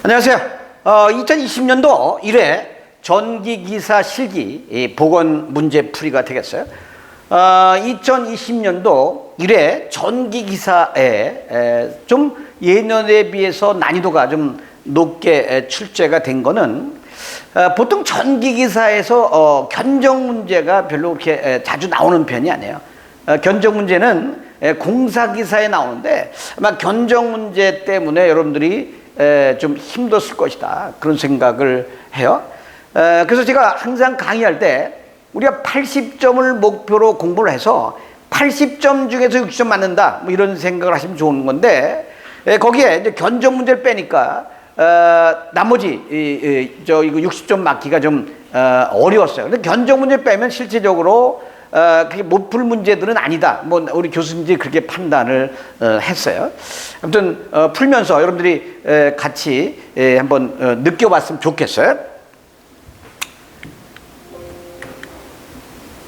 안녕하세요. 2020년도 1회 전기기사 실기 보건 문제풀이가 되겠어요. 2020년도 1회 전기기사에 좀 예년에 비해서 난이도가 좀 높게 출제가 된 거는 보통 전기기사에서 견적 문제가 별로 그렇게 자주 나오는 편이 아니에요. 견적 문제는 공사기사에 나오는데 아마 견적 문제 때문에 여러분들이 좀 힘들었을 것이다, 그런 생각을 해요. 그래서 제가 항상 강의할 때 우리가 80점을 목표로 공부를 해서 80점 중에서 60점 맞는다, 뭐 이런 생각을 하시면 좋은 건데, 거기에 이제 견적 문제를 빼니까 나머지 이거 60점 맞기가 좀 어려웠어요. 근데 견적 문제 빼면 실질적으로 그게 못 풀 문제들은 아니다, 뭐 우리 교수님들이 그렇게 판단을 했어요. 아무튼 풀면서 여러분들이 같이 한번 느껴봤으면 좋겠어요.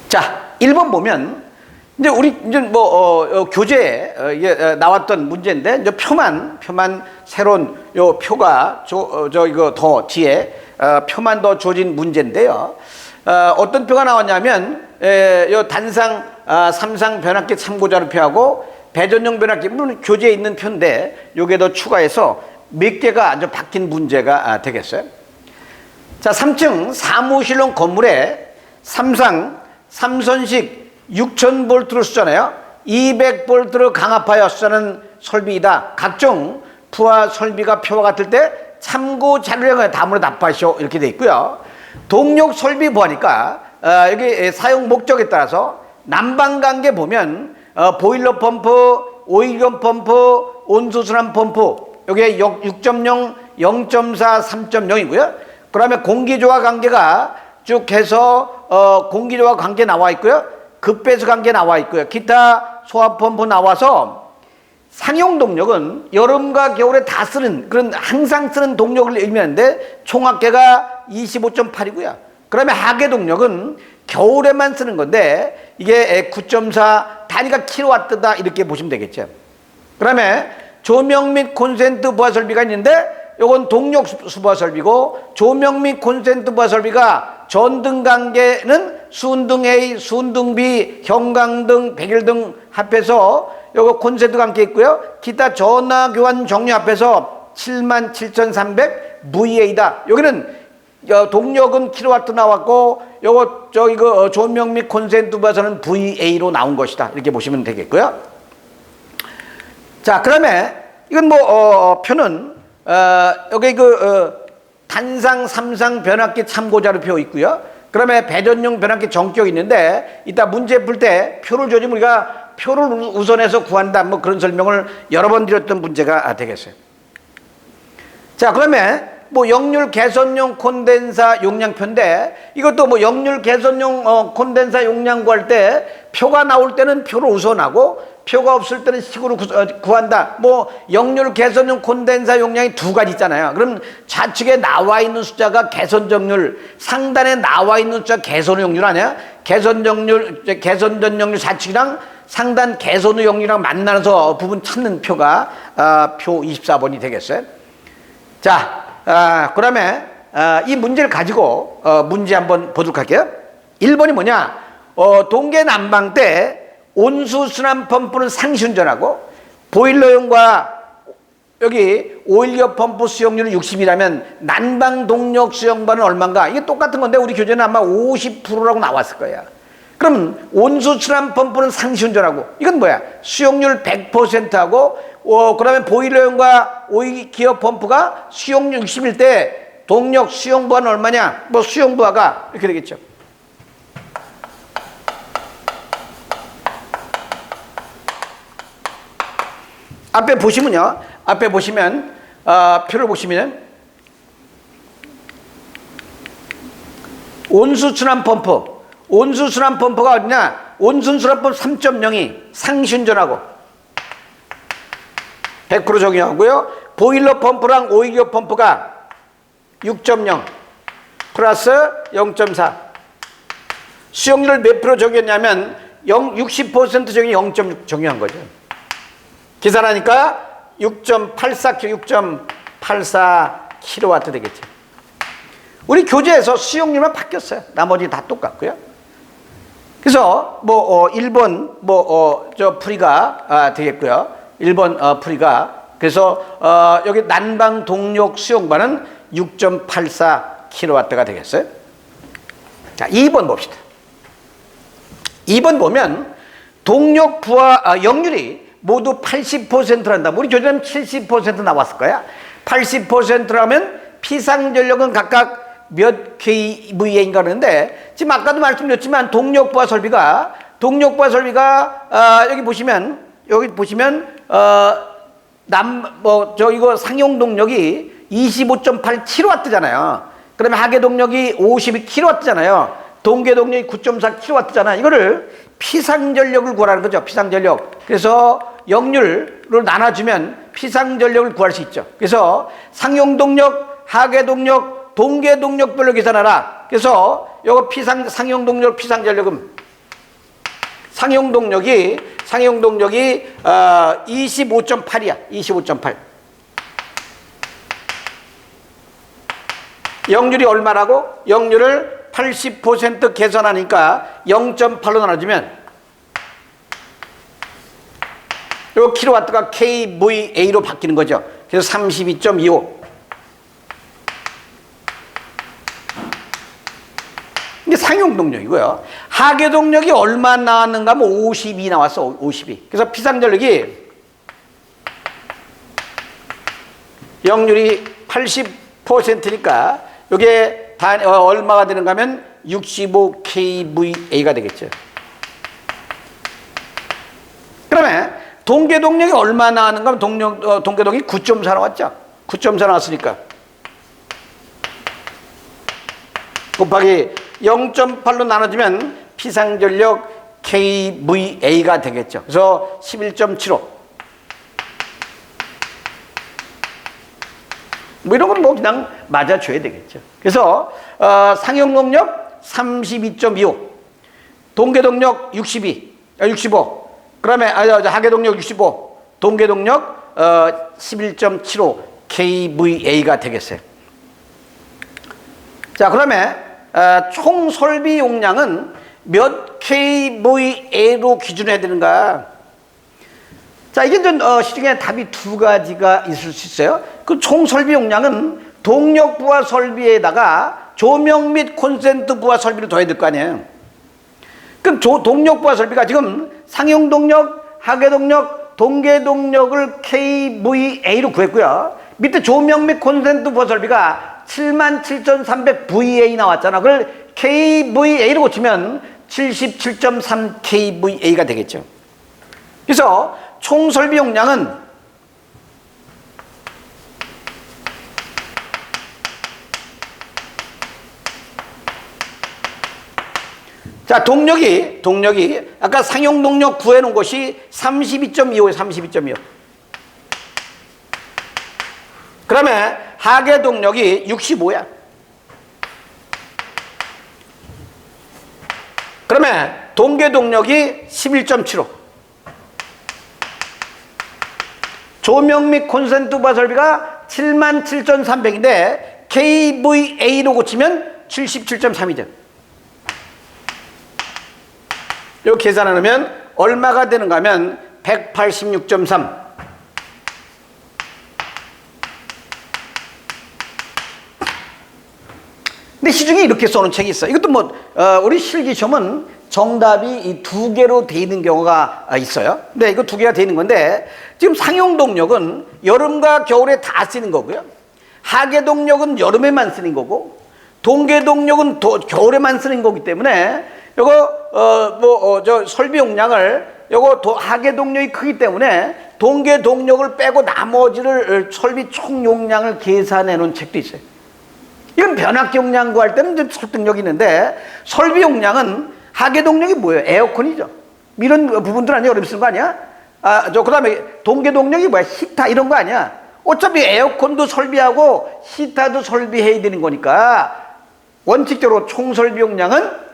자, 1번 보면 이제 우리 이제 뭐 교재에 나왔던 문제인데, 이제 표만 새로운 요 표가 이거 더 뒤에 표만 더 주어진 문제인데요. 어떤 표가 나왔냐면 요 단상 3상 변압기 참고자료표하고 배전용 변압기, 물론 교재에 있는 표인데 요게 더 추가해서 몇 개가 아주 바뀐 문제가 되겠어요. 자, 3층 사무실용 건물에 3상 3선식 6000V로 쓰잖아요. 200V로 강압하여 쓰는 설비이다. 각종 부하 설비가 표와 같을 때 참고 자료량을 다음으로 답하시오, 이렇게 돼 있고요. 동력 설비 보니까 여기 사용 목적에 따라서 난방관계 보면 보일러 펌프, 오일경 펌프, 온수순환 펌프, 여기 6.0, 0.4, 3.0이고요. 그 다음에 공기조화 관계가 쭉 해서 공기조화 관계 나와 있고요. 급배수 관계 나와 있고요. 기타 소화 펌프 나와서 상용 동력은 여름과 겨울에 다 쓰는, 그런 항상 쓰는 동력을 의미하는데 총합계가 25.8이고요. 그러면 하계 동력은 겨울에만 쓰는 건데 이게 9.4, 단위가 킬로와트다, 이렇게 보시면 되겠죠. 그 다음에 조명 및 콘센트 부하 설비가 있는데 요건 동력 수부하 설비고, 조명 및 콘센트 부하 설비가 전등 관계는 수은등 A, 수은등 B, 형광등, 백일등 합해서 요거 콘센트 관계 있고요. 기타 전화 교환 종류 합해서 77,300 VA다. 여기는 동력은 킬로와트 나왔고 요거 이거 조명 및 콘센트 부하서는 VA로 나온 것이다, 이렇게 보시면 되겠고요. 자, 그다음에 이건 뭐 표는 여기 단상 3상 변압기 참고자료표 있고요. 그다음에 배전용 변압기 정격이 있는데 이따 문제 풀 때 표를 줘주면 우리가 표를 우선해서 구한다, 뭐 그런 설명을 여러 번 드렸던 문제가 되겠어요. 자, 그다음에 뭐 역률 개선용 콘덴사 용량표인데, 이것도 뭐 역률 개선용 콘덴사 용량 구할 때 표가 나올 때는 표를 우선하고 표가 없을 때는 식으로 구한다. 뭐 역률 개선용 콘덴사 용량이 두 가지 있잖아요. 그럼 좌측에 나와 있는 숫자가 개선정률, 상단에 나와 있는 숫자 개선후 역률 아니야? 개선전 역률 좌측이랑 상단 개선후 역률이랑 만나서 부분 찾는 표가 표 24번이 되겠어요. 자, 그 다음에 이 문제를 가지고 문제 한번 보도록 할게요. 1번이 뭐냐? 동계 난방 때 온수순환 펌프는 상시운전하고 보일러용과 여기 오일겨 펌프 수용률은 60이라면 난방 동력 수용반은 얼마인가? 이게 똑같은 건데 우리 교재는 아마 50%라고 나왔을 거야. 그럼 온수순환 펌프는 상시운전하고, 이건 뭐야? 수용률 100%하고 그 다음에 보일러용과 오일기어 펌프가 수용률 60일 때 동력 수용부하는 얼마냐? 뭐 수용부하가 이렇게 되겠죠. 앞에 보시면요. 앞에 보시면 표를 보시면 온수순환 펌프가 어디냐? 온수순환 펌프 3.0이 상시운전하고 100% 적용하고요. 보일러 펌프랑 오일기어 펌프가 6.0 플러스 0.4. 수용률을 몇 프로 적용했냐면 60% 적용이 0.6 적용한 거죠. 계산하니까 6.84 킬로와트 되겠죠. 우리 교재에서 수용률만 바뀌었어요. 나머지 다 똑같고요. 그래서 1번 저 풀이가 되겠고요. 1번 풀이가 그래서 여기 난방 동력 수용관은 6.84 킬로와트가 되겠어요. 자, 2번 봅시다. 2번 보면 동력 부하 역률이 모두 80%란다. 우리 교재는 70% 나왔을 거야. 80%라면 피상전력은 각각 몇 kVA인가 그러는데 지금 아까도 말씀드렸지만 동력 부하 설비가 여기 보시면 이거 상용 동력이 25.8 킬로와트잖아요. 그러면 하계 동력이 52 킬로와트잖아요. 동계 동력이 9.4 킬로와트잖아. 이거를 피상전력을 구하라는 거죠. 피상전력. 그래서 역률을 나눠주면 피상전력을 구할 수 있죠. 그래서 상용 동력, 하계 동력, 동계 동력별로 계산하라. 그래서 요거 상용 동력, 피상전력은 상용 동력이 25.8이야. 25.8. 역률이 얼마라고? 역률을 80% 계산하니까 0.8로 나눠주면 요 킬로와트가 kVA로 바뀌는 거죠. 그래서 32.25. 이게 상용 동력이고요. 하계 동력이 얼마 나왔는가 하면 52 나왔어. 52. 그래서 피상전력이 역률이 80%니까 이게 얼마가 되는가 하면 65 kVA가 되겠죠. 그러면 동계 동력이 얼마 나왔는가 하면 동계 동력이 9.4 나왔죠. 9.4 나왔으니까 곱하기 0.8로 나눠주면 피상전력 kVA가 되겠죠. 그래서 11.75. 이런 건 그냥 맞아줘야 되겠죠. 그래서 상용 동력 32.25, 동계 동력 65. 그다음에 하계 동력 65, 동계 동력 11.75 kVA가 되겠어요. 자, 그러면 총 설비 용량은 몇 kVA로 기준해야 되는가? 자, 이게 시중에 답이 두 가지가 있을 수 있어요. 그 총 설비 용량은 동력 부하 설비에다가 조명 및 콘센트 부하 설비를 더해야 될 거 아니에요. 그럼 동력 부하 설비가 지금 상용 동력, 하계 동력, 동계 동력을 kVA로 구했고요. 밑에 조명 및 콘센트 부하 설비가 77,300 VA 나왔잖아. 그걸 kVA로 고치면 77.3 kVA가 되겠죠. 그래서 총 설비 용량은 자, 동력이 아까 상용 동력 구해놓은 것이 32.25에 32.25. 그러면 하계 동력이 65야. 그러면 동계 동력이 11.75. 조명 및 콘센트 부하 설비가 77,300인데 kVA로 고치면 77.3이죠. 이렇게 계산하면 얼마가 되는가 하면 186.3. 근데 시중에 이렇게 써놓은 책이 있어. 이것도 우리 실기시험은 정답이 이 두 개로 돼 있는 경우가 있어요. 근데 이거 두 개가 돼 있는 건데 지금 상용 동력은 여름과 겨울에 다 쓰는 거고요. 하계 동력은 여름에만 쓰는 거고 동계 동력은 겨울에만 쓰는 거기 때문에 요거 설비 용량을 하계 동력이 크기 때문에 동계 동력을 빼고 나머지를 설비 총 용량을 계산해 놓은 책도 있어요. 이건 변압기 용량 구할 때는 좀 설득력이 있는데 설비 용량은 하계 동력이 뭐예요? 에어컨이죠. 이런 부분들 아니야? 여름 쓰는 거 아니야? 그다음에 동계 동력이 뭐야? 히터 이런 거 아니야? 어차피 에어컨도 설비하고 히터도 설비해야 되는 거니까 원칙적으로 총 설비 용량은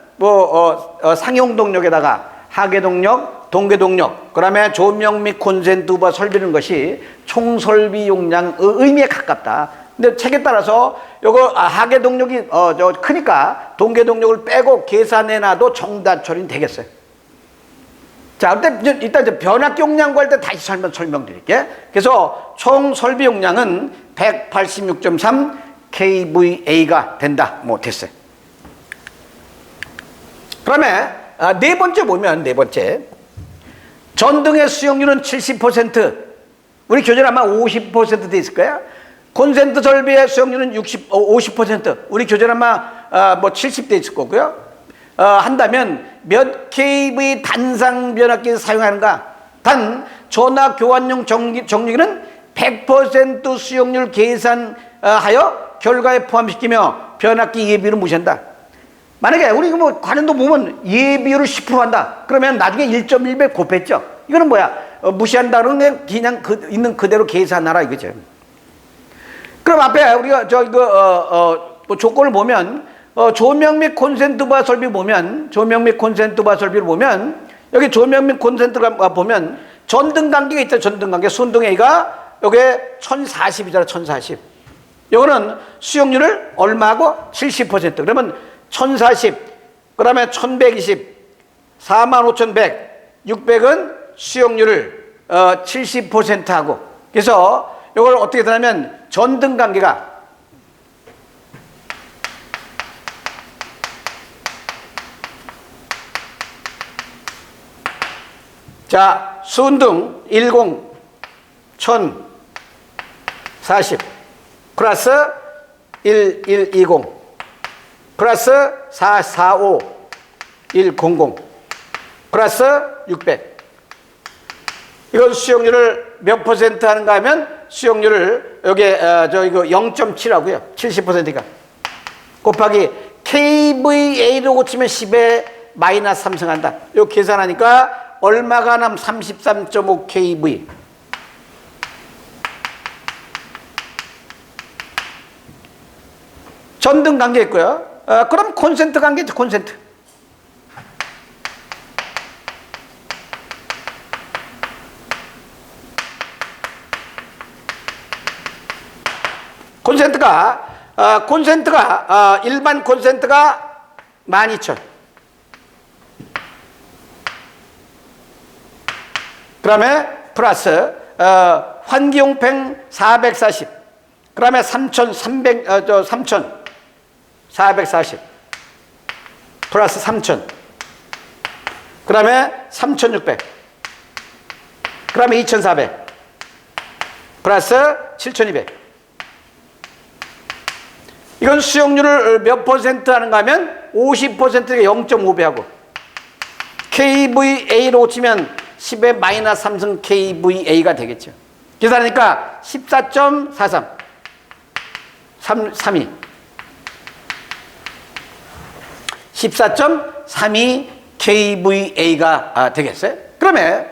상용 동력에다가 하계 동력, 동계 동력, 그다음에 조명 및 콘센트 부하 설비는 것이 총 설비 용량 의미에 가깝다. 근데 책에 따라서 요거 하계 동력이 크니까 동계 동력을 빼고 계산해놔도 정답 처리는 되겠어요. 자, 일단 이제 변압기 용량 구할 때 다시 설명드릴게. 그래서 총 설비 용량은 186.3 kVA가 된다. 뭐 됐어요. 그다음에 네 번째 보면 네 번째 전등의 수용률은 70%. 우리 교재는 아마 50% 있을 거야. 콘센트 설비의 수용률은 50%. 우리 교재는 아마 뭐 70대 있을 거고요. 한다면 몇 kV 단상 변압기를 사용하는가? 단 전화 교환용 정류기는 100% 수용률 계산하여 결과에 포함시키며 변압기 예비율을 무시한다. 만약에 우리 뭐 관련도 보면 예비율을 10% 한다. 그러면 나중에 1.1배 곱했죠. 이거는 뭐야? 무시한다는 게 그냥 있는 그대로 계산하라 이거죠. 그럼 앞에 우리가 뭐 조건을 보면 조명 및 콘센트바 설비 보면 여기 조명 및 콘센트가 보면 전등 관계가 있죠. 전등 관계 순등 A가 여기에 1040이잖아. 1040. 요거는 수용률을 얼마고? 70%. 그러면 1040, 그 다음에 1120, 45,100, 600은 수용률을 70% 하고. 그래서 이걸 어떻게 되냐면 전등 관계가 자, 순등 10, 1040 플러스 1120 플러스 445 100 플러스 600. 이건 수용률을 몇 퍼센트 하는가 하면 수용률을 여기에 이거 0.7하고요. 70%가 곱하기 KVA로 고치면 10에 마이너스 3승한다. 이거 계산하니까 얼마가 남 33.5 kV. 전등 관계 있고요. 그럼 콘센트 관계죠. 콘센트. 콘센트가 일반 콘센트가 12,000. 그 다음에 플러스 환기용팽 440. 그 다음에 3,440 플러스 3,000. 그 다음에 3,600. 그 다음에 2,400 플러스 7,200. 이건 수용률을 몇 퍼센트 하는가 하면 50%가 0.5배 하고 KVA로 치면 10의 마이너스 3승 KVA가 되겠죠. 계산하니까 14.43 32 14.32 KVA가 되겠어요. 그러면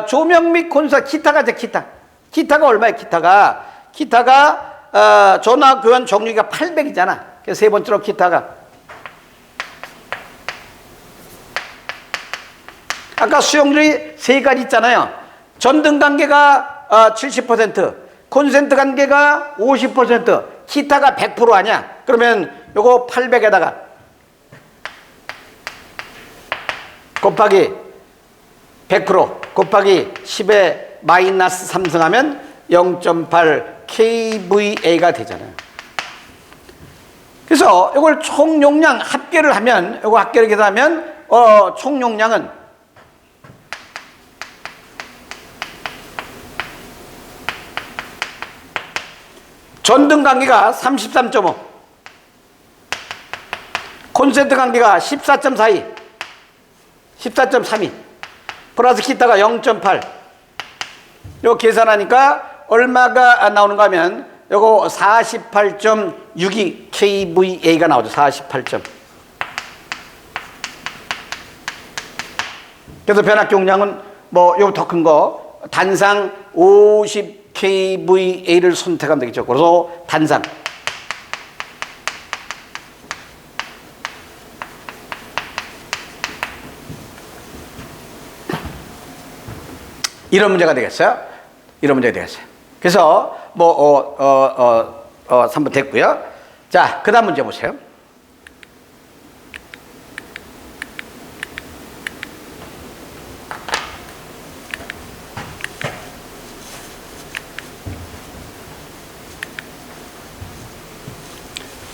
조명 및 콘센트 기타가 돼. 기타가 얼마야? 기타가 전화 교환 정류기가 800이잖아. 그래서 세 번째로 기타가 아까 수용률이 세 가지 있잖아요. 전등 관계가 70%, 콘센트 관계가 50%, 기타가 100% 아니야. 그러면 요거 800에다가 곱하기 100% 곱하기 10에 마이너스 3승하면 0.8 kVA가 되잖아요. 그래서 이걸 총 용량 합계를 하면, 이거 합계를 계산하면 총 용량은 전등 관계가 33.5, 콘센트 관계가 14.42, 14.32 플러스 기타가 0.8. 이거 계산하니까 얼마가 나오는가 하면 요거 48.62 kVA가 나오죠. 48. 그래서 변압기 용량은 뭐 요거 더 큰 거 단상 50 kVA를 선택하면 되겠죠. 그래서 단상 이런 문제가 되겠어요. 그래서 3번 됐고요. 자, 그 다음 문제 보세요.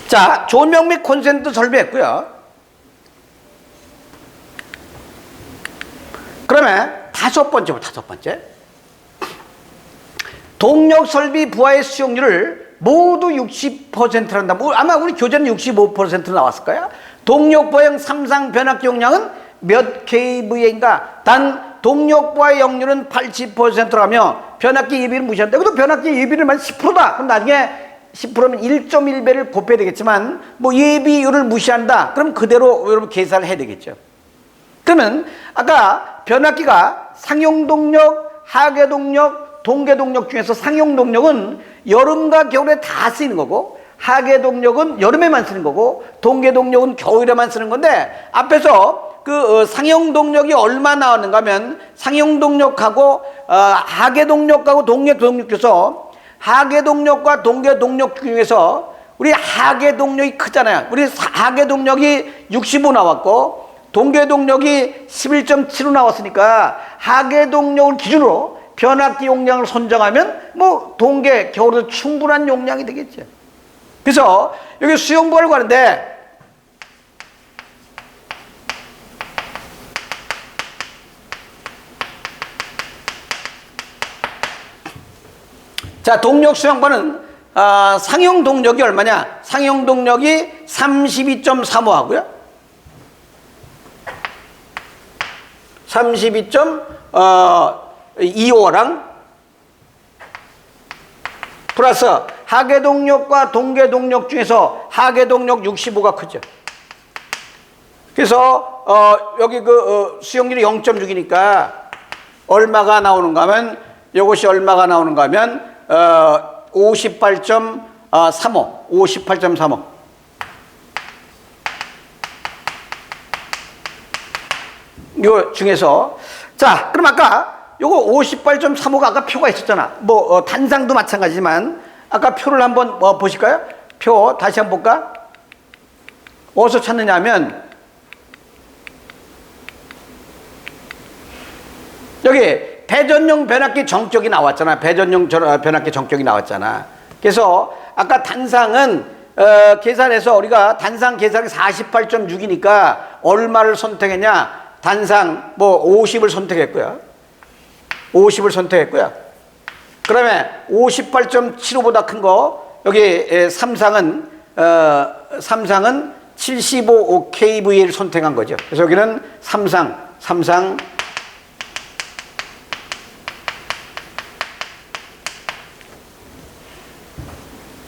자, 조명 및 콘센트 설비했고요. 그러면 다섯 번째. 동력 설비 부하의 수용률을 모두 60%란다. 아마 우리 교재는 65% 나왔을 거야. 동력 부하형 삼상 변압기 용량은 몇 kVA인가? 단 동력 부하의 역률은 80%라며 변압기 예비를 무시한다. 그래도 변압기 예비를만 10%다. 그럼 나중에 10%면 1.1배를 곱해야 되겠지만 뭐 예비율을 무시한다. 그럼 그대로 여러분 계산을 해야 되겠죠. 그러면 아까 변압기가 상용동력, 하계동력, 동계동력 중에서 상용동력은 여름과 겨울에 다 쓰이는 거고 하계동력은 여름에만 쓰는 거고 동계동력은 겨울에만 쓰는 건데 앞에서 그 상용동력이 얼마 나왔는가 하면 상용동력하고 하계동력하고 동계동력 중에서 하계동력과 동계동력 중에서 우리 하계동력이 크잖아요. 우리 하계동력이 65 나왔고 동계동력이 11.75 나왔으니까 하계동력을 기준으로 변압기 용량을 선정하면 뭐 동계 겨울에도 충분한 용량이 되겠죠. 그래서 여기 수용부하라고 하는데 자, 동력 수용부는 상용 동력이 얼마냐? 상용 동력이 32.35 하고요. 32.25랑 플러스 하계동력과 동계동력 중에서 하계동력 65가 크죠. 그래서 여기 그 수용률이 0.6이니까 얼마가 나오는가 하면 이것이 얼마가 나오는가 하면 58.35 요 중에서 자, 그럼 아까 요거 58.35가 아까 표가 있었잖아. 뭐 단상도 마찬가지지만 아까 표를 한번 보실까요? 표 다시 한번 볼까? 어디서 찾느냐면 여기 배전용 변압기 정적이 나왔잖아. 배전용 변압기 정적이 나왔잖아. 그래서 아까 단상은 계산해서 우리가 단상 계산이 48.6이니까 얼마를 선택했냐? 단상 뭐 50을 선택했고요. 50을 선택했고요. 그러면 58.75보다 큰 거 여기 삼상은 75kVA를 선택한 거죠. 그래서 여기는 삼상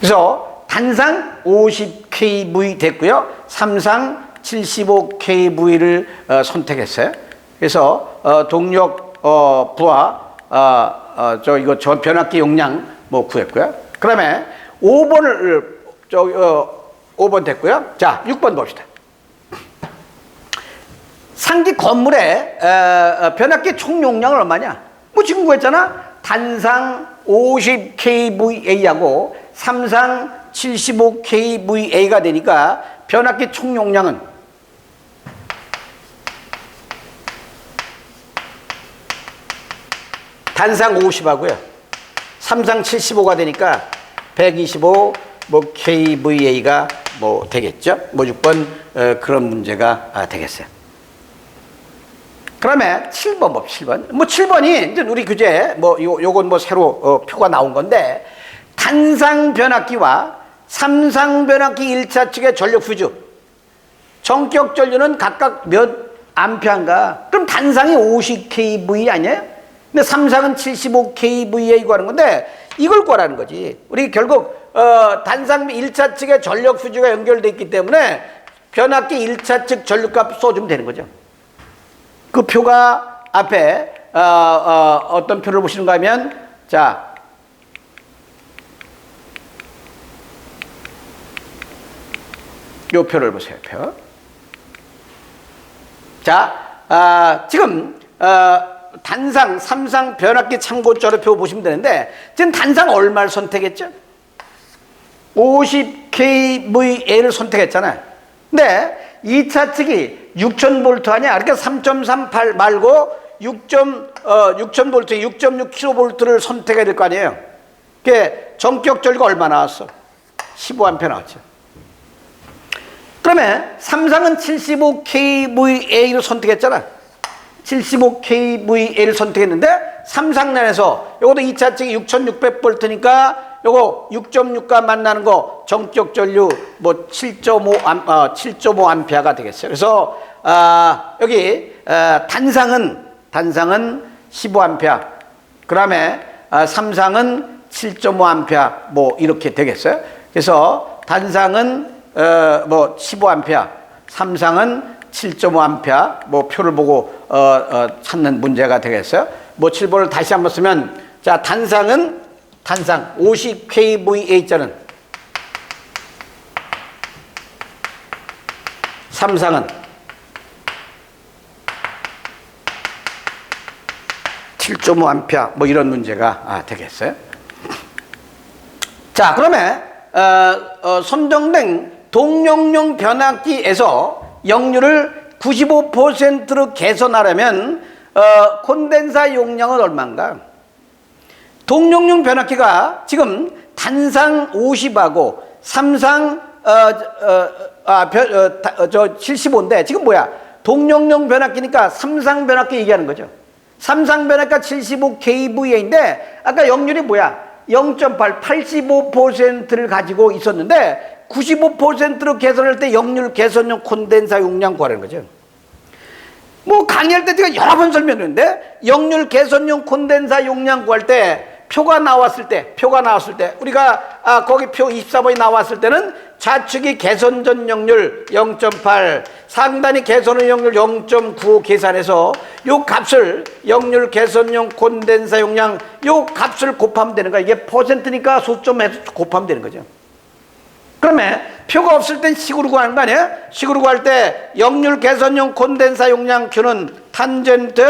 그래서 단상 50kV 됐고요. 삼상 75kV를 선택했어요. 그래서 동력 부하 저 변압기 용량 뭐 구했고요. 그다음에 5번을 5번 됐고요. 자, 6번 봅시다. 상기 건물의 변압기 총 용량은 얼마냐? 뭐 지금 구했잖아. 단상 50kVA하고 삼상 75kVA가 되니까 변압기 총 용량은 단상 50하고요. 삼상 75가 되니까 125 뭐 kVA가 뭐 되겠죠. 뭐 6번 그런 문제가 되겠어요. 그러면 7번 뭐 7번. 뭐 7번이 이제 우리 교재 뭐 요건 뭐 새로 표가 나온 건데 단상 변압기와 삼상 변압기 1차 측의 전력 휴주 전격 전류는 각각 몇 암페어인가? 그럼 단상이 50kV 아니에요? 근데 삼상은 75kVA 구하는 건데 이걸 구하라는 거지. 우리 결국 단상 1차 측의 전력 휴주가 연결되어 있기 때문에 변압기 1차 측 전류값 써주면 되는 거죠. 그 표가 앞에 어떤 표를 보시는가 하면 자, 요 표를 보세요. 표. 자, 지금 단상, 삼상 변압기 참고자료 표 보시면 되는데 지금 단상 얼마를 선택했죠? 50kVA를 선택했잖아요. 근데 2차 측이 6000V 아니야? 그러니까 3.38 말고 6000V, 6.6kV를 선택해야 될 거 아니에요? 그게 전격 전류가 얼마 나왔어? 15A 나왔죠. 그러면 삼성은 75kVA를 선택했잖아. 75kVA를 선택했는데 삼성란에서 요것도 2차 측이 6600V니까 요거 6.6과 만나는 거 전격 전류 뭐 7.5A가 되겠어요. 그래서 여기 단상은 15A, 그다음에 삼상은 7.5A 뭐 이렇게 되겠어요. 그래서 단상은 뭐 15A, 삼상은 7.5A 뭐 표를 보고 찾는 문제가 되겠어요. 뭐 7번을 다시 한번 쓰면, 자, 단상 50kVA짜는 삼상은 7.5A 뭐 이런 문제가 되겠어요. 자, 그러면 선정된 동력용 변압기에서 역류를 95%로 개선하려면 콘덴사 용량은 얼마인가? 동력용 변압기가 지금 단상 50하고 삼상 75인데 지금 뭐야? 동력용 변압기니까 삼상 변압기 얘기하는 거죠. 삼상 변압기가 75kVA인데 아까 역률이 뭐야? 0.8, 85%를 가지고 있었는데 95%로 개선할 때 역률 개선용 콘덴사 용량 구하라는 거죠. 뭐 강의할 때 제가 여러 번 설명했는데 역률 개선용 콘덴사 용량 구할 때 표가 나왔을 때 우리가 거기 표 24번이 나왔을 때는 좌측이 개선 전 역률 0.8, 상단이 개선 후 역률 0.95 계산해서 요 값을 역률 개선용 콘덴사 용량 요 값을 곱하면 되는 거야. 이게 퍼센트니까 소점해서 곱하면 되는 거죠. 그러면 표가 없을 땐 식으로 구하는 거 아니에요? 식으로 구할 때 역률 개선용 콘덴사 용량 Q는 탄젠트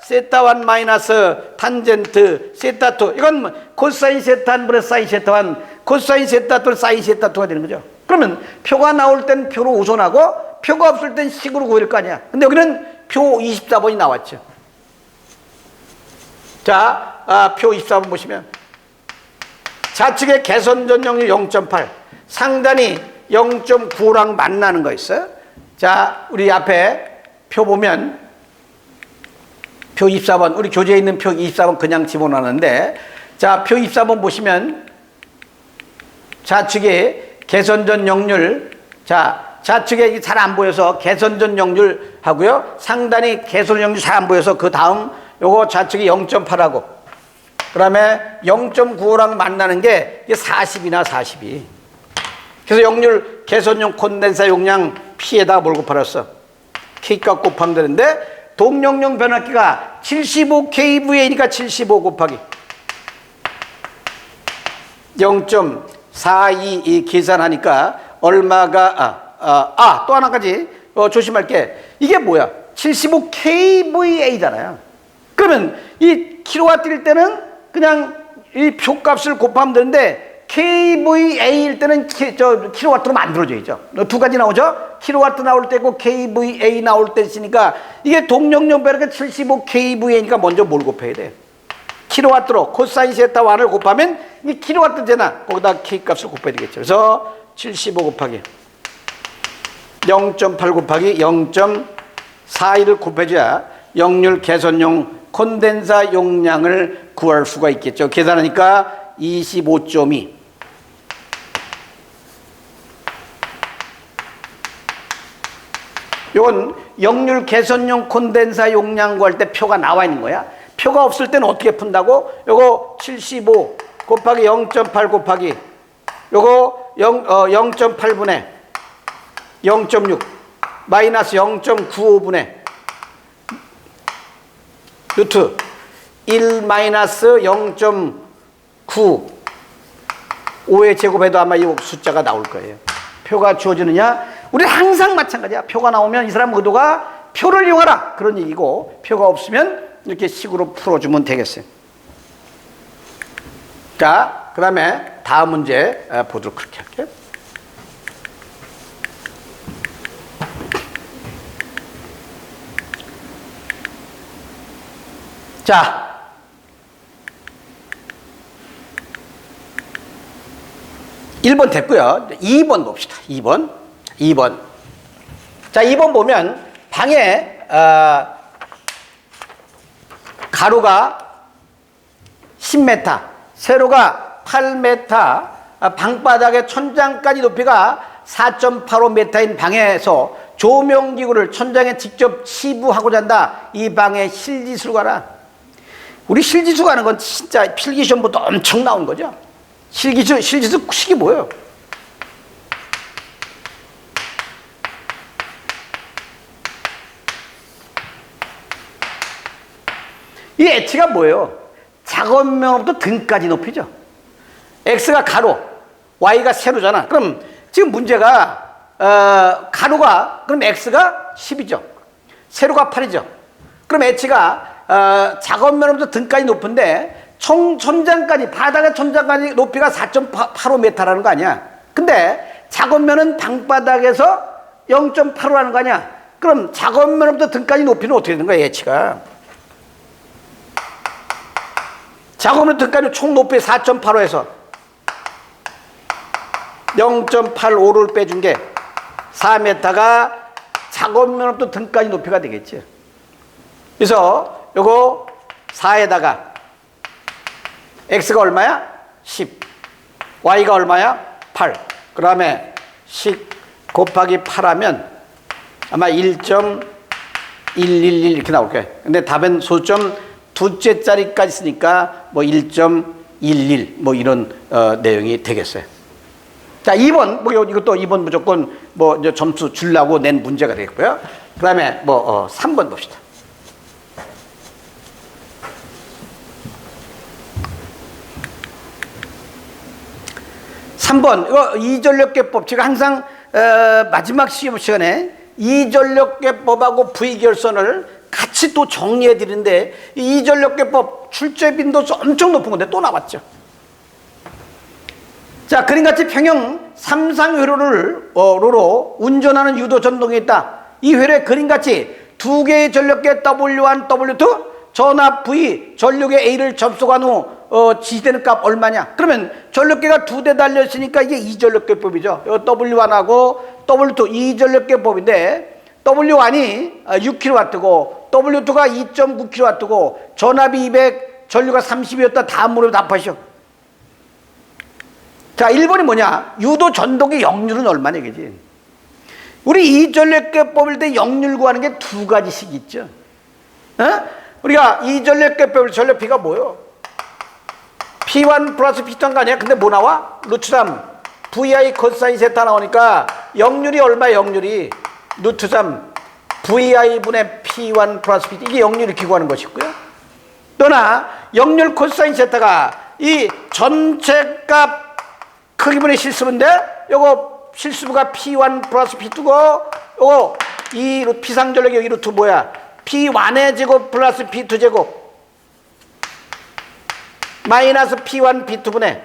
세타1 마이너스 탄젠트 세타2, 이건 코사인 세타1 분의 사인 세타1, 코사인 세타2는 사인 세타2가 되는 거죠. 그러면 표가 나올 땐 표로 우선하고 표가 없을 땐 식으로 구할 거 아니야. 근데 여기는 표 24번이 나왔죠. 자, 표 24번 보시면 좌측에 개선 전 역률 0.8, 상단이 0.9랑 만나는 거 있어요. 자, 우리 앞에 표 보면 표 24번, 우리 교재에 있는 표 24번 그냥 집어넣었는데, 자, 표 24번 보시면 좌측에 개선 전 역률, 자, 좌측에 잘 안 보여서 개선 전 역률 하고요, 상단이 개선 역률 잘 안 보여서 그 다음 요거 좌측이 0.8하고 그 다음에 0.95랑 만나는 게 40이나 42. 그래서 역률 개선용 콘덴사 용량 P에다가 뭘 곱하랬어? K값 곱하면 되는데 동력용 변압기가 75kVA니까 75 곱하기 0.42 계산하니까 얼마가 또 하나까지 조심할게. 이게 뭐야? 75kVA잖아요. 그러면 이 킬로와트일 때는 그냥 이 표값을 곱하면 되는데 kVA일 때는 킬로와트로 만들어져야죠. 두 가지 나오죠? 킬로와트 나올 때고 kVA 나올 때 있으니까 이게 동력용 변압기 75kVA니까 먼저 뭘 곱해야 돼? 킬로와트로 코사인 세타 1을 곱하면 이 킬로와트잖아. 거기다 K값을 곱해야 되겠죠. 그래서 75 곱하기 0.8 곱하기 0.42를 곱해줘야 역률 개선용 콘덴사 용량을 구할 수가 있겠죠. 계산하니까 25.2. 이건 역률 개선용 콘덴사 용량 구할 때 표가 나와 있는 거야. 표가 없을 때는 어떻게 푼다고? 요거 75 곱하기 0.8 곱하기 요거 0.8분의 0.6 마이너스 0.95분의 루트 1 마이너스 0.9 5의 제곱해도 아마 이 숫자가 나올 거예요. 표가 주어지느냐? 우리는 항상 마찬가지야. 표가 나오면 이 사람 의도가 표를 이용하라 그런 얘기고, 표가 없으면 이렇게 식으로 풀어주면 되겠어요. 자, 그 다음에 다음 문제 보도록 그렇게 할게요. 자, 1번 됐고요. 2번 봅시다. 2번. 자, 2번 보면 방에 가로가 10m, 세로가 8m, 방바닥의 천장까지 높이가 4.85m인 방에서 조명기구를 천장에 직접 치부하고자 한다. 이 방의 실지수로 가라. 우리 실지수 가는 건 진짜 필기시험보다 엄청 나온 거죠. 실지수 식이 뭐예요? 이 h가 뭐예요? 작업면부터 등까지 높이죠. x가 가로, y가 세로잖아. 그럼 지금 문제가 가로가 그럼 x가 10이죠. 세로가 8이죠. 그럼 h가 작업면부터 등까지 높은데 천장까지, 바닥의 천장까지 높이가 4.85m라는 거 아니야. 근데 작업면은 방바닥에서 0.85라는 거 아니야. 그럼 작업면부터 등까지 높이는 어떻게 되는 거야, h가? 작업면 등까지 총 높이 4.85에서 0.85를 빼준 게 4m가 작업면부터 등까지 높이가 되겠지. 그래서 요거 4에다가 x가 얼마야? 10. y가 얼마야? 8. 그 다음에 10 곱하기 8하면 아마 1.111 이렇게 나올 거예요. 근데 답은 소점 두째 자리까지 쓰니까 뭐 1.11 뭐 이런 내용이 되겠어요. 자, 2번 뭐 이것도 2번 무조건 뭐 이제 점수 주려고 낸 문제가 되겠고요. 그 다음에 뭐 3번 봅시다. 3번 이거 이전력계법. 제가 항상 마지막 시험 시간에 이전력계법하고 V결선을 같이 또 정리해 드리는데 이전력계법 출제 빈도수 엄청 높은 건데 또 나왔죠. 자, 그림같이 평형 삼상회로로 운전하는 유도 전동이 있다. 이 회로에 그림같이 두 개의 전력계 W1, W2 전압 V, 전력계 A를 접속한 후 지시되는 값 얼마냐? 그러면 전력계가 두 대 달려있으니까 이게 이전력계법이죠. W1하고 W2 이전력계법인데 W1이 6kW고 W2가 2.9kW고 전압이 200, 전류가 30이었다. 다음 문으로 답하시오. 자, 1번이 뭐냐? 유도 전동의 역률은 얼마냐 이거지. 우리 이전력계법일 때 역률 구하는 게 두 가지씩 있죠. 우리가 이전력계법을 전력비가 뭐요? P1 플러스 P2가 아니야? 근데 뭐 나와? 루트 3 VI 코사인 세타 나오니까 역률이 얼마야? 역률이 루트 3 VI 분의 P1 플러스 P2 이게 역률 이렇게 구하는 것이고요. 또나 역률 코사인 세타가 이 전체 값 크기분의 실수분인데 요거 실수부가 P1 플러스 P2고 요거 이 P상전력의 이 루트 뭐야? P1의 제곱 플러스 P2 제곱 마이너스 P1 P2분의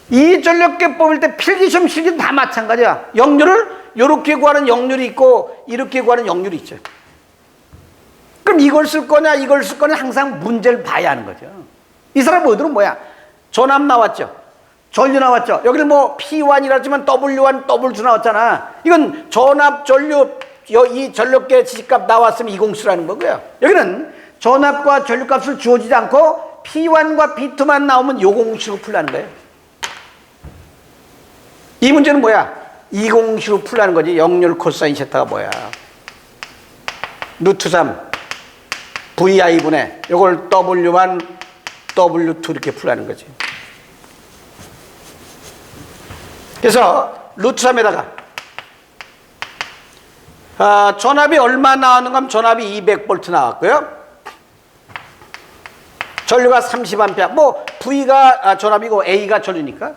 이 전력계 뽑을 때 필기시험 실기도 다 마찬가지야. 역률을 이렇게 구하는 역률이 있고 이렇게 구하는 역률이 있죠. 그럼 이걸 쓸 거냐 이걸 쓸 거냐 항상 문제를 봐야 하는 거죠. 이 사람 뭐들은 뭐야? 전압 나왔죠. 전류 나왔죠. 여기는 뭐 P1이라 하지만 W1, W2 나왔잖아. 이건 전압, 전류, 이 전력계 지식값 나왔으면 이 공수라는 거고요. 여기는 전압과 전류값을 주어지지 않고 P1과 P2만 나오면 요 공식으로 풀라는 거예요. 이 문제는 뭐야? 이 공식으로 풀라는 거지. 역률 코사인 세타가 뭐야? 루트 3 VI분의 요걸 W1, W2 이렇게 풀라는 거지. 그래서 루트 3에다가 전압이 얼마 나왔는가 하면 전압이 200V 나왔고요. 전류가 30A. 뭐 V가 전압이고 A가 전류니까.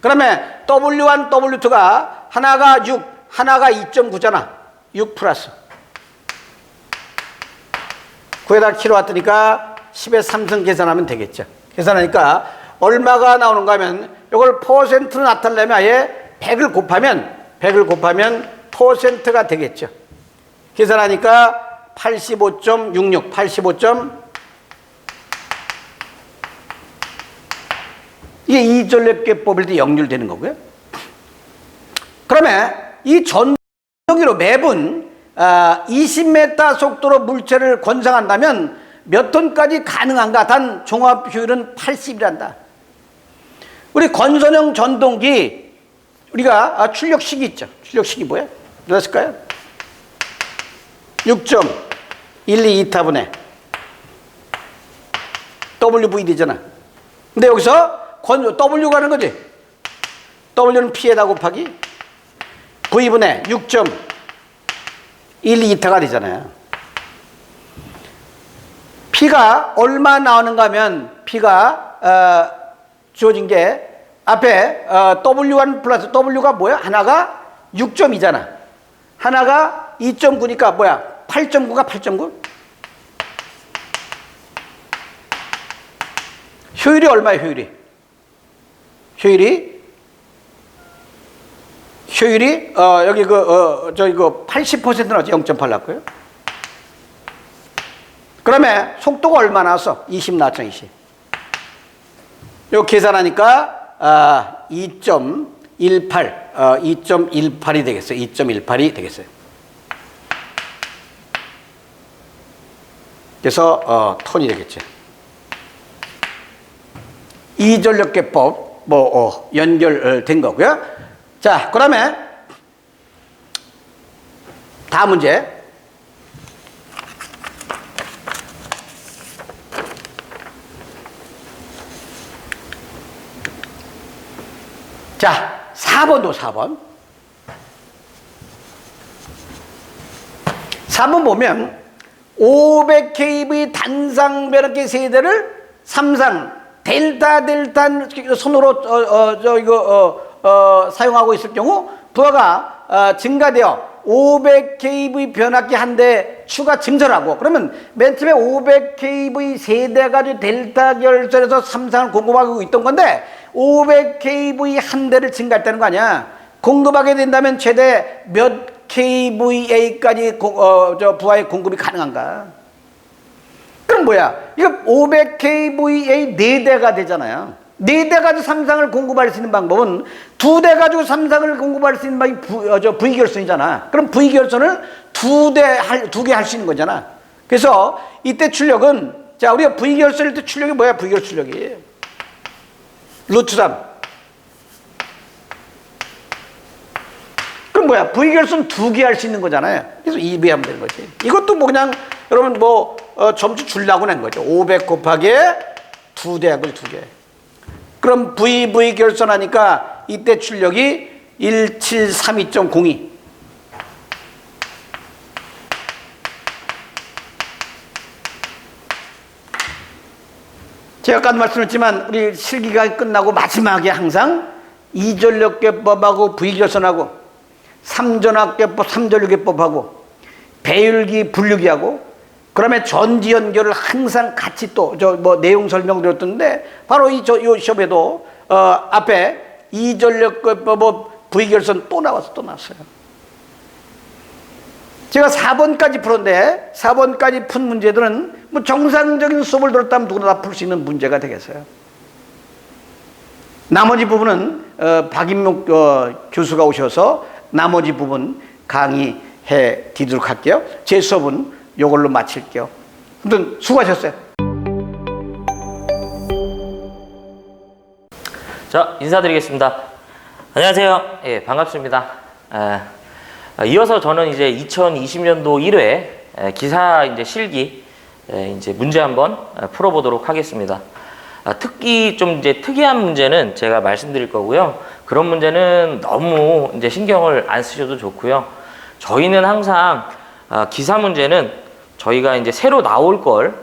그러면 W1, W2가 하나가 6, 하나가 2.9잖아. 6 플러스 9에다 킬로와트니까 10의 3승 계산하면 되겠죠. 계산하니까 얼마가 나오는가 하면 이걸 퍼센트로 나타내려면 아예 100을 곱하면 퍼센트가 되겠죠. 계산하니까 85.66, 85. 이게 이전력계법일 때 역률되는 거고요. 그러면 이 전동기로 매분 20m 속도로 물체를 권장한다면 몇 톤까지 가능한가? 단 종합 효율은 80이란다. 우리 건선형 전동기 우리가 출력식이 있죠. 출력식이 뭐야? 누가 쓸까요? 6.122타분의 WV 되잖아. 근데 여기서 W가 하는 거지. W는 P에다 곱하기 V분의 6.122타가 되잖아요. P가 얼마 나오는가 하면 P가 주어진 게 앞에 W1 플러스 W가 뭐야? 하나가 6.2잖아. 하나가 2.9니까 뭐야? 8.9가 8.9? 효율이 얼마야, 효율이? 여기 저기 80% 나왔지. 0.8 나왔고요. 그러면 속도가 얼마 나왔어? 20 나왔죠, 20. 이거 계산하니까 2.18이 되겠어요. 2.18이 되겠어요. 그래서 톤이 되겠죠. 이전력계법 연결된 거고요. 자, 그러면 다음 문제. 자, 4번도 4번. 4번 보면 500kV 단상 변압기 세대를 3상 델타 손으로 사용하고 있을 경우 부하가 증가되어 500kV 변압기 한 대 추가 증설을 하고, 그러면 맨 처음에 500kV 세대 가지고 델타 결선에서 3상을 공급하고 있던 건데 500kV 한 대를 증가했다는 거 아니야. 공급하게 된다면 최대 몇 kVA까지 부하의 공급이 가능한가? 그럼 뭐야? 이거 500kVA 4대가 되잖아요. 4대 가지고 3상을 공급할 수 있는 방법은 2대 가지고 3상을 공급할 수 있는 방법이 V결선이잖아. 그럼 V결선을 2개 할 수 있는 거잖아. 그래서 이때 출력은, 자, 우리가 V결선일 때 출력이 뭐야? V결 출력이 루트 3. 그럼 뭐야? V결선 2개 할 수 있는 거잖아요. 그래서 2배하면 되는 거지. 이것도 뭐 그냥 여러분 점수 주려고 낸 거죠. 500 곱하기 2대, 그걸 2개. 그럼 VV 결선하니까 이때 출력이 1732.02. 제가 아까 말씀드렸지만 우리 실기가 끝나고 마지막에 항상 이전력계법하고 V결선하고 삼전압계법, 삼전류계법하고 배율기, 분류기하고 그다음에 전지 연결을 항상 같이 또 내용 설명드렸던데 바로 이 시험에도 앞에 이전력계법 V결선 또 나왔어요. 제가 4번까지 풀었는데 4번까지 푼 문제들은 뭐 정상적인 수업을 들었다면 누구나 다 풀 수 있는 문제가 되겠어요. 나머지 부분은 박인묵 교수가 오셔서 나머지 부분 강의해 드리도록 할게요. 제 수업은 이걸로 마칠게요. 아무튼 수고하셨어요. 자, 인사드리겠습니다. 안녕하세요. 예, 반갑습니다. 이어서 저는 이제 2020년도 1회 기사 이제 실기 이제 문제 한번 풀어보도록 하겠습니다. 특히 좀 이제 특이한 문제는 제가 말씀드릴 거고요. 그런 문제는 너무 이제 신경을 안 쓰셔도 좋고요. 저희는 항상 기사 문제는 저희가 이제 새로 나올 걸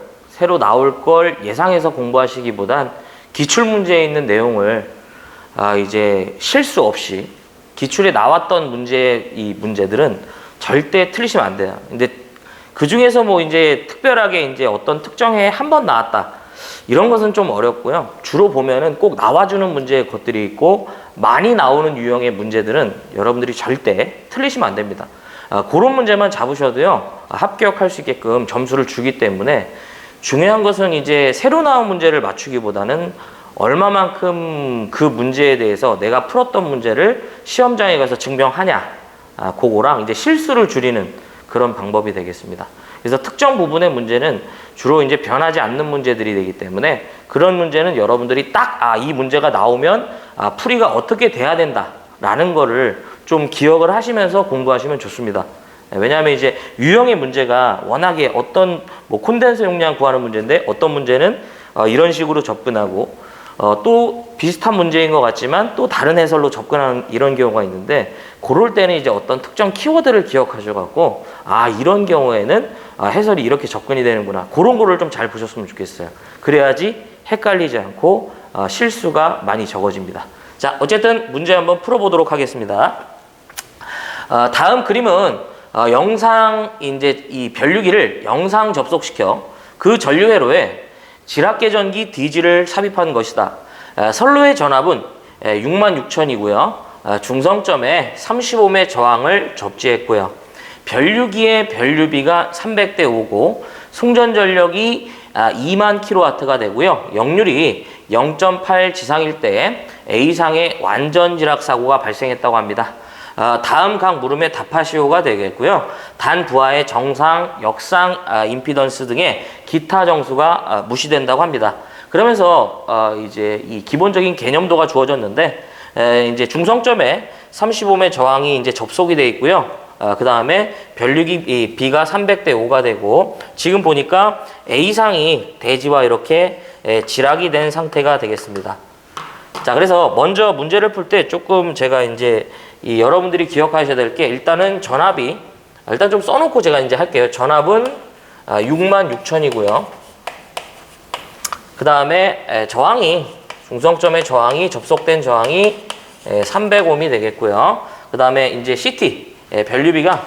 예상해서 공부하시기보단 기출 문제에 있는 내용을 이제 실수 없이 기출에 나왔던 이 문제들은 절대 틀리시면 안 돼요. 근데 그 중에서 뭐 이제 특별하게 이제 어떤 특정 해에 한 번 나왔다. 이런 것은 좀 어렵고요. 주로 보면은 꼭 나와주는 문제의 것들이 있고 많이 나오는 유형의 문제들은 여러분들이 절대 틀리시면 안 됩니다. 그런 문제만 잡으셔도요, 합격할 수 있게끔 점수를 주기 때문에 중요한 것은 이제 새로 나온 문제를 맞추기보다는 얼마만큼 그 문제에 대해서 내가 풀었던 문제를 시험장에 가서 증명하냐, 그거랑 이제 실수를 줄이는 그런 방법이 되겠습니다. 그래서 특정 부분의 문제는 주로 이제 변하지 않는 문제들이 되기 때문에 그런 문제는 여러분들이 딱, 이 문제가 나오면, 풀이가 어떻게 돼야 된다라는 거를 좀 기억을 하시면서 공부하시면 좋습니다. 왜냐하면 이제 유형의 문제가 워낙에 어떤 뭐 콘덴서 용량 구하는 문제인데 어떤 문제는 이런 식으로 접근하고 또 비슷한 문제인 것 같지만 또 다른 해설로 접근하는 이런 경우가 있는데 그럴 때는 이제 어떤 특정 키워드를 기억하셔갖고 이런 경우에는 해설이 이렇게 접근이 되는구나, 그런 거를 좀 잘 보셨으면 좋겠어요. 그래야지 헷갈리지 않고 실수가 많이 적어집니다. 자, 어쨌든 문제 한번 풀어보도록 하겠습니다. 다음 그림은 영상, 이제 이 변류기를 영상 접속시켜 그 전류 회로에 지락계전기 DG를 삽입한 것이다. 선로의 전압은 66,000이고요. 중성점에 35매 저항을 접지했고요. 변류기의 변류비가 300대 5고 송전 전력이 2만 kW가 되고요. 역률이 0.8 지상일 때 A상의 완전 지락 사고가 발생했다고 합니다. 다음 각 물음에 답하시오가 되겠고요. 단 부하의 정상, 역상, 임피던스 등의 기타 정수가 무시된다고 합니다. 그러면서 이제 이 기본적인 개념도가 주어졌는데 이제 중성점에 35매 저항이 이제 접속이 되어 있고요. 그 다음에 변류기 B가 300대 5가 되고 지금 보니까 A상이 대지와 이렇게 지락이 된 상태가 되겠습니다. 자, 그래서 먼저 문제를 풀 때 조금 제가 이제 여러분들이 기억하셔야 될 게 일단은 전압이 일단 좀 써놓고 제가 이제 할게요. 전압은 66,000이고요. 그 다음에 저항이 중성점의 저항이 접속된 저항이 300옴이 되겠고요. 그 다음에 이제 CT 변류비가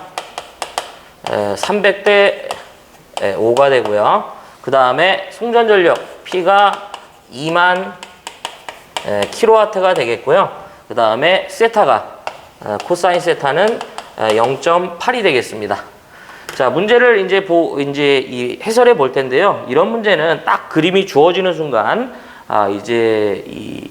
300대 5가 되고요. 그 다음에 송전전력 P가 2만 킬로와트가 되겠고요. 그 다음에 세타가 코사인 세타는 0.8이 되겠습니다. 자, 문제를 이제 이 해설해 볼 텐데요. 이런 문제는 딱 그림이 주어지는 순간, 이제 이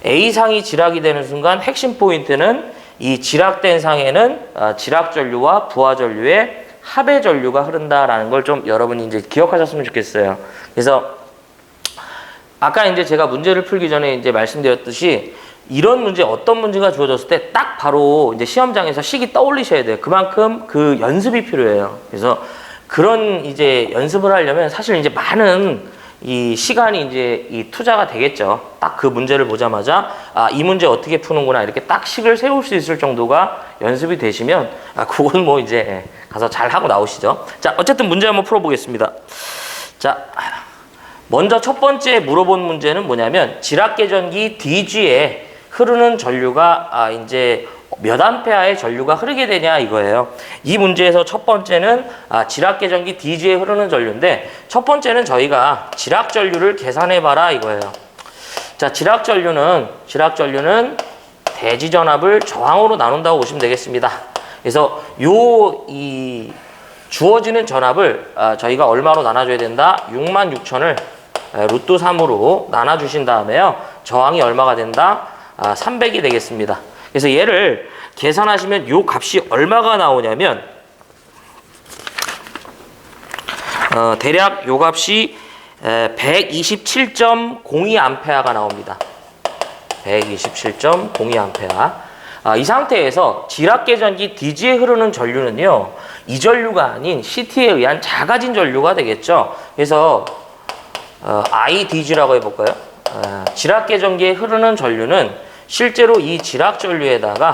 A상이 지락이 되는 순간 핵심 포인트는 이 지락된 상에는 지락 전류와 부하 전류의 합의 전류가 흐른다라는 걸 좀 여러분이 이제 기억하셨으면 좋겠어요. 그래서 아까 이제 제가 문제를 풀기 전에 이제 말씀드렸듯이 이런 문제, 어떤 문제가 주어졌을 때 딱 바로 이제 시험장에서 식이 떠올리셔야 돼요. 그만큼 그 연습이 필요해요. 그래서 그런 이제 연습을 하려면 사실 이제 많은 이 시간이 이제 이 투자가 되겠죠. 딱 그 문제를 보자마자 이 문제 어떻게 푸는구나 이렇게 딱 식을 세울 수 있을 정도가 연습이 되시면 그건 뭐 이제 가서 잘 하고 나오시죠. 자, 어쨌든 문제 한번 풀어보겠습니다. 자, 먼저 첫 번째 물어본 문제는 뭐냐면 지락계전기 DG에 흐르는 전류가 이제 몇 암페어의 전류가 흐르게 되냐 이거예요. 이 문제에서 첫 번째는 지락계전기 DG에 흐르는 전류인데 첫 번째는 저희가 지락 전류를 계산해 봐라 이거예요. 자, 지락 전류는 대지 전압을 저항으로 나눈다고 보시면 되겠습니다. 그래서 이 주어지는 전압을 저희가 얼마로 나눠줘야 된다? 66,000을 루트 3으로 나눠주신 다음에요. 저항이 얼마가 된다? 300이 되겠습니다. 그래서 얘를 계산하시면 요 값이 얼마가 나오냐면 대략 요 값이 127.02A가 나옵니다. 127.02A. 이 상태에서 지락계전기 DG에 흐르는 전류는요, 이 전류가 아닌 CT에 의한 작아진 전류가 되겠죠. 그래서 IDG라고 해볼까요? 지락계전기에 흐르는 전류는 실제로 이 지락전류에다가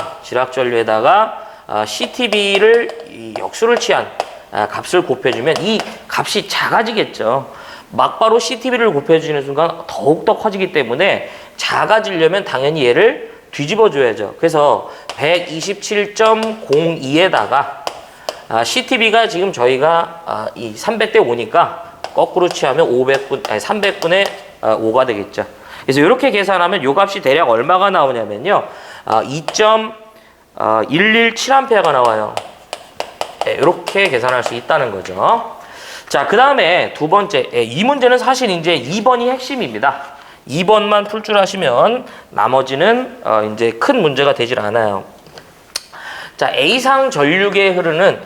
CTB를 역수를 취한 값을 곱해주면 이 값이 작아지겠죠. 막바로 CTB를 곱해주는 순간 더욱더 커지기 때문에 작아지려면 당연히 얘를 뒤집어 줘야죠. 그래서 127.02에다가 CTB가 지금 저희가 이 300대 5니까 거꾸로 취하면 300분의 5가 되겠죠. 그래서 이렇게 계산하면 요 값이 대략 얼마가 나오냐면요. 2.117A가 나와요. 네, 이렇게 계산할 수 있다는 거죠. 자, 그 다음에 두 번째. 이 문제는 사실 이제 2번이 핵심입니다. 2번만 풀 줄 아시면 나머지는 이제 큰 문제가 되질 않아요. 자, A상 전류계에 흐르는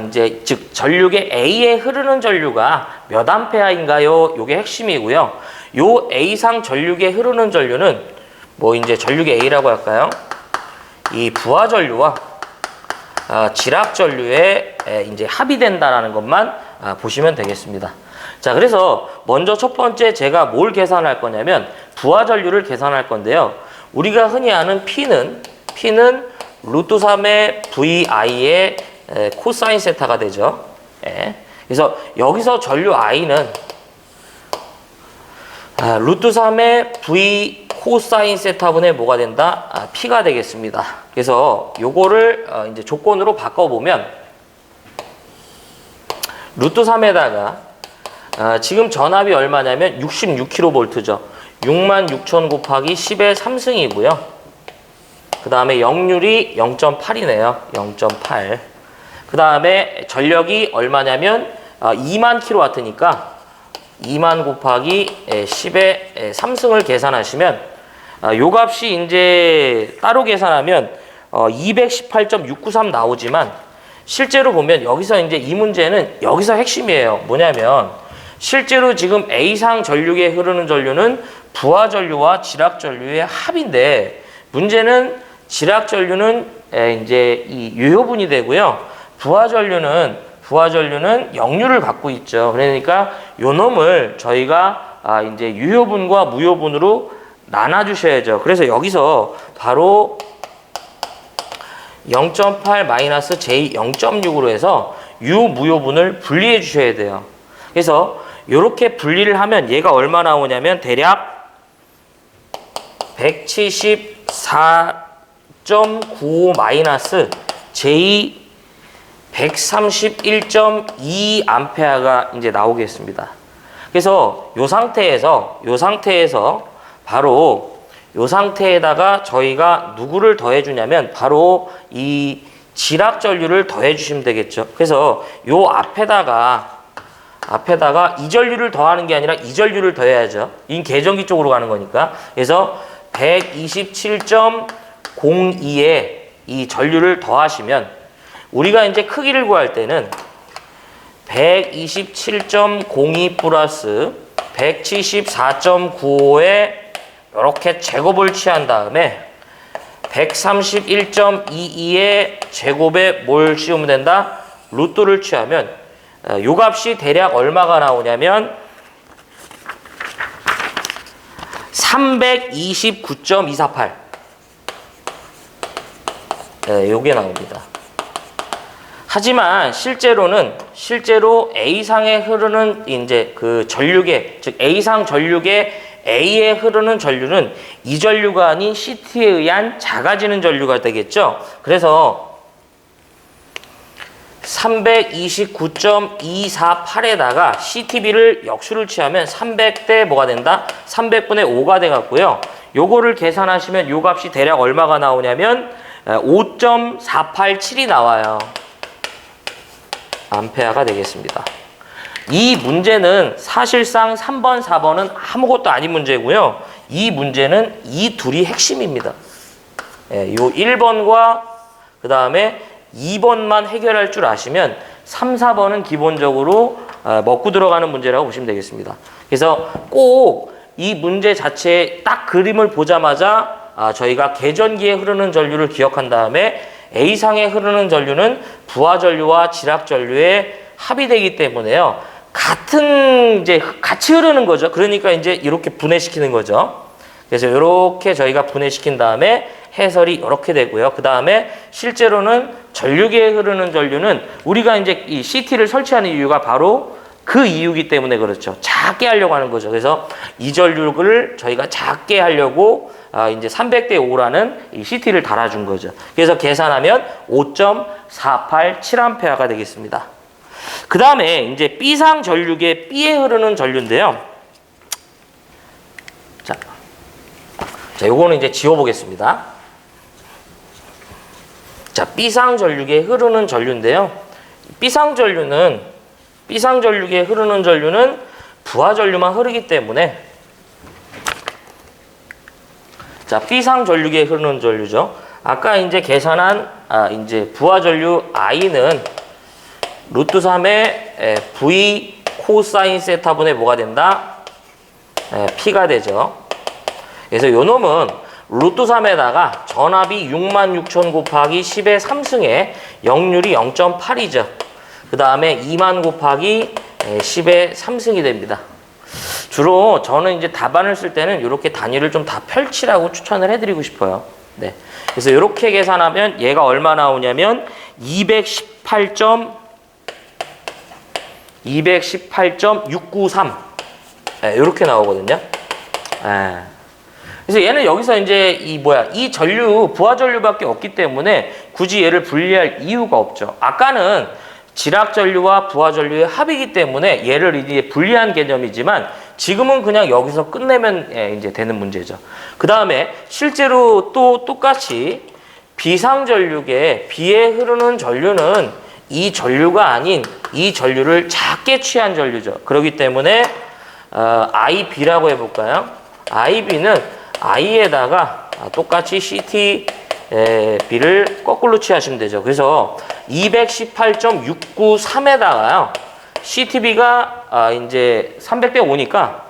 이제 즉 전류계 A에 흐르는 전류가 몇 암페어인가요? 요게 핵심이고요. 요 A상 전류계에 흐르는 전류는 뭐 이제 전류계 A라고 할까요? 이 부하 전류와 지락 전류에 이제 합의된다라는 것만 보시면 되겠습니다. 자, 그래서 먼저 첫 번째 제가 뭘 계산할 거냐면 부하 전류를 계산할 건데요. 우리가 흔히 아는 P는 루트 3의 VI의 코사인 세타가 되죠. 예. 그래서 여기서 전류 I는 루트 3의 V 코사인 세타분의 뭐가 된다? P가 되겠습니다. 그래서 요거를 이제 조건으로 바꿔보면 루트 3에다가 지금 전압이 얼마냐면 66kV죠. 66,000 곱하기 10의 3승이고요. 그 다음에 역률이 0.8이네요. 0.8. 그 다음에 전력이 얼마냐면 2만 kW니까 2만 곱하기 10의 3승을 계산하시면 요 값이 이제 따로 계산하면 218.693 나오지만 실제로 보면 여기서 이제 이 문제는 여기서 핵심이에요. 뭐냐면 실제로 지금 A상 전류계에 흐르는 전류는 부하 전류와 지락 전류의 합인데 문제는 지락 전류는 이제 이 유효분이 되고요. 부하 전류는 역류를 갖고 있죠. 그러니까 요 놈을 저희가 이제 유효분과 무효분으로 나눠 주셔야죠. 그래서 여기서 바로 0.8 마이너스 J 0.6으로 해서 유무효분을 분리해 주셔야 돼요. 그래서 이렇게 분리를 하면 얘가 얼마 나오냐면 대략 174.95 마이너스 J 131.2 암페어가 이제 나오겠습니다. 그래서 요 상태에서 바로 요 상태에다가 저희가 누구를 더해 주냐면 바로 이 지락 전류를 더해 주시면 되겠죠. 그래서 요 앞에다가 이 전류를 더하는 게 아니라 이 전류를 더해야죠. 이 계전기 쪽으로 가는 거니까. 그래서 127.02에 이 전류를 더하시면 우리가 이제 크기를 구할 때는 127.02 플러스 174.95에 이렇게 제곱을 취한 다음에 131.22의 제곱에 뭘 씌우면 된다? 루트를 취하면 요 값이 대략 얼마가 나오냐면 329.248 요게 나옵니다. 하지만 실제로 A상에 흐르는 이제 그 전류계, 즉 A상 전류계 A에 흐르는 전류는 이 전류가 아닌 CT에 의한 작아지는 전류가 되겠죠. 그래서 329.248에다가 CTB를 역수를 취하면 300대 뭐가 된다? 300분의 5가 돼갖고요. 요거를 계산하시면 요 값이 대략 얼마가 나오냐면 5.487이 나와요. 암페어가 되겠습니다. 이 문제는 사실상 3번, 4번은 아무것도 아닌 문제고요. 이 문제는 이 둘이 핵심입니다. 요 1번과 그 다음에 2번만 해결할 줄 아시면 3, 4번은 기본적으로 먹고 들어가는 문제라고 보시면 되겠습니다. 그래서 꼭 이 문제 자체에 딱 그림을 보자마자 저희가 계전기에 흐르는 전류를 기억한 다음에 A상에 흐르는 전류는 부하 전류와 지락 전류에 합의되기 때문에요. 같이 흐르는 거죠. 그러니까 이제 이렇게 분해시키는 거죠. 그래서 이렇게 저희가 분해시킨 다음에 해설이 이렇게 되고요. 그 다음에 실제로는 전류계에 흐르는 전류는 우리가 이제 이 CT를 설치하는 이유가 바로 그 이유이기 때문에 그렇죠. 작게 하려고 하는 거죠. 그래서 이 전류를 저희가 작게 하려고 이제 300대 5라는 이 CT를 달아준 거죠. 그래서 계산하면 5.487A가 되겠습니다. 그 다음에 이제 B상 전류계 B에 흐르는 전류인데요. 자, 요거는 이제 지워보겠습니다. 자, B상 전류계에 흐르는 전류인데요. B상 전류계에 흐르는 전류는 부하 전류만 흐르기 때문에, 자, B상 전류계에 흐르는 전류죠. 아까 이제 계산한 이제 부하 전류 I는 루트 3의 V 코사인 세타분의 뭐가 된다? P가 되죠. 그래서 요 놈은 루트 3에다가 전압이 66,000 곱하기 10의 3승에 역률이 0.8이죠. 그 다음에 2만 곱하기 10의 3승이 됩니다. 주로 저는 이제 답안을 쓸 때는 이렇게 단위를 좀 다 펼치라고 추천을 해드리고 싶어요. 네. 그래서 이렇게 계산하면 얘가 얼마 나오냐면 218.693 이렇게 나오거든요. 그래서 얘는 여기서 이제 이 전류 부하 전류밖에 없기 때문에 굳이 얘를 분리할 이유가 없죠. 아까는 지락 전류와 부하 전류의 합이기 때문에 얘를 이제 분리한 개념이지만 지금은 그냥 여기서 끝내면 이제 되는 문제죠. 그 다음에 실제로 또 똑같이 비상 전류계 B에 흐르는 전류는 이 전류가 아닌 이 전류를 작게 취한 전류죠. 그렇기 때문에 IB라고 해볼까요? IB는 I에다가 똑같이 CTB를 거꾸로 취하시면 되죠. 그래서 218.693에다가요. CTB가 이제 300대 5니까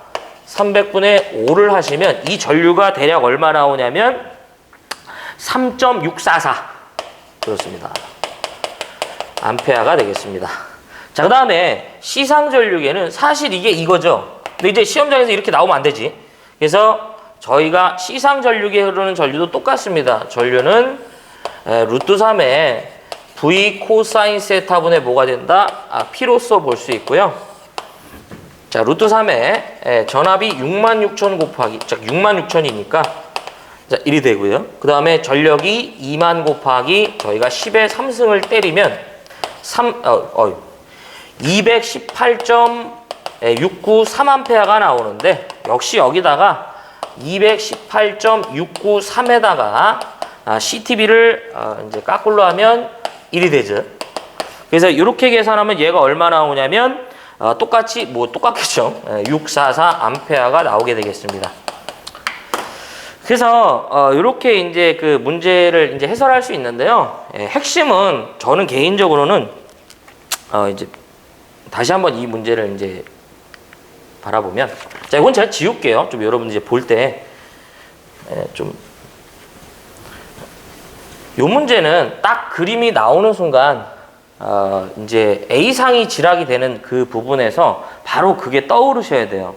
300분의 5를 하시면 이 전류가 대략 얼마 나오냐면 3.644 그렇습니다. 암페어가 되겠습니다. 자, 그 다음에 C상 전류계는 사실 이게 이거죠. 근데 이제 시험장에서 이렇게 나오면 안 되지. 그래서 저희가 C상 전류계에 흐르는 전류도 똑같습니다. 전류는 루트 3에 V 코사인 세타분의 뭐가 된다? P로서 볼 수 있고요. 자, 루트 3에 전압이 66,000 곱하기, 자, 66,000이니까 자, 1이 되고요. 그 다음에 전력이 2만 곱하기 저희가 10의 3승을 때리면 218.693A가 나오는데 역시 여기다가 218.693에다가 CTB를 이제 까꿀로 하면 1이 되죠. 그래서 이렇게 계산하면 얘가 얼마 나오냐면 똑같이 똑같겠죠. 644 암페어가 나오게 되겠습니다. 그래서 이렇게 이제 그 문제를 이제 해설할 수 있는데요. 핵심은 저는 개인적으로는 이제 다시 한번 이 문제를 이제 바라보면, 자, 이건 제가 지울게요. 좀 여러분 이제 볼 때 좀 요 문제는 딱 그림이 나오는 순간 이제 A상이 지락이 되는 그 부분에서 바로 그게 떠오르셔야 돼요.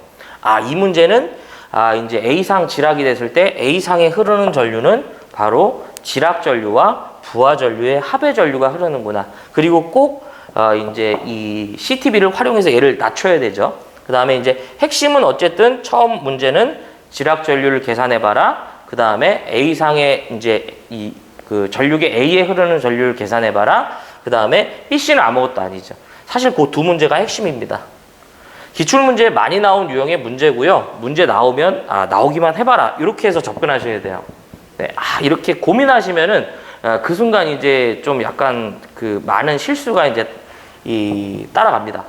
이 문제는 이제 A상 지락이 됐을 때 A상에 흐르는 전류는 바로 지락 전류와 부하 전류의 합의 전류가 흐르는구나. 그리고 꼭 이제 이 CTB를 활용해서 얘를 낮춰야 되죠. 그 다음에 이제 핵심은 어쨌든 처음 문제는 지락 전류를 계산해봐라. 그 다음에 A상의 이제 그 전류계 A에 흐르는 전류를 계산해봐라. 그 다음에 BC는 아무것도 아니죠. 사실 그 두 문제가 핵심입니다. 기출문제에 많이 나온 유형의 문제고요. 문제 나오면 나오기만 해봐라. 이렇게 해서 접근하셔야 돼요. 네, 이렇게 고민하시면은 그 순간 이제 좀 약간 그 많은 실수가 이제 따라갑니다.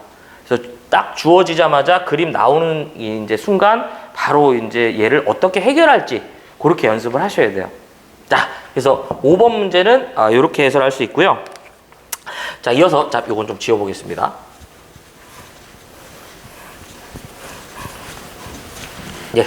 그래서 딱 주어지자마자 그림 나오는 이제 순간 바로 이제 얘를 어떻게 해결할지 그렇게 연습을 하셔야 돼요. 자, 그래서 5번 문제는 이렇게 해설할 수 있고요. 자, 이어서 요건 좀 지워보겠습니다. 예.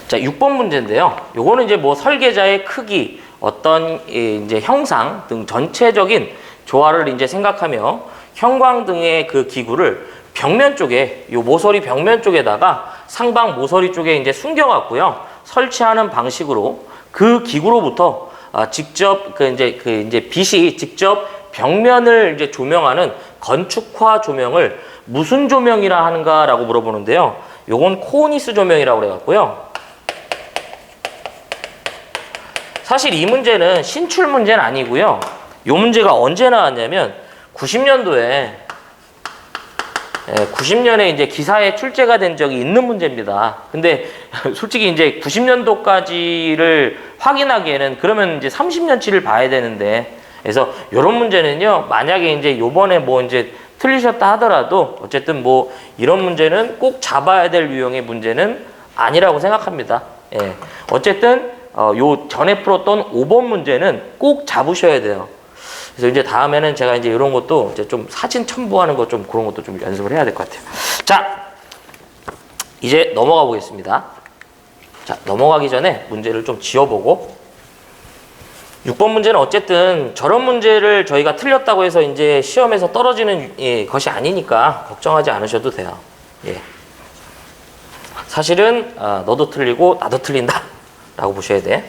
자, 6번 문제인데요. 요거는 이제 설계자의 크기, 어떤 이제 형상 등 전체적인 조화를 이제 생각하며 형광등의 그 기구를 벽면 쪽에, 요 모서리 벽면 쪽에다가 상방 모서리 쪽에 이제 숨겨갖고요. 설치하는 방식으로 그 기구로부터 직접 이제 빛이 직접 벽면을 이제 조명하는 건축화 조명을 무슨 조명이라 하는가라고 물어보는데요. 요건 코니스 조명이라고 그래갖고요. 사실 이 문제는 신출 문제는 아니고요. 이 문제가 언제 나왔냐면 90년도에 90년에 이제 기사에 출제가 된 적이 있는 문제입니다. 근데 솔직히 이제 90년도까지를 확인하기에는 그러면 이제 30년치를 봐야 되는데, 그래서 이런 문제는요, 만약에 이제 요번에 뭐 이제 틀리셨다 하더라도 어쨌든 뭐 이런 문제는 꼭 잡아야 될 유형의 문제는 아니라고 생각합니다. 예. 어쨌든 요 전에 풀었던 5번 문제는 꼭 잡으셔야 돼요. 그래서 이제 다음에는 제가 이제 이런 것도 이제 좀 사진 첨부하는 거 좀 그런 것도 좀 연습을 해야 될 것 같아요. 자, 이제 넘어가 보겠습니다. 자, 넘어가기 전에 문제를 좀 지어보고, 6번 문제는 어쨌든 저런 문제를 저희가 틀렸다고 해서 이제 시험에서 떨어지는 것이 아니니까 걱정하지 않으셔도 돼요. 예. 사실은 너도 틀리고 나도 틀린다 라고 보셔야 돼.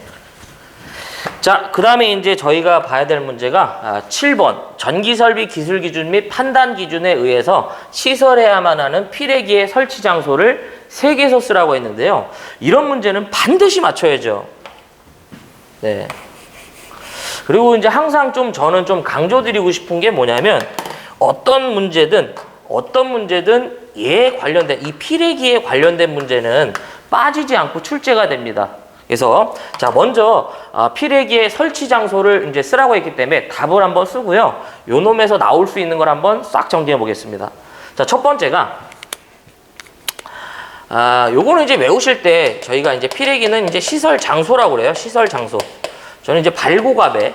자, 그 다음에 이제 저희가 봐야 될 문제가 7번 전기설비 기술기준 및 판단기준에 의해서 시설해야만 하는 피레기의 설치 장소를 3개서 쓰라고 했는데요. 이런 문제는 반드시 맞춰야죠. 네. 그리고 이제 항상 좀 저는 좀 강조드리고 싶은 게 뭐냐면, 어떤 문제든 얘에 관련된, 이 피레기에 관련된 문제는 빠지지 않고 출제가 됩니다. 그래서 자, 먼저 피레기의 설치 장소를 이제 쓰라고 했기 때문에 답을 한번 쓰고요. 요 놈에서 나올 수 있는 걸 한번 싹 정리해 보겠습니다. 자, 첫 번째가 요거는 이제 외우실 때 저희가 이제 피레기는 이제 시설 장소라고 그래요. 시설 장소. 저는 이제 발고갑에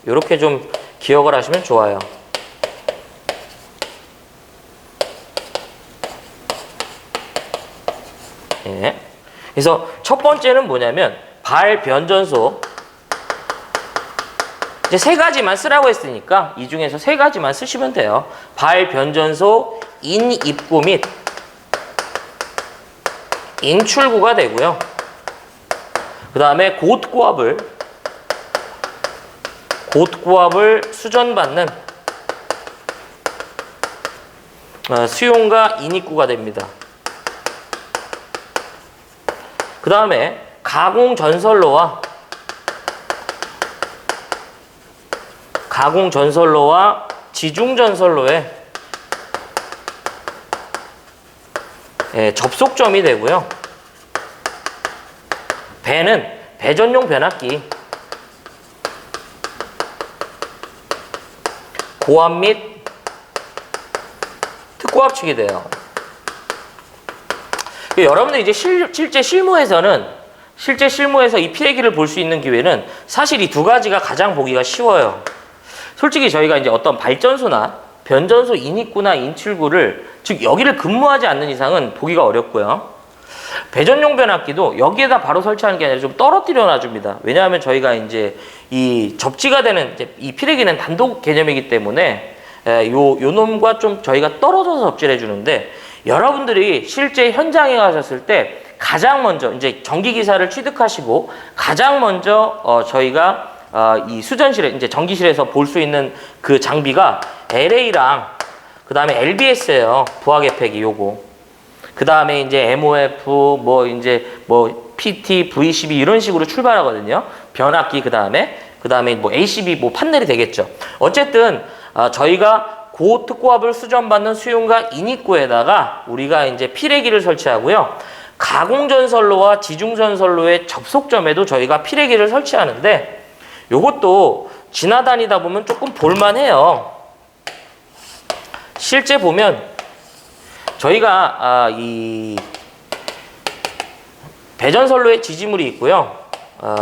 요렇게 좀 기억을 하시면 좋아요. 예. 그래서 첫 번째는 뭐냐면 발변전소, 이제 3가지만 쓰라고 했으니까 이 중에서 3가지만 쓰시면 돼요. 발변전소 인입구 및 인출구가 되고요. 그 다음에 곧고압을 수전받는 수용과 인입구가 됩니다. 그 다음에 가공전선로와 지중전선로의 접속점이 되고요. 배는 배전용 변압기, 고압 및 특고압축이 돼요. 여러분들 이제 실제 실무에서 이 피레기를 볼 수 있는 기회는 사실 이 2가지가 가장 보기가 쉬워요. 솔직히 저희가 이제 어떤 발전소나 변전소 인입구나 인출구를, 즉 여기를 근무하지 않는 이상은 보기가 어렵고요. 배전용 변압기도 여기에다 바로 설치하는 게 아니라 좀 떨어뜨려 놔줍니다. 왜냐하면 저희가 이제 이 접지가 되는, 이제 이 피레기는 단독 개념이기 때문에 요 놈과 좀 저희가 떨어져서 접지를 해주는데, 여러분들이 실제 현장에 가셨을 때 가장 먼저 이제 전기기사를 취득하시고 가장 먼저 저희가 이 수전실에, 이제 전기실에서 볼 수 있는 그 장비가 LA랑 그 다음에 LBS예요. 부하개폐기 요거. 그 다음에 이제 MOF 뭐 이제 뭐 PT, V12 이런 식으로 출발하거든요. 변압기 그 다음에 뭐 ACB 뭐 판넬이 되겠죠. 어쨌든 저희가 고특고압을 수전받는 수용과 인입구에다가 우리가 이제 피레기를 설치하고요. 가공전선로와 지중전선로의 접속점에도 저희가 피레기를 설치하는데, 요것도 지나다니다 보면 조금 볼만해요. 실제 보면 저희가 이 배전선로에 지지물이 있고요.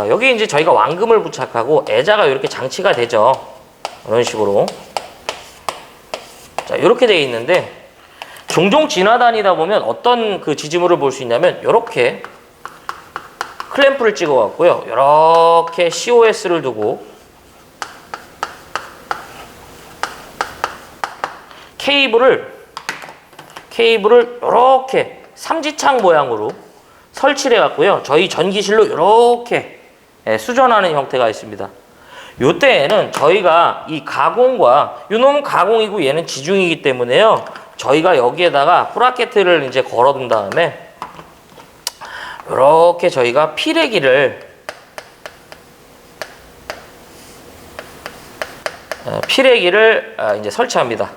여기 이제 저희가 완금을 부착하고 애자가 이렇게 장치가 되죠. 이런 식으로. 자, 이렇게 되어 있는데, 종종 지나다니다 보면 어떤 그 지지물을 볼 수 있냐면, 이렇게 클램프를 찍어 갖고요. 이렇게 COS를 두고 케이블을 이렇게 삼지창 모양으로 설치를 해갖고요. 저희 전기실로 이렇게 수전하는 형태가 있습니다. 요때에는 저희가 이 가공과, 요놈은 가공이고 얘는 지중이기 때문에요. 저희가 여기에다가 브라켓을 이제 걸어둔 다음에 이렇게 저희가 피레기를 피레기를 이제 설치합니다.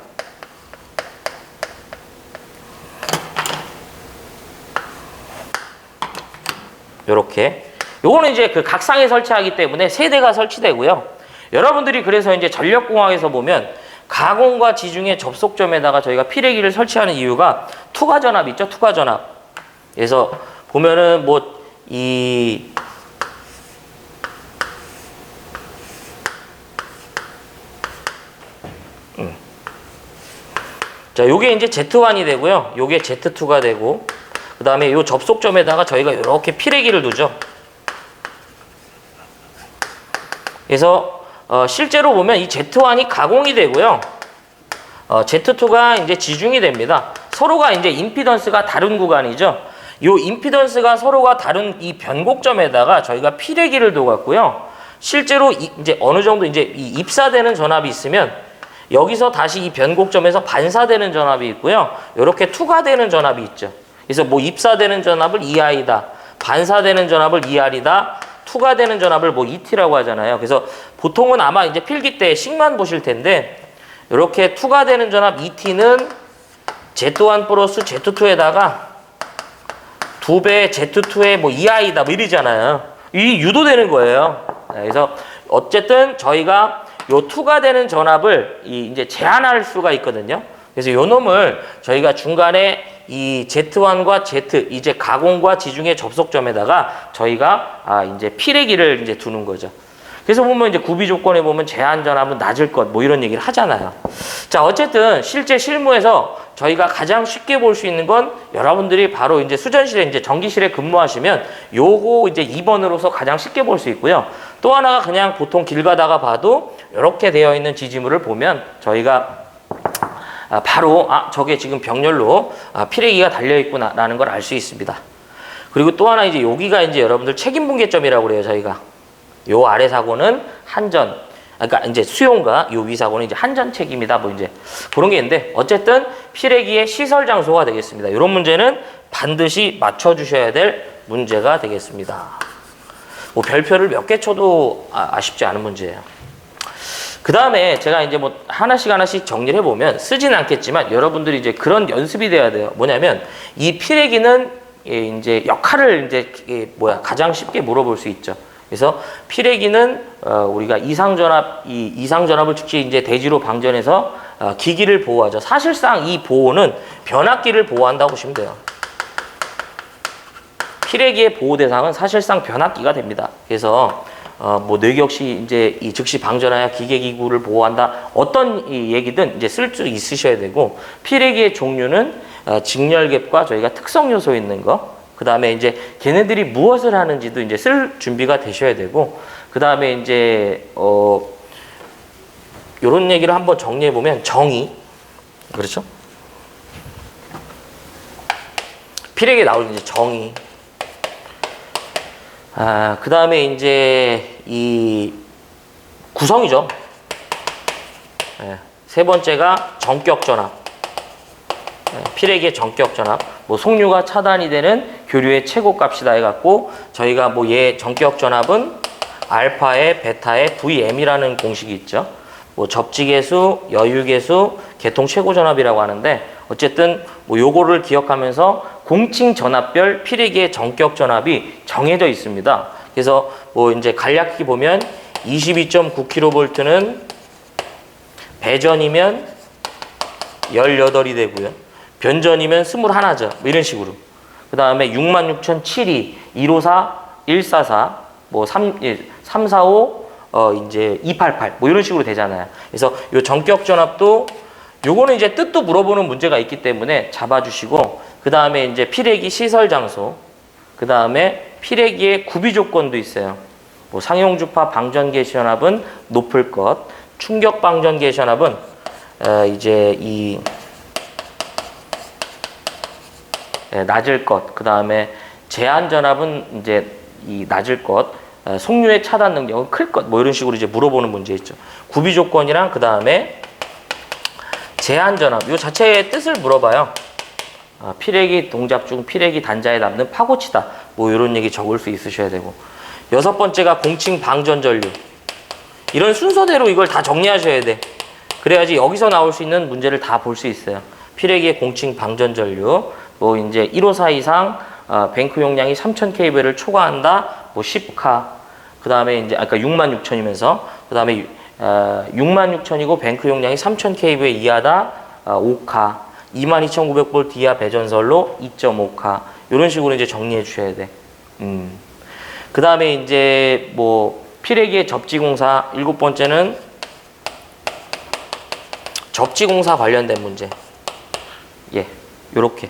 요렇게. 요거는 이제 그 각상에 설치하기 때문에 세 대가 설치되고요. 여러분들이 그래서 이제 전력공학에서 보면 가공과 지중해 접속점에다가 저희가 피레기를 설치하는 이유가 투과 전압 있죠? 투과 전압. 그래서 보면은 뭐 이 자, 요게 이제 Z1이 되고요. 요게 Z2가 되고, 그 다음에 요 접속점에다가 저희가 이렇게 피레기를 두죠. 그래서 실제로 보면 이 Z1이 가공이 되고요. Z2가 이제 지중이 됩니다. 서로가 이제 임피던스가 다른 구간이죠. 요 임피던스가 서로가 다른 이 변곡점에다가 저희가 피레기를 둬갖고요. 실제로 이제 어느 정도 이제 이 입사되는 전압이 있으면 여기서 다시 이 변곡점에서 반사되는 전압이 있고요. 이렇게 투과되는 전압이 있죠. 그래서 뭐 입사되는 전압을 EI다, 반사되는 전압을 ER이다, 투과되는 전압을 뭐 ET라고 하잖아요. 그래서 보통은 아마 이제 필기 때 식만 보실 텐데 이렇게 투과되는 전압 ET는 Z1 플러스 Z2에다가 2배 Z2의 뭐 EI다 뭐 이러잖아요. 이 유도되는 거예요. 그래서 어쨌든 저희가 요 투과되는 전압을 이제 제한할 수가 있거든요. 그래서 요 놈을 저희가 중간에 이 Z1과 Z, 이제 가공과 지중해 접속점에다가 저희가 이제 피레기를 이제 두는 거죠. 그래서 보면 이제 구비 조건에 보면 제한 전압은 낮을 것, 뭐 이런 얘기를 하잖아요. 자, 어쨌든 실제 실무에서 저희가 가장 쉽게 볼 수 있는 건 여러분들이 바로 이제 수전실에 이제 전기실에 근무하시면 요거 이제 2번으로서 가장 쉽게 볼 수 있고요. 또 하나가 그냥 보통 길 가다가 봐도 이렇게 되어 있는 지지물을 보면 저희가 바로 저게 지금 병렬로 피레기가 달려 있구나라는 걸 알 수 있습니다. 그리고 또 하나 이제 여기가 이제 여러분들 책임 분계점이라고 그래요, 저희가. 요 아래 사고는 한전, 그러니까 이제 수용과 요 위 사고는 이제 한전 책임이다, 뭐 이제 그런 게 있는데 어쨌든 피레기의 시설 장소가 되겠습니다. 이런 문제는 반드시 맞춰주셔야 될 문제가 되겠습니다. 뭐 별표를 몇 개 쳐도 아쉽지 않은 문제예요. 그 다음에 제가 이제 뭐 하나씩 정리를 해보면 쓰진 않겠지만 여러분들이 이제 그런 연습이 돼야 돼요. 뭐냐면 이 피레기는 이제 역할을 이제 가장 쉽게 물어볼 수 있죠. 그래서 피레기는 우리가 이상전압을 즉시 이제 대지로 방전해서 기기를 보호하죠. 사실상 이 보호는 변압기를 보호한다고 보시면 돼요. 피레기의 보호 대상은 사실상 변압기가 됩니다. 그래서 뭐 뇌격 시 이제 이 즉시 방전하여 기계기구를 보호한다. 어떤 이 얘기든 이제 쓸 수 있으셔야 되고, 피레기의 종류는 직렬갭과 저희가 특성 요소 있는 거, 그 다음에 이제 걔네들이 무엇을 하는지도 이제 쓸 준비가 되셔야 되고, 그 다음에 이제 요런 얘기를 한번 정리해 보면 정의, 그렇죠? 피레기에 나오는 이제 정의. 그 다음에 이제 이 구성이죠. 세 번째가 전격 전압. 피레기의 전격 전압. 뭐 속류가 차단이 되는 교류의 최고값이다 해갖고 저희가 뭐 얘 전격 전압은 알파에 베타에 VM이라는 공식이 있죠. 뭐 접지계수, 여유계수, 개통 최고 전압이라고 하는데 어쨌든 뭐 요거를 기억하면서 공칭 전압별 피레기의 전격 전압이 정해져 있습니다. 그래서 뭐 이제 간략히 보면 22.9kV는 배전이면 18이 되고요. 변전이면 21죠. 뭐 이런 식으로. 그 다음에 66,007이 154, 144, 뭐 345, 이제 288, 뭐 이런 식으로 되잖아요. 그래서 요 전격 전압도 요거는 이제 뜻도 물어보는 문제가 있기 때문에 잡아주시고, 그 다음에 이제 피레기 시설 장소, 그 다음에 피레기의 구비 조건도 있어요. 뭐 상용주파 방전 개시연압은 높을 것, 충격 방전 개시연압은 이제 이 낮을 것, 그 다음에 제한 전압은 이제 이 낮을 것, 속류의 차단 능력은 클 것, 뭐 이런 식으로 이제 물어보는 문제 있죠. 구비 조건이랑 그 다음에 제한 전압, 요 자체의 뜻을 물어봐요. 피레기 동작 중 피레기 단자에 남는 파고치다, 뭐 이런 얘기 적을 수 있으셔야 되고. 여섯 번째가 공칭 방전 전류. 이런 순서대로 이걸 다 정리하셔야 돼. 그래야지 여기서 나올 수 있는 문제를 다 볼 수 있어요. 피레기의 공칭 방전 전류, 뭐 이제 1호사 이상 뱅크 용량이 3000kV를 초과한다, 뭐 10카. 그 다음에 이제 아까 66,000이면서 그 다음에 66,000이고 뱅크 용량이 3000kV 이하다, 5카. 22,900V 이하 배전설로 2.5카. 이런 식으로 이제 정리해 주셔야 돼. 그 다음에 이제 뭐 피레기의 접지공사, 7번째는 접지공사 관련된 문제. 예, 요렇게.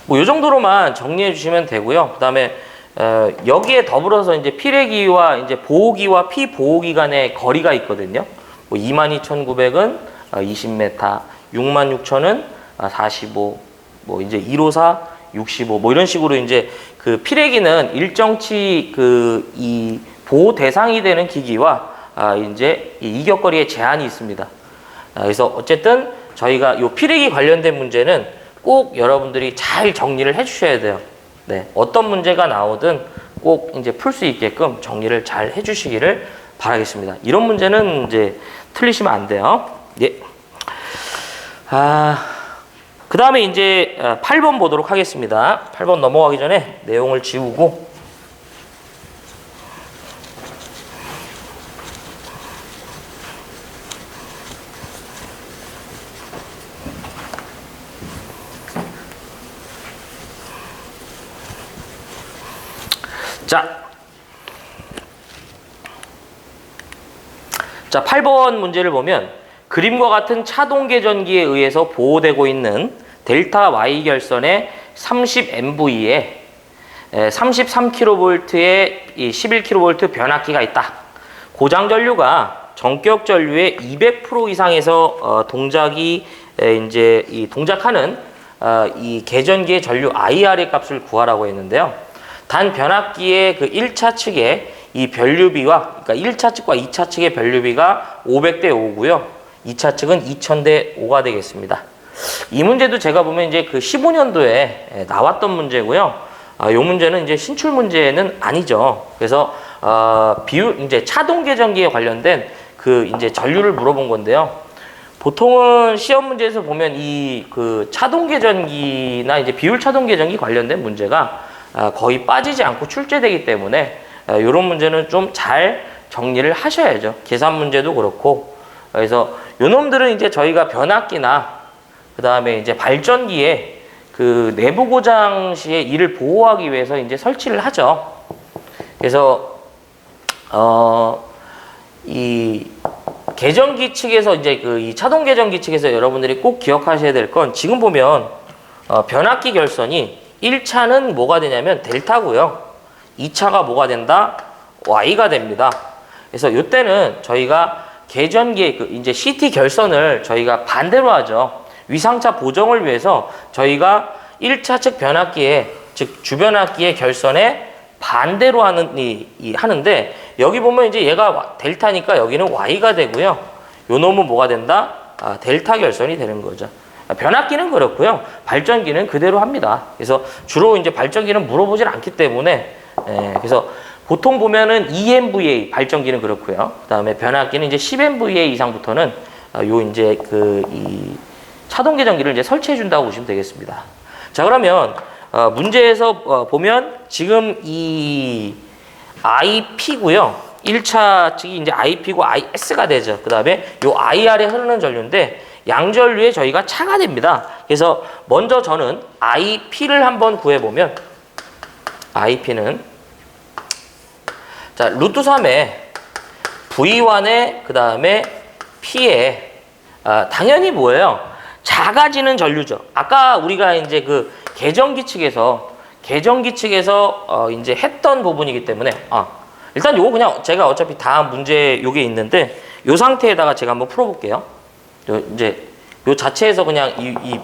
뭐 요 정도로만 정리해 주시면 되고요. 그 다음에 여기에 더불어서 이제 피레기와 이제 보호기와 피보호기 간의 거리가 있거든요. 뭐 22,900은 20m, 66,000은 45, 뭐 이제 154, 65, 뭐 이런 식으로 이제 그 피레기는 일정치 그 이 보호 대상이 되는 기기와 이제 이 이격거리에 제한이 있습니다. 그래서 어쨌든 저희가 요 피레기 관련된 문제는 꼭 여러분들이 잘 정리를 해 주셔야 돼요. 네. 어떤 문제가 나오든 꼭 이제 풀 수 있게끔 정리를 잘 해 주시기를 바라겠습니다. 이런 문제는 이제 틀리시면 안 돼요. 예. 그 다음에 이제 8번 보도록 하겠습니다. 8번 넘어가기 전에 내용을 지우고 자, 8번 문제를 보면 그림과 같은 차동 계전기에 의해서 보호되고 있는 델타 Y 결선의 30MV에 33kV의 11kV 변압기가 있다. 고장 전류가 전격 전류의 200% 이상에서 동작이 이제 이 동작하는 이 계전기의 전류 IR의 값을 구하라고 했는데요. 단 변압기의 그 1차 측에 이 변류비와, 그러니까 1차 측과 2차 측의 변류비가 500대 5고요. 2차 측은 2000대 5가 되겠습니다. 이 문제도 제가 보면 이제 그 15년도에 나왔던 문제고요. 이 문제는 이제 신출 문제는 아니죠. 그래서 비율 이제 차동 계전기에 관련된 그 이제 전류를 물어본 건데요. 보통은 시험 문제에서 보면 이 그 차동 계전기나 이제 비율 차동 계전기 관련된 문제가 거의 빠지지 않고 출제되기 때문에 이런 문제는 좀 잘 정리를 하셔야죠. 계산 문제도 그렇고. 그래서 요놈들은 이제 저희가 변압기나 그 다음에 이제 발전기에 그 내부 고장 시에 이를 보호하기 위해서 이제 설치를 하죠. 그래서 이 계전기 측에서 이제 그 이 차동 계전기 측에서 여러분들이 꼭 기억하셔야 될 건 지금 보면 변압기 결선이 1차는 뭐가 되냐면 델타고요. 2차가 뭐가 된다? Y가 됩니다. 그래서 이때는 저희가 계전기의 그 이제 CT 결선을 저희가 반대로 하죠. 위상차 보정을 위해서 저희가 1차 측 변압기에, 즉 주변압기의 결선에 반대로 하는데 여기 보면 이제 얘가 델타니까 여기는 Y가 되고요. 요 놈은 뭐가 된다? 델타 결선이 되는 거죠. 변압기는 그렇고요. 발전기는 그대로 합니다. 그래서 주로 이제 발전기는 물어보질 않기 때문에 그래서 보통 보면은 EMVA 발전기는 그렇고요. 그다음에 변압기는 이제 10MVA 이상부터는 요 이제 그 이 차동 계전기를 이제 설치해 준다고 보시면 되겠습니다. 자, 그러면 문제에서 보면 지금 이 IP고요. 1차 측이 이제 IP고 IS가 되죠. 그다음에 요 IR에 흐르는 전류인데 양전류에 저희가 차가 됩니다. 그래서 먼저 저는 IP를 한번 구해보면 IP는 자 루트 3에 V1에 그 다음에 P에 당연히 뭐예요? 작아지는 전류죠. 아까 우리가 이제 그 계전기 측에서 이제 했던 부분이기 때문에 일단 요거 그냥 제가 어차피 다음 문제 요게 있는데 요 상태에다가 제가 한번 풀어볼게요. 이제 요 자체에서 그냥 이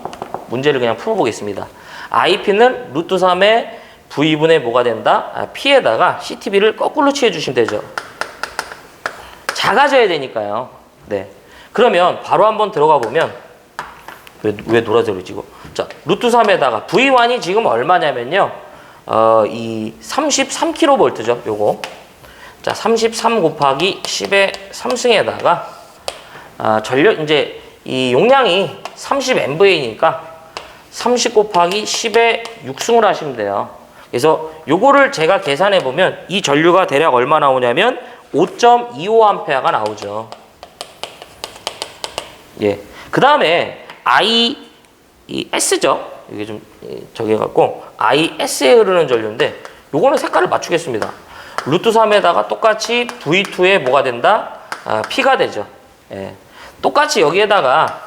문제를 그냥 풀어보겠습니다. IP는 루트 3의 V분의 뭐가 된다? P에다가 CTB를 거꾸로 취해주시면 되죠. 작아져야 되니까요. 네. 그러면 바로 한번 들어가 보면 왜 노란색으로 찍어? 자, 루트 3에다가 V1이 지금 얼마냐면요. 이 33kV죠. 요거. 자, 33 곱하기 10의 3승에다가 전력 이제 이 용량이 30MVA니까 30 곱하기 10의 6승을 하시면 돼요. 그래서 요거를 제가 계산해 보면 이 전류가 대략 얼마 나오냐면 5.25A가 나오죠. 예. 그 다음에 IS죠. 이게 좀 저기 해갖고 IS에 흐르는 전류인데 요거는 색깔을 맞추겠습니다. 루트 3에다가 똑같이 V2에 뭐가 된다? P가 되죠. 예. 똑같이 여기에다가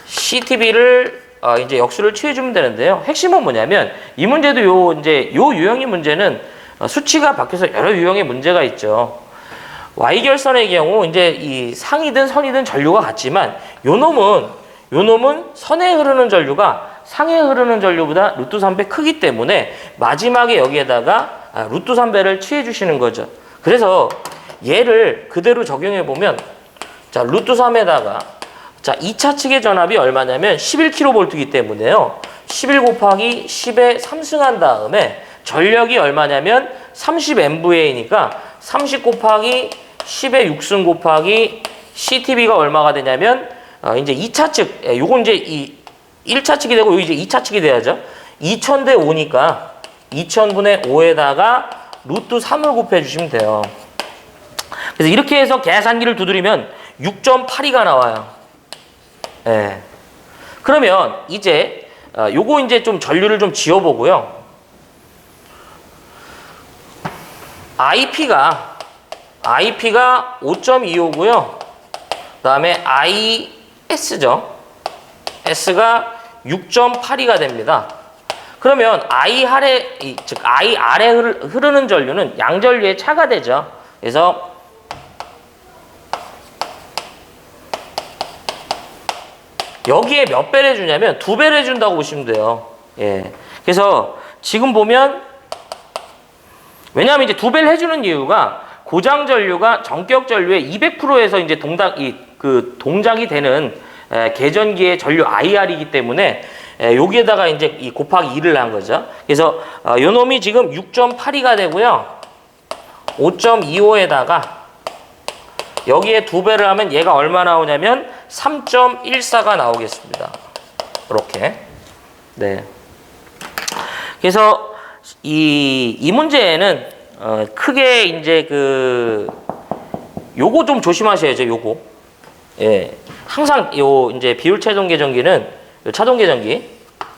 CTB를 이제 역수를 취해주면 되는데요. 핵심은 뭐냐면 이 문제도 요 유형의 문제는 수치가 바뀌어서 여러 유형의 문제가 있죠. Y결선의 경우 이제 이 상이든 선이든 전류가 같지만 요 놈은 선에 흐르는 전류가 상에 흐르는 전류보다 루트 3배 크기 때문에 마지막에 여기에다가 루트 3배를 취해 주시는 거죠. 그래서 얘를 그대로 적용해 보면 자, 루트 3에다가 자, 2차 측의 전압이 얼마냐면 11kV이기 때문에요. 11 곱하기 10에 3승한 다음에 전력이 얼마냐면 30MVA니까 30 곱하기 10에 6승 곱하기 CTB가 얼마가 되냐면 이제 2차 측, 요건 이제 이 1차 측이 되고 이제 2차 측이 돼야죠. 2000대 5니까 2000분의 5에다가 루트 3을 곱해 주시면 돼요. 그래서 이렇게 해서 계산기를 두드리면 6.82가 나와요. 예. 그러면 이제 요거 이제 좀 전류를 좀 지워보고요. IP가 5.25고요. 그 다음에 IS죠. S가 6.82가 됩니다. 그러면 I 아래 흐르는 전류는 양전류의 차가 되죠. 그래서 여기에 몇 배를 해주냐면 2배를 해준다고 보시면 돼요. 예. 그래서 지금 보면 왜냐하면 이제 2배를 해주는 이유가 고장 전류가 전격 전류의 200%에서 이제 동작이 되는 계전기의 전류 IR이기 때문에 여기에다가 이제 이 곱하기 2를 한 거죠. 그래서 요 놈이 지금 6.82가 되고요. 5.25에다가 여기에 2배를 하면 얘가 얼마 나오냐면 3.14가 나오겠습니다. 이렇게. 네. 그래서 이 문제에는 크게 이제 요거 좀 조심하셔야죠. 요거. 예. 항상 요 이제 비율 차동 계전기는 요 차동 계전기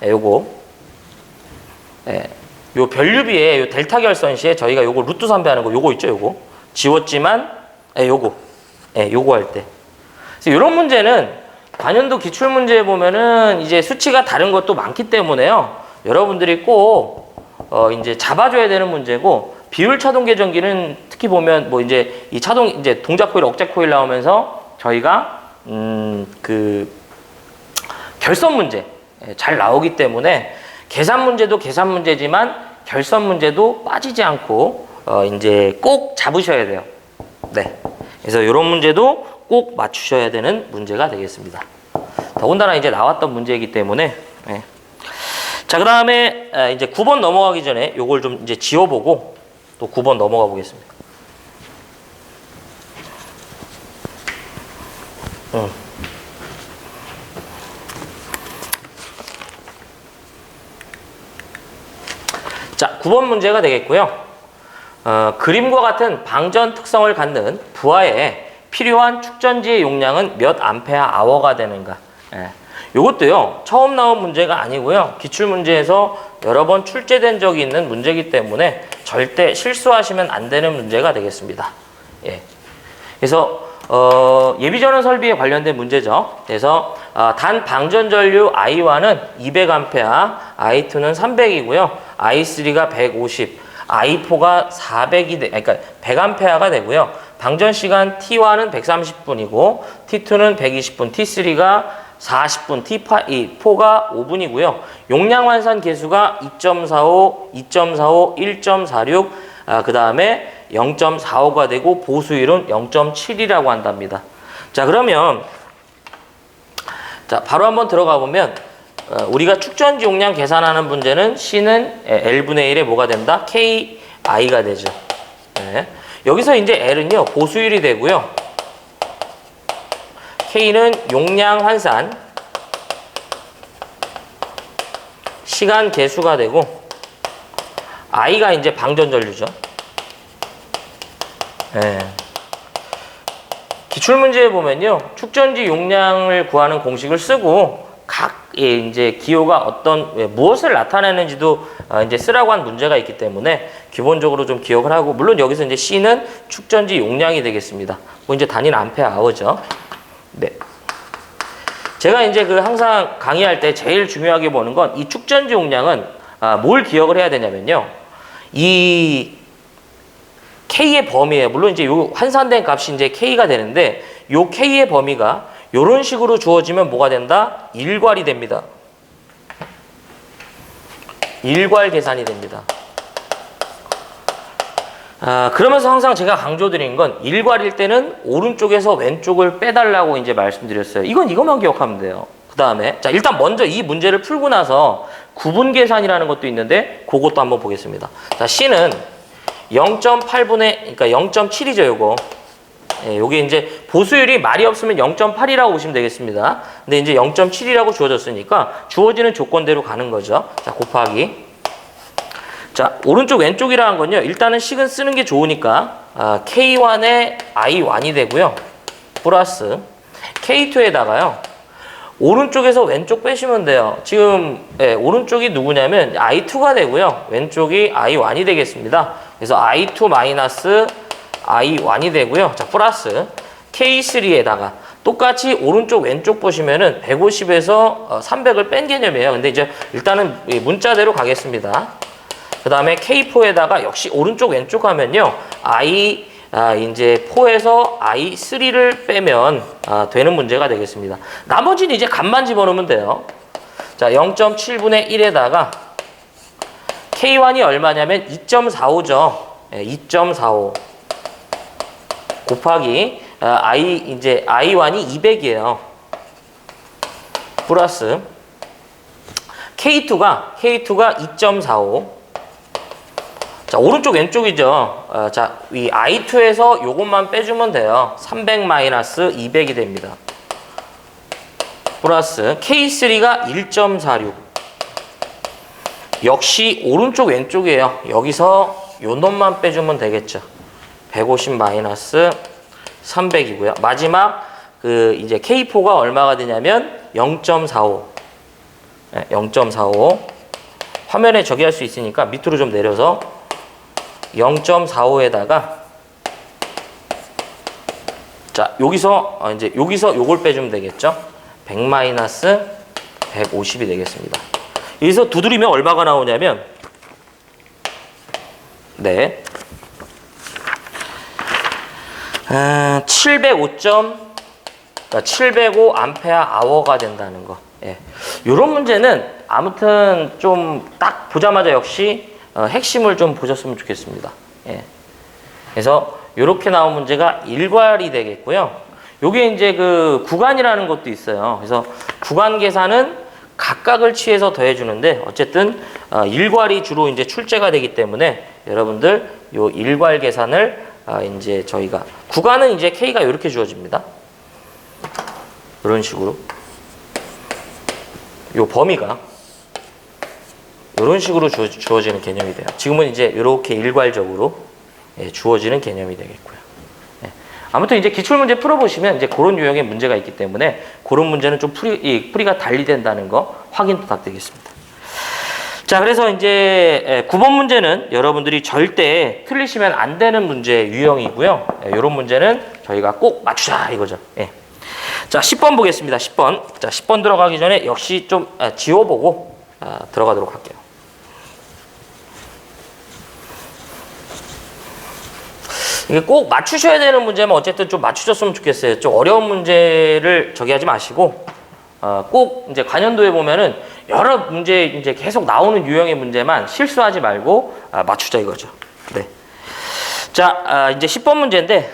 요거. 예. 요 변류비에 요 델타 결선 시에 저희가 요거 루트 3배 하는 거 요거 있죠. 요거. 지웠지만 요거. 예, 요거 할 때. 그래서 이런 문제는 관연도 기출 문제에 보면은 이제 수치가 다른 것도 많기 때문에요. 여러분들이 꼭 이제 잡아줘야 되는 문제고 비율 차동 계전기는 특히 보면 뭐 이제 이 차동 이제 동작 코일, 억제 코일 나오면서 저희가 결선 문제 잘 나오기 때문에 계산 문제도 계산 문제지만 결선 문제도 빠지지 않고 이제 꼭 잡으셔야 돼요. 네. 그래서 이런 문제도 꼭 맞추셔야 되는 문제가 되겠습니다. 더군다나 이제 나왔던 문제이기 때문에. 네. 자, 그 다음에 이제 9번 넘어가기 전에 요걸 좀 이제 지워보고 또 9번 넘어가 보겠습니다. 자, 9번 문제가 되겠고요. 그림과 같은 방전 특성을 갖는 부하에 필요한 축전지의 용량은 몇 암페어 아워가 되는가. 예. 요것도요, 처음 나온 문제가 아니고요. 기출문제에서 여러 번 출제된 적이 있는 문제이기 때문에 절대 실수하시면 안 되는 문제가 되겠습니다. 예. 그래서 예비전원 설비에 관련된 문제죠. 그래서 단 방전 전류 I1은 200A, I2는 300이고요. I3가 150, I4가 400이 그러니까 100A가 되고요. 방전 시간 T1은 130분이고 T2는 120분, T3가 40분, T4가 5분이고요. 용량 환산 계수가 2.45, 2.45, 1.46, 그 다음에 0.45가 되고 보수율은 0.7이라고 한답니다. 자, 그러면 자, 바로 한번 들어가 보면 우리가 축전지 용량 계산하는 문제는 C는 L분의 1에 뭐가 된다? KI가 되죠. 네. 여기서 이제 L은요, 보수율이 되고요. K는 용량 환산, 시간 계수가 되고, I가 이제 방전 전류죠. 예. 기출문제에 보면요, 축전지 용량을 구하는 공식을 쓰고 각 이제 기호가 무엇을 나타내는지도 이제 쓰라고 한 문제가 있기 때문에 기본적으로 좀 기억을 하고, 물론 여기서 이제 C는 축전지 용량이 되겠습니다. 뭐 이제 단위는 암페어 아워죠. 네. 제가 이제 항상 강의할 때 제일 중요하게 보는 건 이 축전지 용량은 뭘 기억을 해야 되냐면요, 이 K의 범위예요. 물론 이제 요 환산된 값이 이제 K가 되는데, 요 K의 범위가 요런 식으로 주어지면 뭐가 된다? 일괄이 됩니다. 일괄 계산이 됩니다. 그러면서 항상 제가 강조드린 건, 일괄일 때는 오른쪽에서 왼쪽을 빼달라고 이제 말씀드렸어요. 이것만 기억하면 돼요. 그 다음에, 자, 일단 먼저 이 문제를 풀고 나서 구분 계산이라는 것도 있는데, 그것도 한번 보겠습니다. 자, C는 0.8분의, 그러니까 0.7이죠, 요거. 예, 요게 이제 보수율이 말이 없으면 0.8이라고 보시면 되겠습니다. 근데 이제 0.7이라고 주어졌으니까 주어지는 조건대로 가는 거죠. 자, 곱하기. 자, 오른쪽 왼쪽이라는 건요, 일단은 식은 쓰는 게 좋으니까 K1에 I1이 되고요. 플러스 K2에다가요, 오른쪽에서 왼쪽 빼시면 돼요. 지금 오른쪽이 누구냐면 I2가 되고요, 왼쪽이 I1이 되겠습니다. 그래서 I2 마이너스 I1이 되고요. 자, 플러스 K3에다가 똑같이 오른쪽 왼쪽 보시면은 150에서 300을 뺀 개념이에요. 근데 이제 일단은 문자대로 가겠습니다. 그 다음에 K4에다가 역시 오른쪽 왼쪽 하면요, 이제 4에서 I3를 빼면 되는 문제가 되겠습니다. 나머지는 이제 값만 집어넣으면 돼요. 자, 0.7분의 1에다가 K1이 얼마냐면 2.45죠. 2.45 곱하기 이제 I1이 200이에요. 플러스 K2가 2.45. 자, 오른쪽 왼쪽이죠. 자, 이 I2에서 요것만 빼주면 돼요. 300 마이너스 200이 됩니다. 플러스 K3가 1.46. 역시 오른쪽 왼쪽이에요. 여기서 요 놈만 빼주면 되겠죠. 150 마이너스 300이고요. 마지막 이제 K4가 얼마가 되냐면 0.45. 네, 0.45. 화면에 저기 할 수 있으니까 밑으로 좀 내려서 0.45에다가 자, 여기서 요걸 빼주면 되겠죠. 100 마이너스 150이 되겠습니다. 여기서 두드리면 얼마가 나오냐면, 네, 705 암페어 아워가 된다는 거. 예. 요런 문제는 아무튼 좀 딱 보자마자 역시 핵심을 좀 보셨으면 좋겠습니다. 예. 그래서 요렇게 나온 문제가 일괄이 되겠고요. 요게 이제 구간이라는 것도 있어요. 그래서 구간 계산은 각각을 취해서 더해주는데, 어쨌든 일괄이 주로 이제 출제가 되기 때문에 여러분들 요 일괄 계산을 이제 저희가 구간은 이제 K가 이렇게 주어집니다. 이런 식으로 요 범위가 이런 식으로 주어지는 개념이 돼요. 지금은 이제 이렇게 일괄적으로 주어지는 개념이 되겠고요. 아무튼 이제 기출문제 풀어보시면 이제 그런 유형의 문제가 있기 때문에 그런 문제는 좀 풀이가 달리 된다는 거 확인 부탁드리겠습니다. 자, 그래서 이제 9번 문제는 여러분들이 절대 틀리시면 안 되는 문제 유형이고요. 이런 문제는 저희가 꼭 맞추자 이거죠. 예. 자, 10번 보겠습니다. 10번. 자, 10번 들어가기 전에 역시 좀 지워보고 들어가도록 할게요. 이게 꼭 맞추셔야 되는 문제면 어쨌든 좀 맞추셨으면 좋겠어요. 좀 어려운 문제를 저기 하지 마시고, 꼭 이제 관연도에 보면은 여러 문제 이제 계속 나오는 유형의 문제만 실수하지 말고 맞추자 이거죠. 네. 자, 이제 10번 문제인데,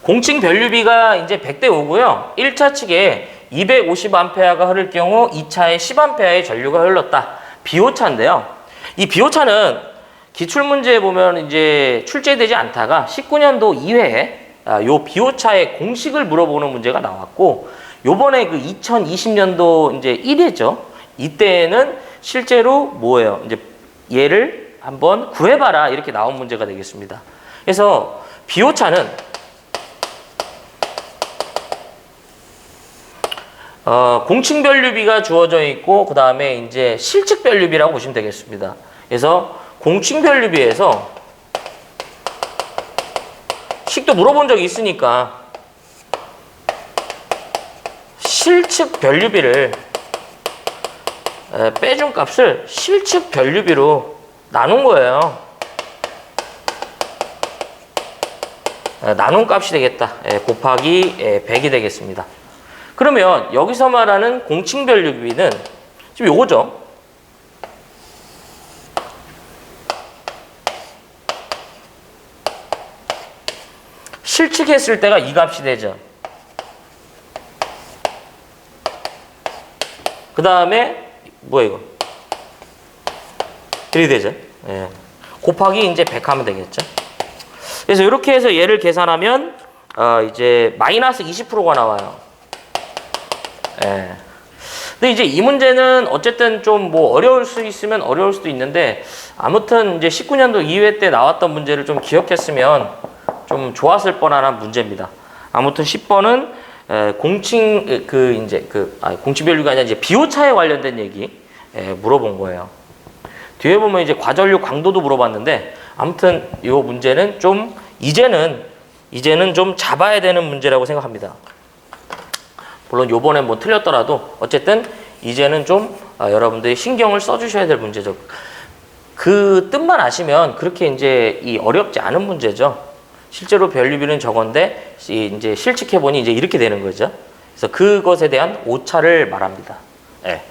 공칭 변류비가 이제 100대 5고요. 1차 측에 250A가 흐를 경우 2차에 10A의 전류가 흘렀다. 비오차인데요. 이 비오차는 기출 문제에 보면 이제 출제되지 않다가 19년도 2회에 요 비오차의 공식을 물어보는 문제가 나왔고, 요번에 그 2020년도 이제 1회죠. 이때는 실제로 뭐예요? 이제 얘를 한번 구해봐라 이렇게 나온 문제가 되겠습니다. 그래서 비오차는 공칭 변류비가 주어져 있고 그 다음에 이제 실측 변류비라고 보시면 되겠습니다. 그래서 공칭 변류비에서 식도 물어본 적이 있으니까 실측 변류비를 빼준 값을 실측 변류비로 나눈 거예요. 나눈 값이 되겠다. 곱하기 100이 되겠습니다. 그러면 여기서 말하는 공칭 변류비는 지금 요거죠. 실측했을 때가 이 값이 되죠. 그 다음에 뭐야 이거? 1이 되죠. 예. 곱하기 이제 100 하면 되겠죠. 그래서 이렇게 해서 얘를 계산하면 이제 마이너스 20%가 나와요. 예. 근데 이제 이 문제는 어쨌든 좀 뭐 어려울 수 있으면 어려울 수도 있는데, 아무튼 이제 19년도 2회 때 나왔던 문제를 좀 기억했으면 좀 좋았을 뻔한 문제입니다. 아무튼 10번은 공칭 공칭 변류가 아니라 이제 비오차에 관련된 얘기 물어본 거예요. 뒤에 보면 이제 과전류 강도도 물어봤는데, 아무튼 이 문제는 좀 이제는 좀 잡아야 되는 문제라고 생각합니다. 물론 요번에 뭐 틀렸더라도 어쨌든 이제는 좀 여러분들이 신경을 써주셔야 될 문제죠. 그 뜻만 아시면 그렇게 이제 이 어렵지 않은 문제죠. 실제로 변류비는 저건데 이제 실측해보니 이제 이렇게 되는 거죠. 그래서 그것에 대한 오차를 말합니다. 네.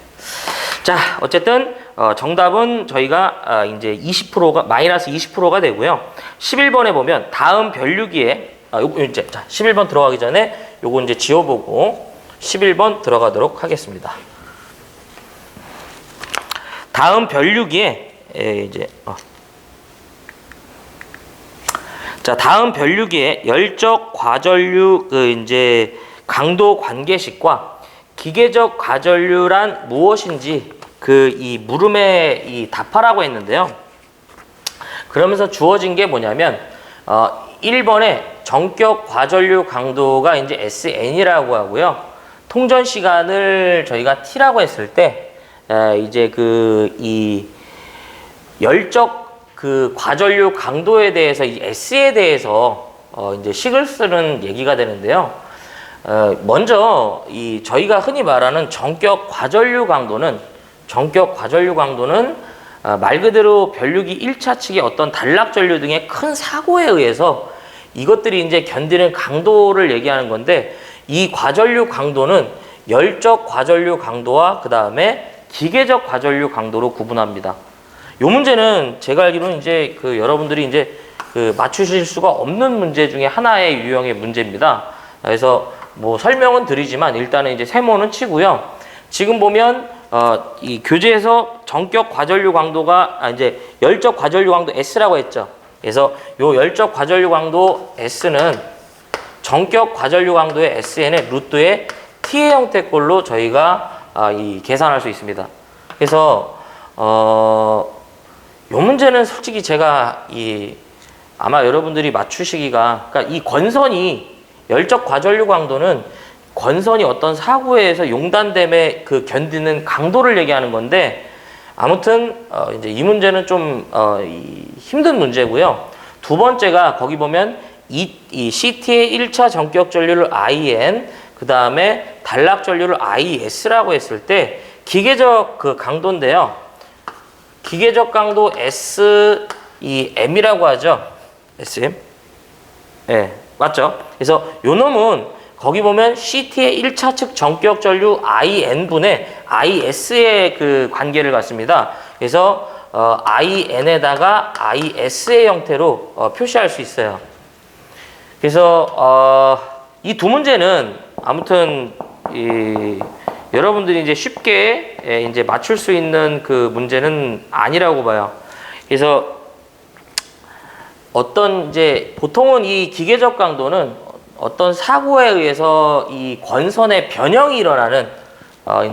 자, 어쨌든 정답은 저희가 이제 20%가 마이너스 20%가 되고요. 11번에 보면 다음 변류기에 요거 이제 자 11번 들어가기 전에 요거 이제 지워보고 11번 들어가도록 하겠습니다. 다음 변류기에 이제 자, 다음 변류기에 열적 과전류 이제 강도 관계식과 기계적 과전류란 무엇인지 이 물음에 이 답하라고 했는데요. 그러면서 주어진 게 뭐냐면 1번에 정격 과전류 강도가 이제 SN이라고 하고요. 통전 시간을 저희가 T라고 했을 때 이제 이 열적 과전류 강도에 대해서 이 S에 대해서 이제 식을 쓰는 얘기가 되는데요. 먼저 저희가 흔히 말하는 정격 과전류 강도는 말 그대로 변류기 1차 측의 어떤 단락 전류 등의 큰 사고에 의해서 이것들이 이제 견디는 강도를 얘기하는 건데, 이 과전류 강도는 열적 과전류 강도와 그 다음에 기계적 과전류 강도로 구분합니다. 이 문제는 제가 알기로는 이제 여러분들이 이제 맞추실 수가 없는 문제 중에 하나의 유형의 문제입니다. 그래서 뭐 설명은 드리지만 일단은 이제 세모는 치고요. 지금 보면 이 교재에서 정격 과전류 강도가 이제 열적 과전류 강도 S라고 했죠. 그래서 요 열적 과전류 강도 S는 정격 과전류 강도의 SN의 루트의 T의 형태꼴로 저희가 계산할 수 있습니다. 그래서 요 문제는 솔직히 제가 아마 여러분들이 맞추시기가, 그러니까 이 권선이 열적 과전류 강도는 권선이 어떤 사고에 의해서 용단됨에 견디는 강도를 얘기하는 건데, 아무튼 이제 이 문제는 좀 힘든 문제고요. 두 번째가 거기 보면 이 CT의 1차 전격 전류를 IN, 그 다음에 단락 전류를 IS라고 했을 때 기계적 강도인데요. 기계적 강도 S M이라고 하죠. SM. 네, 맞죠? 그래서 요 놈은 거기 보면 CT의 1차 측 전격 전류 IN분의 IS의 관계를 갖습니다. 그래서 IN에다가 IS의 형태로 표시할 수 있어요. 그래서 이 두 문제는 아무튼 여러분들이 이제 쉽게 이제 맞출 수 있는 문제는 아니라고 봐요. 그래서 어떤 이제 보통은 이 기계적 강도는 어떤 사고에 의해서 이 권선의 변형이 일어나는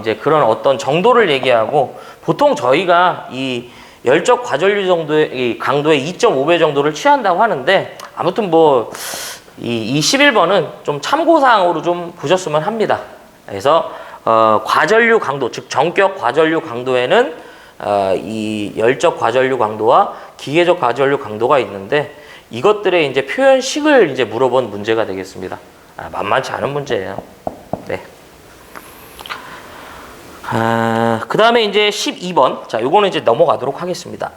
이제 그런 어떤 정도를 얘기하고, 보통 저희가 이 열적 과전류 정도의 이 강도의 2.5배 정도를 취한다고 하는데, 아무튼 뭐 이 11번은 좀 참고사항으로 좀 보셨으면 합니다. 그래서 과전류 강도, 즉 정격 과전류 강도에는 이 열적 과전류 강도와 기계적 과전류 강도가 있는데, 이것들의 이제 표현식을 이제 물어본 문제가 되겠습니다. 만만치 않은 문제예요. 네. 그 다음에 이제 12번. 자, 요거는 이제 넘어가도록 하겠습니다.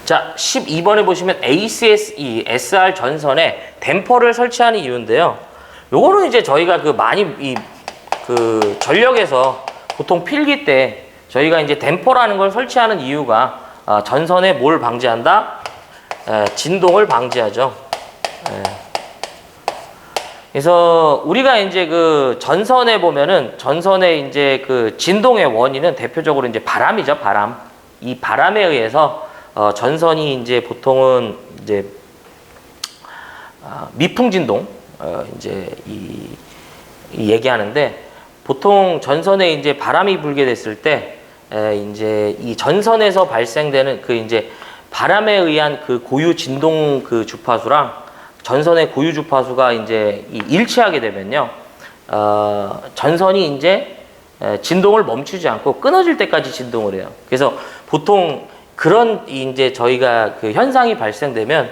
자, 12번에 보시면 ACSE, SR 전선에 댐퍼를 설치하는 이유인데요. 요거는 이제 저희가 그 많이 그 전력에서 보통 필기 때 저희가 이제 댐퍼라는 걸 설치하는 이유가 전선에 뭘 방지한다? 진동을 방지하죠. 그래서 우리가 이제 그 전선에 보면은 전선의 이제 그 진동의 원인은 대표적으로 이제 바람이죠, 바람. 이 바람에 의해서 전선이 이제 보통은 이제 미풍 진동 이제 이 얘기하는데, 보통 전선에 이제 바람이 불게 됐을 때 이제 이 전선에서 발생되는 그 이제 바람에 의한 그 고유 진동 그 주파수랑 전선의 고유 주파수가 이제 일치하게 되면요, 전선이 이제 진동을 멈추지 않고 끊어질 때까지 진동을 해요. 그래서 보통 그런 이제 저희가 그 현상이 발생되면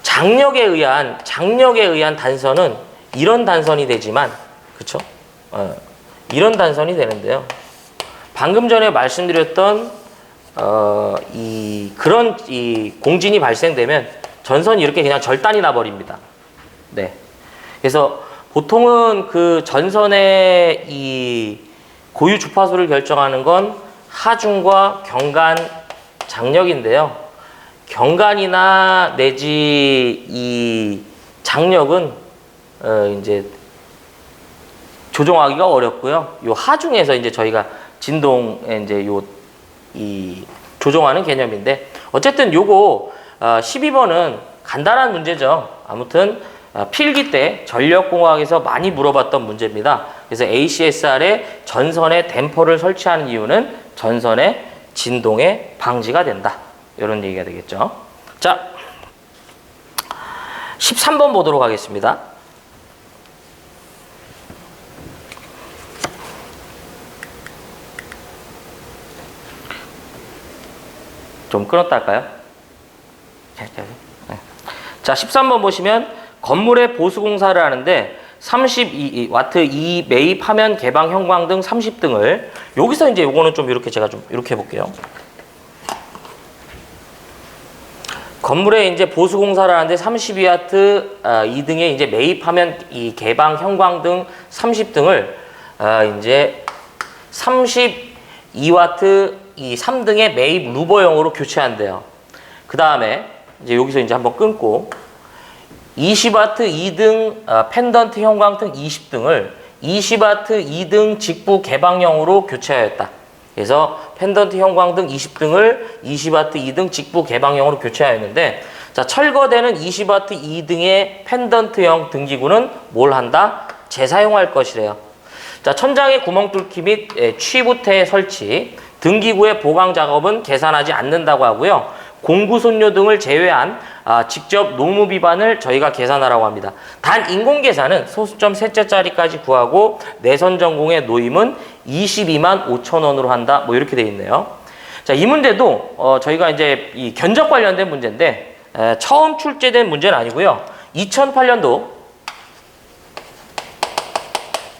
장력에 의한 단선은 이런 단선이 되지만, 그쵸? 이런 단선이 되는데요. 방금 전에 말씀드렸던 그런 공진이 발생되면 전선이 이렇게 그냥 절단이 나버립니다. 네. 그래서 보통은 그 전선의 이 고유 주파수를 결정하는 건 하중과 경간 장력인데요. 경간이나 내지 이 장력은 이제 조정하기가 어렵고요. 요 하중에서 이제 저희가 진동에 이제 조정하는 개념인데, 어쨌든 요거 12번은 간단한 문제죠. 아무튼 필기 때 전력공학에서 많이 물어봤던 문제입니다. 그래서 ACSR에 전선에 댐퍼를 설치하는 이유는 전선의 진동의 방지가 된다. 이런 얘기가 되겠죠. 자, 13번 보도록 하겠습니다. 좀 끊었다 할까요? 자, 13번 보시면 건물의 보수공사를 하는데 32W 이 매입 화면 개방 형광 등 30등을, 여기서 이제 요거는 좀 이렇게 제가 좀 이렇게 해볼게요. 건물에 이제 보수공사를 하는데 32W 2등의 이제 매입 화면 이 개방 형광 등 30등을 이제 32W 이 3등의 매입 루버형으로 교체한대요. 그 다음에 이제 여기서 이제 한번 끊고 20W 2등 펜던트 형광등 20등을 20W 2등 직부 개방형으로 교체하였다. 그래서 펜던트 형광등 20등을 20W 2등 직부 개방형으로 교체하였는데, 자, 철거되는 20W 2등의 펜던트형 등기구는 뭘 한다? 재사용할 것이래요. 자, 천장에 구멍 뚫기 및 취부태 설치, 등기구의 보강 작업은 계산하지 않는다고 하고요. 공구 손료 등을 제외한 직접 노무 비반을 저희가 계산하라고 합니다. 단 인공 계산은 소수점 셋째 자리까지 구하고 내선 전공의 노임은 22만 5천 원으로 한다. 뭐 이렇게 돼 있네요. 자, 이 문제도 저희가 이제 이 견적 관련된 문제인데 처음 출제된 문제는 아니고요. 2008년도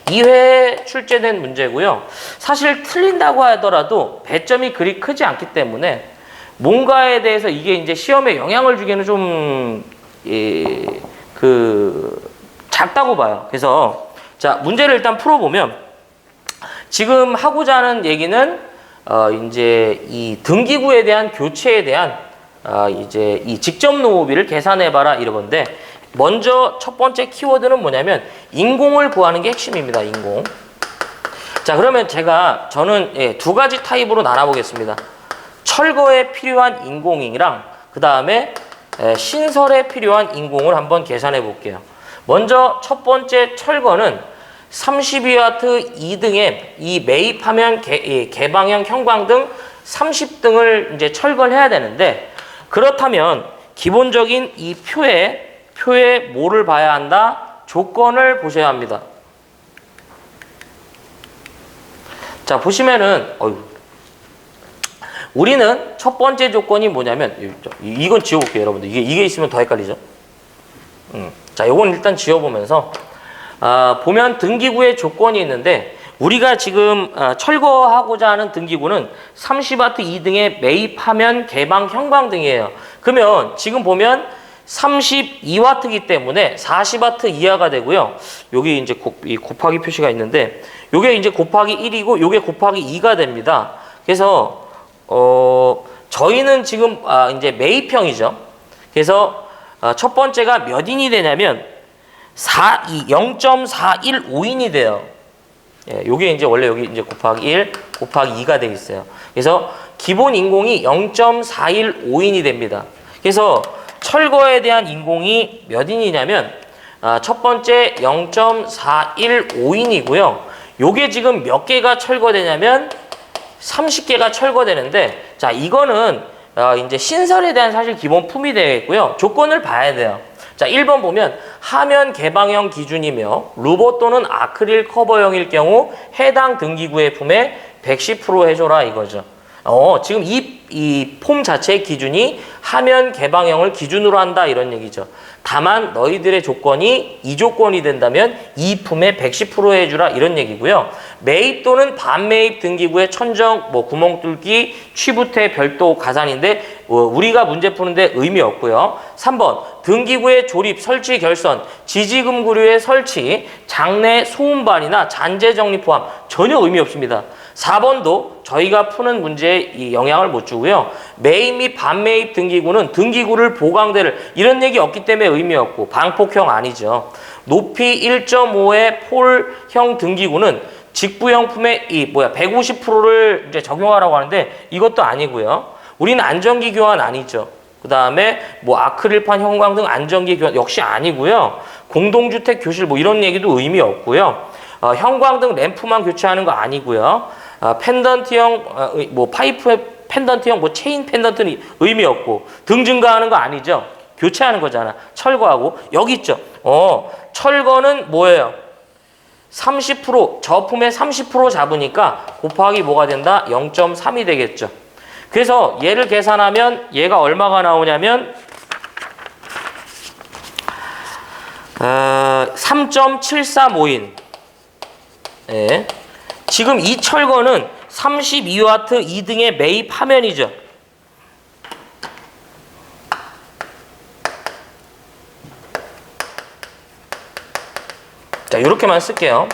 2회 출제된 문제고요. 사실 틀린다고 하더라도 배점이 그리 크지 않기 때문에 뭔가에 대해서 이게 이제 시험에 영향을 주기는 좀 작다고 봐요. 그래서 자, 문제를 일단 풀어보면 지금 하고자 하는 얘기는 이제 이 등기구에 대한 교체에 대한 이제 이 직접 노무비를 계산해봐라 이러건데, 먼저 첫 번째 키워드는 뭐냐면 인공을 구하는 게 핵심입니다. 인공. 자, 그러면 저는 두 가지 타입으로 나눠보겠습니다. 철거에 필요한 인공이랑 그 다음에 신설에 필요한 인공을 한번 계산해 볼게요. 먼저 첫 번째 철거는 32W 2등의 이 매입하면 개방형 형광등 30등을 이제 철거를 해야 되는데, 그렇다면 기본적인 이 표에 뭐를 봐야 한다? 조건을 보셔야 합니다. 자, 보시면은 우리는 첫 번째 조건이 뭐냐면, 이건 지워볼게요, 여러분들. 이게 있으면 더 헷갈리죠. 자, 요건 일단 지워보면서 보면 등기구에 조건이 있는데, 우리가 지금 철거하고자 하는 등기구는 30W 2등의 매입하면 개방 형광등이에요. 그러면 지금 보면 32W이기 때문에 40W 이하가 되고요. 여기 이제 곱하기 표시가 있는데, 요게 이제 곱하기 1이고 요게 곱하기 2가 됩니다. 그래서 저희는 지금 이제 매입형이죠. 그래서 첫 번째가 몇 인이 되냐면 0.415인이 돼요. 예, 요게 이제 원래 여기 이제 곱하기 1, 곱하기 2가 돼 있어요. 그래서 기본 인공이 0.415인이 됩니다. 그래서 철거에 대한 인공이 몇 인이냐면 첫 번째 0.415인이고요. 요게 지금 몇 개가 철거되냐면 30개가 철거되는데, 자, 이거는 이제 신설에 대한 사실 기본 품이 되겠고요. 조건을 봐야 돼요. 자, 1번 보면 하면 개방형 기준이며 루버 또는 아크릴 커버형일 경우 해당 등기구의 품에 110% 해줘라 이거죠. 지금 이 폼 자체의 기준이 하면 개방형을 기준으로 한다 이런 얘기죠. 다만 너희들의 조건이 이 조건이 된다면 이 품에 110% 해주라 이런 얘기고요. 매입 또는 반매입 등기구의 천정, 구멍 뚫기, 취부태 별도 가산인데 우리가 문제 푸는데 의미 없고요. 3번 등기구의 조립, 설치, 결선, 지지금구류의 설치, 장내 소음반이나 잔재 정리 포함 전혀 의미 없습니다. 4번도 저희가 푸는 문제에 영향을 못 주고요. 매입 및 반매입 등기구는 등기구를 보강대를 이런 얘기 없기 때문에 의미 없고 방폭형 아니죠. 높이 1.5의 폴형 등기구는 직부형품의 150%를 이제 적용하라고 하는데 이것도 아니고요. 우리는 안전기 교환 아니죠. 그 다음에 아크릴판 형광등 안전기 교환 역시 아니고요. 공동주택 교실 이런 얘기도 의미 없고요. 형광등 램프만 교체하는 거 아니고요. 펜던트형 파이프 펜던트형 체인 펜던트는 의미 없고, 등 증가하는 거 아니죠. 교체하는 거잖아. 철거하고 여기 있죠. 철거는 뭐예요? 30% 저품의 30% 잡으니까 곱하기 뭐가 된다? 0.3이 되겠죠. 그래서 얘를 계산하면 얘가 얼마가 나오냐면 3.735인. 예. 지금 이 철거는 32W 2등의 매입 화면이죠. 자, 이렇게만 쓸게요.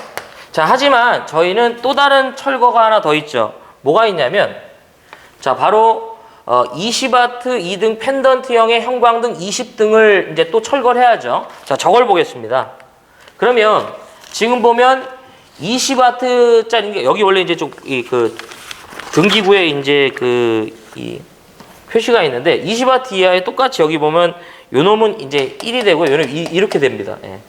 자, 하지만 저희는 또 다른 철거가 하나 더 있죠. 뭐가 있냐면, 자, 바로 20W 2등 펜던트형의 형광등 20등을 이제 또 철거를 해야죠. 자, 저걸 보겠습니다. 그러면 지금 보면 20W짜리 여기 원래 이제 좀 등기구에 이제 이 표시가 있는데 20W 이하에 똑같이 여기 보면 요 놈은 이제 1이 되고 요 놈은 이렇게 됩니다. 예.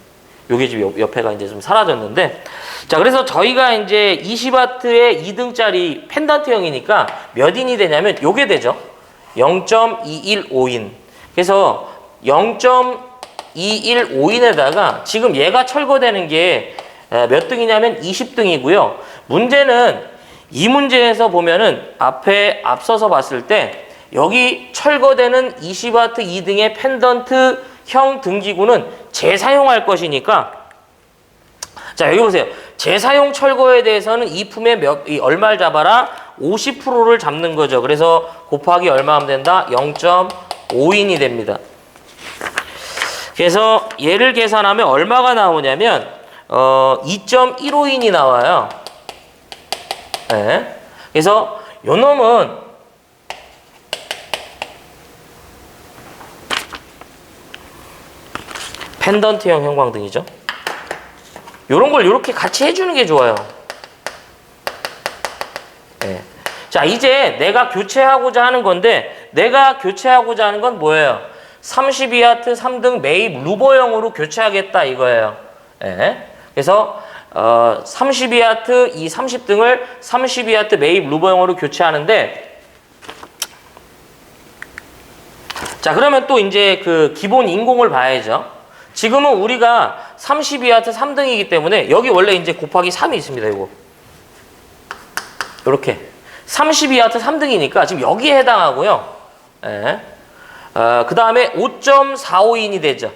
요게 지금 옆에가 이제 좀 사라졌는데, 자, 그래서 저희가 이제 20W의 2등짜리 펜던트형이니까 몇 인이 되냐면 요게 되죠. 0.215인. 그래서 0.215인에다가 지금 얘가 철거되는 게 몇 등이냐면 20등이고요. 문제는 이 문제에서 보면은 앞서서 봤을 때 여기 철거되는 20W 2등의 펜던트형 등기구는 재사용할 것이니까, 자, 여기 보세요. 재사용 철거에 대해서는 이 품에 얼마를 잡아라? 50%를 잡는 거죠. 그래서 곱하기 얼마 하면 된다? 0.5인이 됩니다. 그래서 얘를 계산하면 얼마가 나오냐면 2.15인이 나와요. 네. 그래서 요 놈은 펜던트형 형광등이죠. 요런 걸 요렇게 같이 해주는 게 좋아요. 자, 이제 내가 교체하고자 하는 건데, 내가 교체하고자 하는 건 뭐예요? 32와트 3등 매입 루버형으로 교체하겠다 이거예요. 예. 그래서 32와트 이 30등을 32와트 매입 루버형으로 교체하는데, 자, 그러면 또 이제 그 기본 인공을 봐야죠. 지금은 우리가 32와트 3등이기 때문에 여기 원래 이제 곱하기 3이 있습니다. 이거 이렇게 32와트 3등이니까 지금 여기에 해당하고요. 예. 그 다음에 5.45인이 되죠.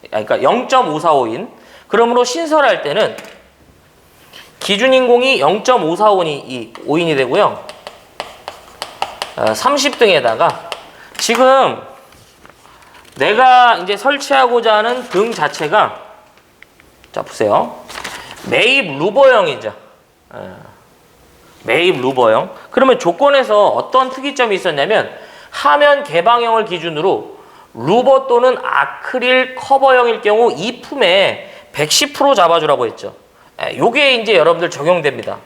그러니까 0.545인. 그러므로 신설할 때는 기준 인공이 0.545인이 되고요. 30등에다가 지금 내가 이제 설치하고자 하는 등 자체가, 자 보세요, 매입 루버형이죠. 매입 루버형. 그러면 조건에서 어떤 특이점이 있었냐면 하면 개방형을 기준으로 루버 또는 아크릴 커버형일 경우 이 품에 110% 잡아주라고 했죠. 요게 이제 여러분들 적용됩니다.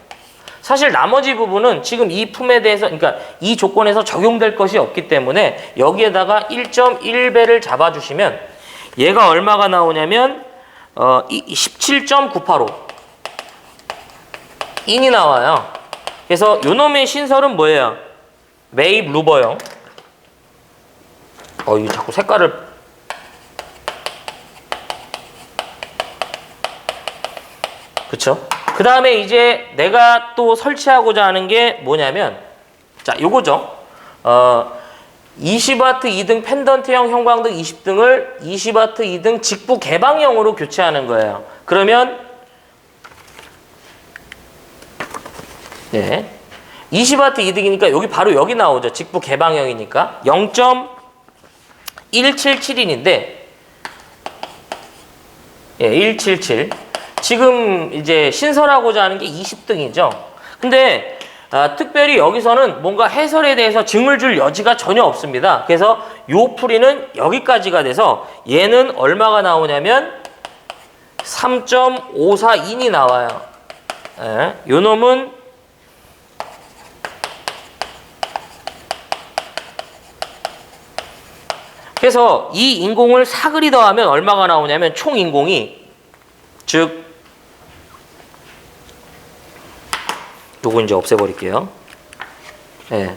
사실 나머지 부분은 지금 이 품에 대해서, 그러니까 이 조건에서 적용될 것이 없기 때문에 여기에다가 1.1배를 잡아주시면 얘가 얼마가 나오냐면 17.985 인이 나와요. 그래서 요놈의 신설은 뭐예요? 매입 루버형. 이거 자꾸 색깔을, 그쵸? 그 다음에 이제 내가 또 설치하고자 하는 게 뭐냐면, 자, 요거죠. 20와트 2등 펜던트형 형광등 20등을 20와트 2등 직부 개방형으로 교체하는 거예요. 그러면, 네. 20와트 2등이니까 여기 바로 여기 나오죠. 직부 개방형이니까. 0.177인인데, 예, 177. 지금 이제 신설하고자 하는 게 20등이죠. 근데 특별히 여기서는 뭔가 해설에 대해서 증을 줄 여지가 전혀 없습니다. 그래서 요 풀이는 여기까지가 돼서 얘는 얼마가 나오냐면 3.542인이 나와요. 예, 요 놈은 그래서 이 인공을 사그리 더하면 얼마가 나오냐면 총 인공이, 즉 요거 이제 없애버릴게요. 예.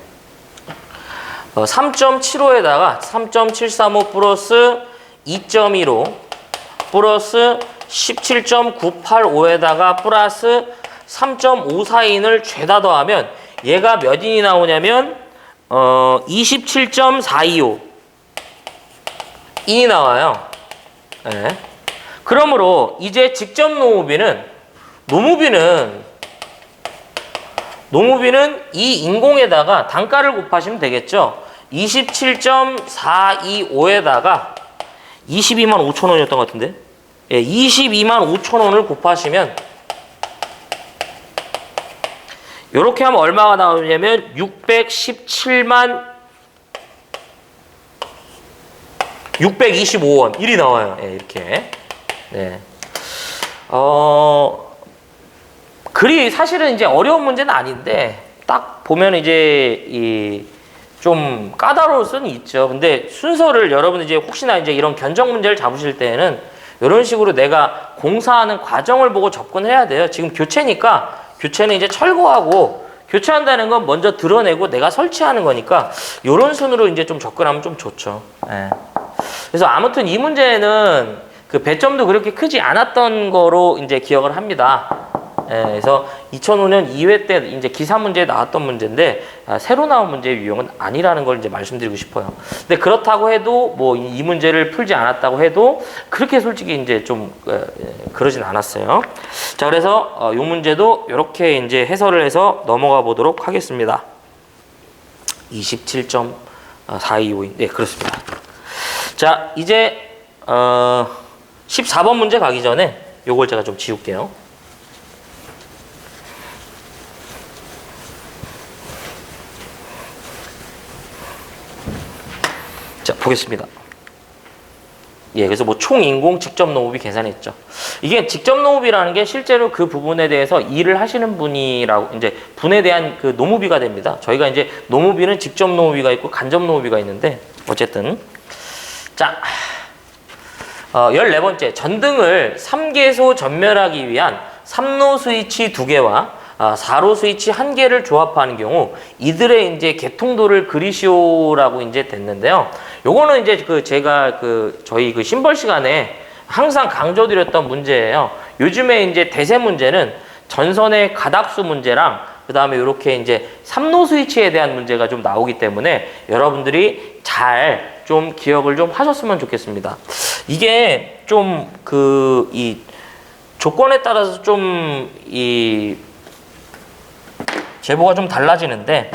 3.75에다가 3.735 플러스 2.15 플러스 17.985에다가 플러스 3.542인을 죄다 더하면 얘가 몇 인이 나오냐면 27.425 인이 나와요. 예. 그러므로 이제 직접 노무비는 이 인공에다가 단가를 곱하시면 되겠죠. 27.425에다가 22만 5천 원이었던 것 같은데, 예, 22만 5천 원을 곱하시면 이렇게 하면 얼마가 나오냐면 625원 1이 나와요. 예, 이렇게. 네. 그리 사실은 이제 어려운 문제는 아닌데 딱 보면 이제 좀 까다로울 수는 있죠. 근데 순서를 여러분 이제 혹시나 이제 이런 견적 문제를 잡으실 때는 이런 식으로 내가 공사하는 과정을 보고 접근해야 돼요. 지금 교체니까 교체는 이제 철거하고 교체한다는 건 먼저 드러내고 내가 설치하는 거니까 이런 순으로 이제 좀 접근하면 좀 좋죠. 예. 그래서 아무튼 이 문제는 그 배점도 그렇게 크지 않았던 거로 이제 기억을 합니다. 예, 그래서 2005년 2회 때 이제 기사 문제에 나왔던 문제인데 새로 나온 문제의 유형은 아니라는 걸 이제 말씀드리고 싶어요. 근데 그렇다고 해도 뭐 이 문제를 풀지 않았다고 해도 그렇게 솔직히 이제 좀 그러진 않았어요. 자, 그래서 이 문제도 이렇게 이제 해설을 해서 넘어가 보도록 하겠습니다. 27.425인. 네, 그렇습니다. 자, 이제 14번 문제 가기 전에 요걸 제가 좀 지울게요. 자, 보겠습니다. 예, 그래서 뭐 총인공 직접 농업이 계산했죠. 이게 직접 농업이라는 게 실제로 그 부분에 대해서 일을 하시는 분이라고 이제 분에 대한 그 노무비가 됩니다. 저희가 이제 노무비는 직접 노무비가 있고 간접 노무비가 있는데 어쨌든 자 14번째 전등을 3개소 전멸하기 위한 3로 스위치 2개와 4로 스위치 1개를 조합하는 경우 이들의 이제 개통도를 그리시오라고 이제 됐는데요. 요거는 이제 제가 저희 심벌 시간에 항상 강조드렸던 문제예요. 요즘에 이제 대세 문제는 전선의 가닥수 문제랑 그 다음에 이렇게 이제 3로 스위치에 대한 문제가 좀 나오기 때문에 여러분들이 잘 좀 기억을 좀 하셨으면 좋겠습니다. 이게 좀 이 조건에 따라서 좀 이 제보가 좀 달라지는데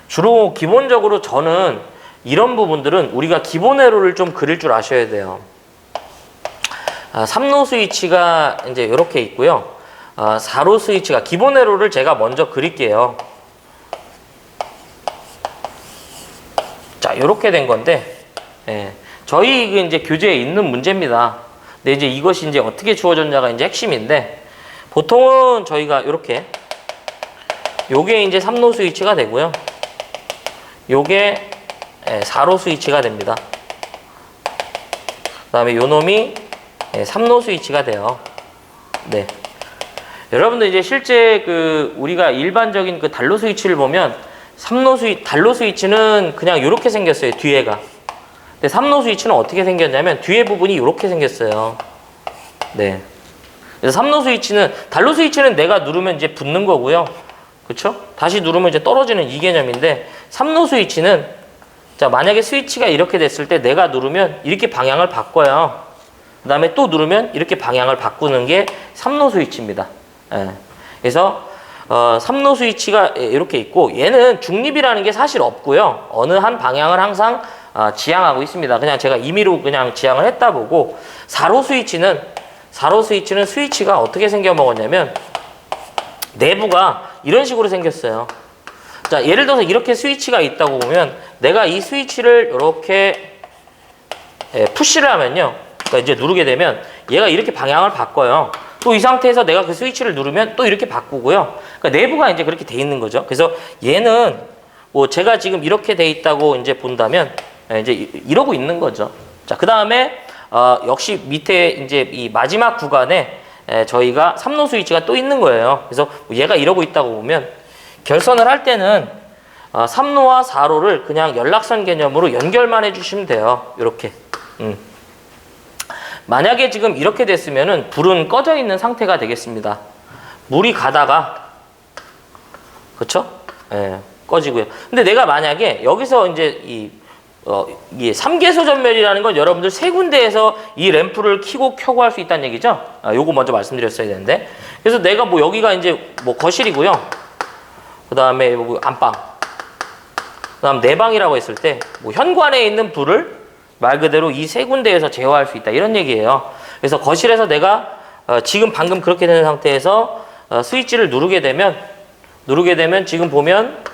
주로 기본적으로 저는 이런 부분들은 우리가 기본 회로를 좀 그릴 줄 아셔야 돼요. 3로 스위치가 이제 이렇게 있고요. 4로 스위치가 기본 회로를 제가 먼저 그릴게요. 자, 이렇게 된 건데, 예, 저희 이제 교재에 있는 문제입니다. 근데 이제 이것이 이제 어떻게 주어졌냐가 이제 핵심인데, 보통은 저희가 이렇게, 요게 이제 3로 스위치가 되고요. 요게 4로 스위치가 됩니다. 그 다음에 요 놈이 3로 스위치가 돼요. 네. 여러분들 이제 실제 우리가 일반적인 단로 스위치를 보면 단로 스위치는 그냥 이렇게 생겼어요. 뒤에가. 근데 3로 스위치는 어떻게 생겼냐면 뒤에 부분이 이렇게 생겼어요. 네. 그래서 3로 스위치는 단로 스위치는 내가 누르면 이제 붙는 거고요. 그쵸? 다시 누르면 이제 떨어지는 이 개념인데 3로 스위치는 자 만약에 스위치가 이렇게 됐을 때 내가 누르면 이렇게 방향을 바꿔요. 그 다음에 또 누르면 이렇게 방향을 바꾸는 게 3로 스위치입니다. 예. 그래서 3로 스위치가 이렇게 있고 얘는 중립이라는 게 사실 없고요. 어느 한 방향을 항상 지향하고 있습니다. 그냥 제가 임의로 그냥 지향을 했다 보고 4로 스위치는 스위치가 어떻게 생겨 먹었냐면 내부가 이런 식으로 생겼어요. 자, 예를 들어서 이렇게 스위치가 있다고 보면 내가 이 스위치를 이렇게 푸시를 하면요. 그러니까 이제 누르게 되면 얘가 이렇게 방향을 바꿔요. 또 이 상태에서 내가 그 스위치를 누르면 또 이렇게 바꾸고요. 그러니까 내부가 이제 그렇게 돼 있는 거죠. 그래서 얘는 뭐 제가 지금 이렇게 돼 있다고 이제 본다면 이제 이러고 있는 거죠. 자, 그 다음에 역시 밑에 이제 이 마지막 구간에 저희가 3로 스위치가 또 있는 거예요. 그래서 얘가 이러고 있다고 보면 결선을 할 때는 3로와 4로를 그냥 연락선 개념으로 연결만 해주시면 돼요. 이렇게. 만약에 지금 이렇게 됐으면은 불은 꺼져 있는 상태가 되겠습니다. 물이 가다가 그쵸? 예, 꺼지고요. 근데 내가 만약에 여기서 이제 이게 3개소 전멸이라는 건 여러분들 세 군데에서 이 램프를 켜고 켜고 할 수 있다는 얘기죠. 요거 먼저 말씀드렸어야 되는데. 그래서 내가 뭐 여기가 이제 뭐 거실이고요. 그 다음에 뭐 안방. 그 다음 내방이라고 했을 때 뭐 현관에 있는 불을 말 그대로 이 세 군데에서 제어할 수 있다. 이런 얘기예요. 그래서 거실에서 내가 지금 방금 그렇게 되는 상태에서 스위치를 누르게 되면 지금 보면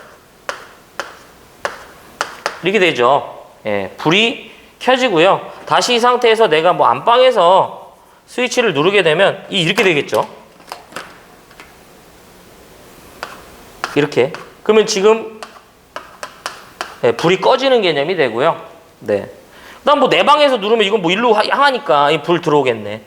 이렇게 되죠. 예, 불이 켜지고요. 다시 이 상태에서 내가 뭐 안방에서 스위치를 누르게 되면 이렇게 되겠죠. 이렇게. 그러면 지금 불이 꺼지는 개념이 되고요. 네. 그다음 뭐 내 방에서 누르면 이건 뭐 일로 향하니까 불 들어오겠네.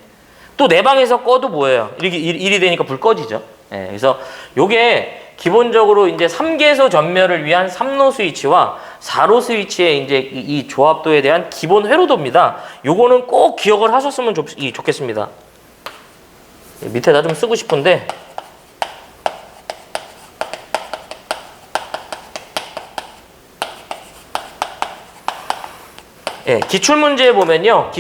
또 내 방에서 꺼도 뭐예요? 이렇게 일이 되니까 불 꺼지죠. 네, 그래서 요게 기본적으로 이제 3개소 전멸을 위한 3로 스위치와 4로 스위치의 이제 이 조합도에 대한 기본 회로도입니다. 요거는 꼭 기억을 하셨으면 좋겠습니다. 밑에다 좀 쓰고 싶은데 예, 기출문제에 보면요.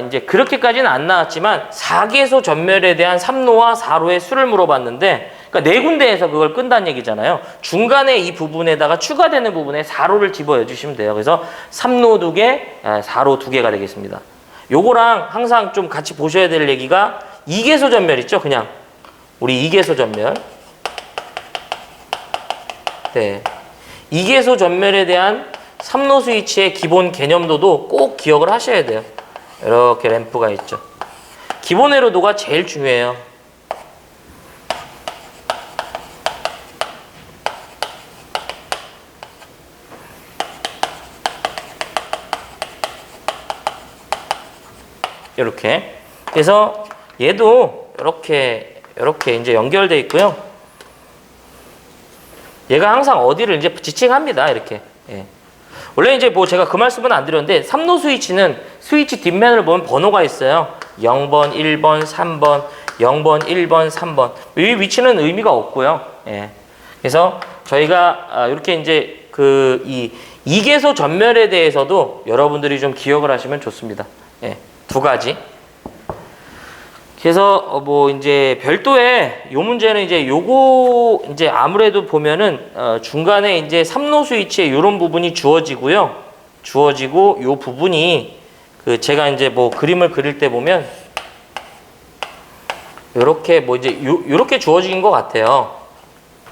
이제 그렇게까지는 안 나왔지만 4개소 전멸에 대한 3로와 4로의 수를 물어봤는데 그러니까 네 군데에서 그걸 끈다는 얘기잖아요. 중간에 이 부분에다가 추가되는 부분에 4로를 집어넣어 주시면 돼요. 그래서 3로 2개, 4로 2개가 되겠습니다. 요거랑 항상 좀 같이 보셔야 될 얘기가 2개소 전멸 있죠? 그냥 우리 2개소 전멸. 네. 2개소 전멸에 대한 삼로 스위치의 기본 개념도도 꼭 기억을 하셔야 돼요. 이렇게 램프가 있죠. 기본 회로도가 제일 중요해요. 이렇게. 그래서 얘도 이렇게 이제 연결되어 있고요. 얘가 항상 어디를 이제 지칭합니다. 이렇게. 예. 원래 이제 뭐 제가 그 말씀은 안 드렸는데, 삼로 스위치는 스위치 뒷면을 보면 번호가 있어요. 0번, 1번, 3번, 0번, 1번, 3번. 이 위치는 의미가 없고요. 예. 그래서 저희가 이렇게 이제 이 이계소 전멸에 대해서도 여러분들이 좀 기억을 하시면 좋습니다. 예. 두 가지. 그래서 뭐 이제 별도의 요 문제는 이제 요거 이제 아무래도 보면은 중간에 이제 삼로 스위치에 요런 부분이 주어지고요. 주어지고 요 부분이 그 제가 이제 뭐 그림을 그릴 때 보면 요렇게 뭐 이제 요렇게 주어진 것 같아요.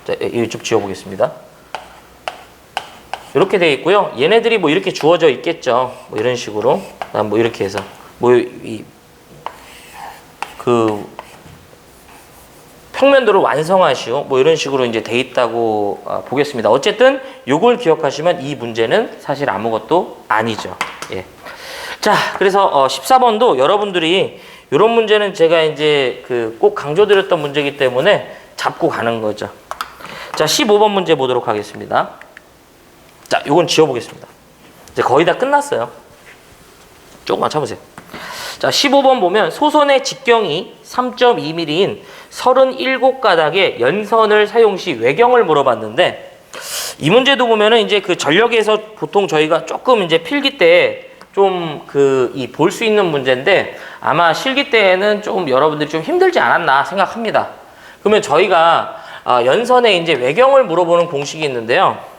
자, 이쪽 지워 보겠습니다. 이렇게 되어 있고요. 얘네들이 뭐 이렇게 주어져 있겠죠. 뭐 이런 식으로. 뭐 이렇게 해서 뭐 그 평면도를 완성하시오. 뭐 이런 식으로 이제 돼 있다고 보겠습니다. 어쨌든 요걸 기억하시면 이 문제는 사실 아무것도 아니죠. 예. 자, 그래서 14번도 여러분들이 이런 문제는 제가 이제 그 꼭 강조드렸던 문제이기 때문에 잡고 가는 거죠. 자, 15번 문제 보도록 하겠습니다. 자, 요건 지워보겠습니다. 이제 거의 다 끝났어요. 조금만 참으세요. 자, 15번 보면 소선의 직경이 3.2mm인 37가닥의 연선을 사용 시 외경을 물어봤는데, 이 문제도 보면은 이제 그 전력에서 보통 저희가 조금 이제 필기 때 좀 볼 수 있는 문제인데, 아마 실기 때에는 좀 여러분들이 좀 힘들지 않았나 생각합니다. 그러면 저희가 연선에 이제 외경을 물어보는 공식이 있는데요.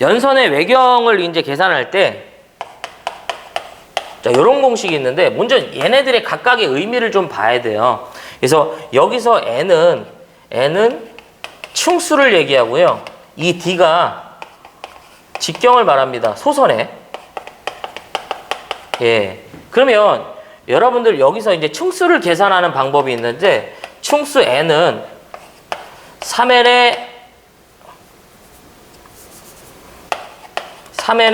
연선의 외경을 이제 계산할 때, 자, 이런 공식이 있는데, 먼저 얘네들의 각각의 의미를 좀 봐야 돼요. 그래서 여기서 N은 층수를 얘기하고요. 이 D가 직경을 말합니다. 소선에. 예. 그러면 여러분들 여기서 이제 층수를 계산하는 방법이 있는데, 층수 N은 3N의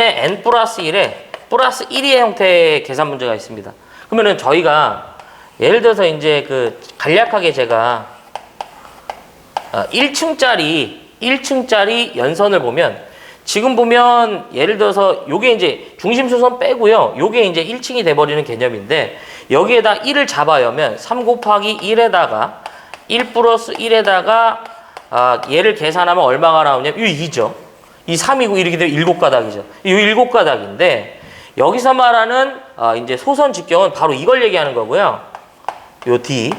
N 플러스 1에 플러스 1의 형태의 계산 문제가 있습니다. 그러면은 저희가 예를 들어서 이제 간략하게 제가 1층짜리 연선을 보면, 지금 보면 예를 들어서 요게 이제 중심수선 빼고요. 요게 이제 1층이 돼버리는 개념인데, 여기에다 1을 잡아여면 3 곱하기 1에다가 1 플러스 1에다가 얘를 계산하면 얼마가 나오냐면 이 2죠. 이 3이고 이렇게 되면 7가닥이죠. 이 7가닥인데, 여기서 말하는 이제 소선 직경은 바로 이걸 얘기하는 거고요. 요 D.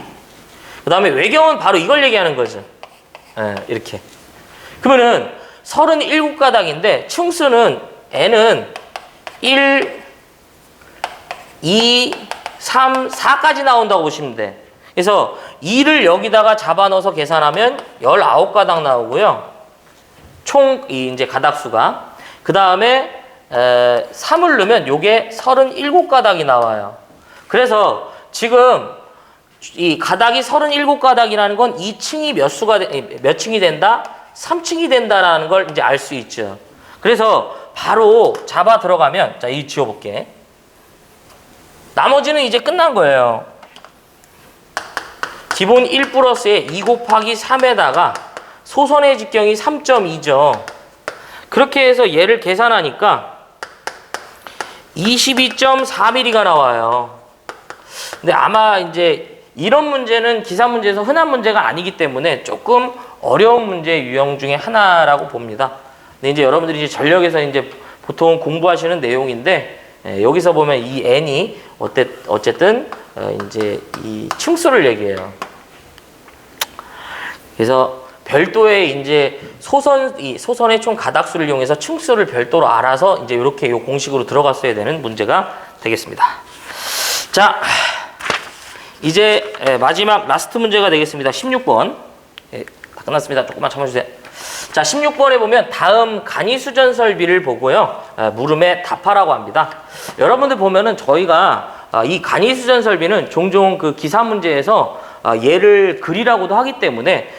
그 다음에 외경은 바로 이걸 얘기하는 거죠. 예, 이렇게. 그러면은 37가닥인데 층수는 N은 1, 2, 3, 4까지 나온다고 보시면 돼. 그래서 2를 여기다가 잡아넣어서 계산하면 19가닥 나오고요. 총 이제 가닥수가. 그 다음에 3을 넣으면 요게 37가닥이 나와요. 그래서 지금 이 가닥이 37가닥이라는 건 2층이 몇 층이 된다? 3층이 된다라는 걸 이제 알 수 있죠. 그래서 바로 잡아 들어가면, 자, 이 지워볼게. 나머지는 이제 끝난 거예요. 기본 1 플러스에 2 곱하기 3에다가 소선의 직경이 3.2죠. 그렇게 해서 얘를 계산하니까 22.4mm가 나와요. 근데 아마 이제 이런 문제는 기사 문제에서 흔한 문제가 아니기 때문에 조금 어려운 문제 유형 중에 하나라고 봅니다. 근데 이제 여러분들이 이제 전력에서 이제 보통 공부하시는 내용인데, 여기서 보면 이 N이 어쨌든 이제 이 층수를 얘기해요. 그래서 별도의 이제 소선의 총 가닥수를 이용해서 층수를 별도로 알아서 이제 이렇게 요 공식으로 들어갔어야 되는 문제가 되겠습니다. 자, 이제 마지막 라스트 문제가 되겠습니다. 16번. 다 끝났습니다. 조금만 참아주세요. 자, 16번에 보면 다음 간이 수전 설비를 보고요. 물음에 답하라고 합니다. 여러분들 보면은 저희가 이 간이 수전 설비는 종종 그 기사 문제에서 얘를 그리라고도 하기 때문에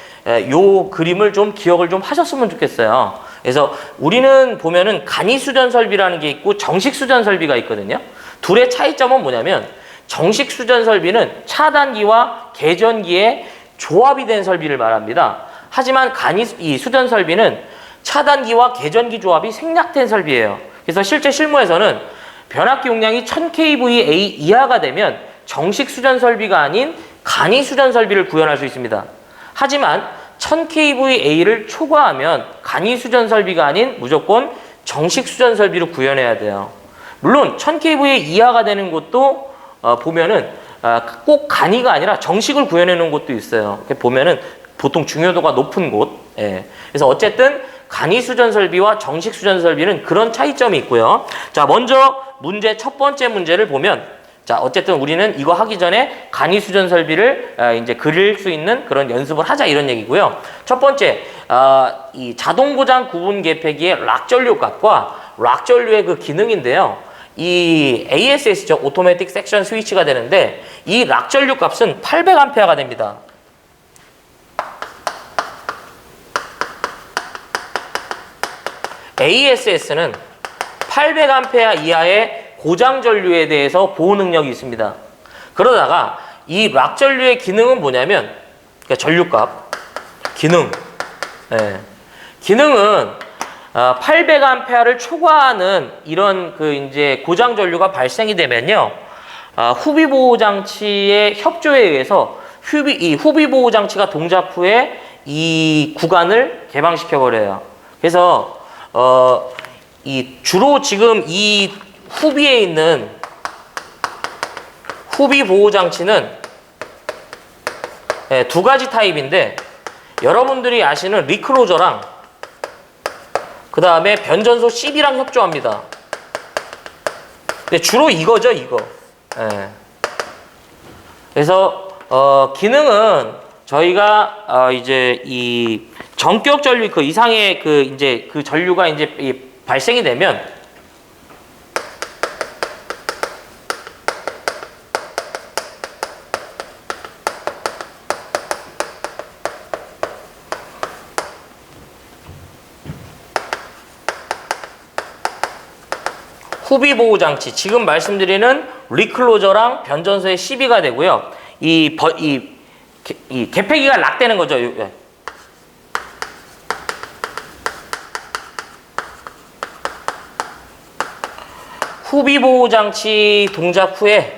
요 그림을 좀 기억을 좀 하셨으면 좋겠어요. 그래서 우리는 보면은 간이 수전 설비라는 게 있고 정식 수전 설비가 있거든요. 둘의 차이점은 뭐냐면 정식 수전 설비는 차단기와 개전기의 조합이 된 설비를 말합니다. 하지만 이 수전 설비는 차단기와 개전기 조합이 생략된 설비예요. 그래서 실제 실무에서는 변압기 용량이 1000kVA 이하가 되면 정식 수전 설비가 아닌 간이 수전 설비를 구현할 수 있습니다. 하지만 1000kVA를 초과하면 간이 수전 설비가 아닌 무조건 정식 수전 설비로 구현해야 돼요. 물론 1000kVA 이하가 되는 곳도 보면은 꼭 간이가 아니라 정식을 구현해 놓은 곳도 있어요. 보면은 보통 중요도가 높은 곳. 예. 그래서 어쨌든 간이 수전 설비와 정식 수전 설비는 그런 차이점이 있고요. 자, 먼저 문제 첫 번째 문제를 보면, 자, 어쨌든 우리는 이거 하기 전에 간이 수전 설비를 이제 그릴 수 있는 그런 연습을 하자 이런 얘기고요. 첫 번째, 이 자동 고장 구분 계폐기의 락 전류 값과 락 전류의 그 기능인데요. 이 ASS죠. 오토매틱 섹션 스위치가 되는데 이 락 전류 값은 800A가 됩니다. ASS는 800A 이하의 고장 전류에 대해서 보호 능력이 있습니다. 그러다가 이 락 전류의 기능은 뭐냐면, 그러니까 전류값, 기능. 예. 기능은 800A를 초과하는 이런 그 이제 고장 전류가 발생이 되면요, 후비 보호 장치의 협조에 의해서 이 후비 보호 장치가 동작 후에 이 구간을 개방시켜 버려요. 그래서 이 주로 지금 이 후비에 있는 후비 보호 장치는 두 가지 타입인데, 여러분들이 아시는 리클로저랑 그 다음에 변전소 CB랑 협조합니다. 근데 주로 이거죠, 이거. 예. 그래서 기능은 저희가 이제 이 전격 전류 그 이상의 그 이제 그 전류가 이제 발생이 되면 후비 보호 장치, 지금 말씀드리는 리클로저랑 변전소의 CB가 되고요. 이 개폐기가 락되는 거죠. 후비 보호 장치 동작 후에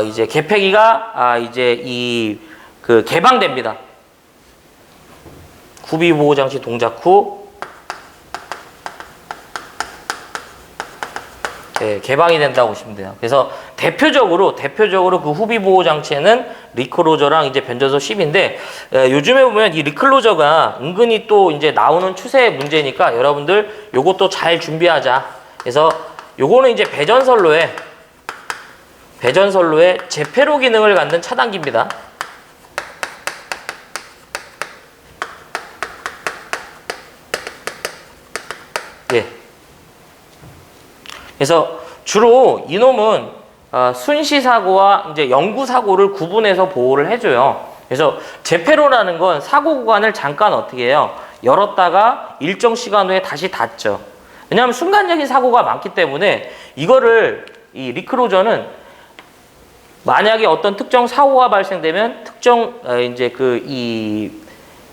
이제 개폐기가 이제 그 개방됩니다. 후비 보호 장치 동작 후 개방이 된다고 보시면 돼요. 그래서 대표적으로 그 후비 보호 장치에는 리클로저랑 이제 변전소 CB인데, 요즘에 보면 이 리클로저가 은근히 또 이제 나오는 추세의 문제니까 여러분들 요것도 잘 준비하자. 그래서 요거는 이제 배전선로에 재폐로 기능을 갖는 차단기입니다. 예. 그래서 주로 이놈은 순시 사고와 이제 영구 사고를 구분해서 보호를 해줘요. 그래서 재폐로라는 건 사고 구간을 잠깐 어떻게 해요? 열었다가 일정 시간 후에 다시 닫죠. 왜냐하면 순간적인 사고가 많기 때문에 이거를 이 리클로저는 만약에 어떤 특정 사고가 발생되면 특정 이제 이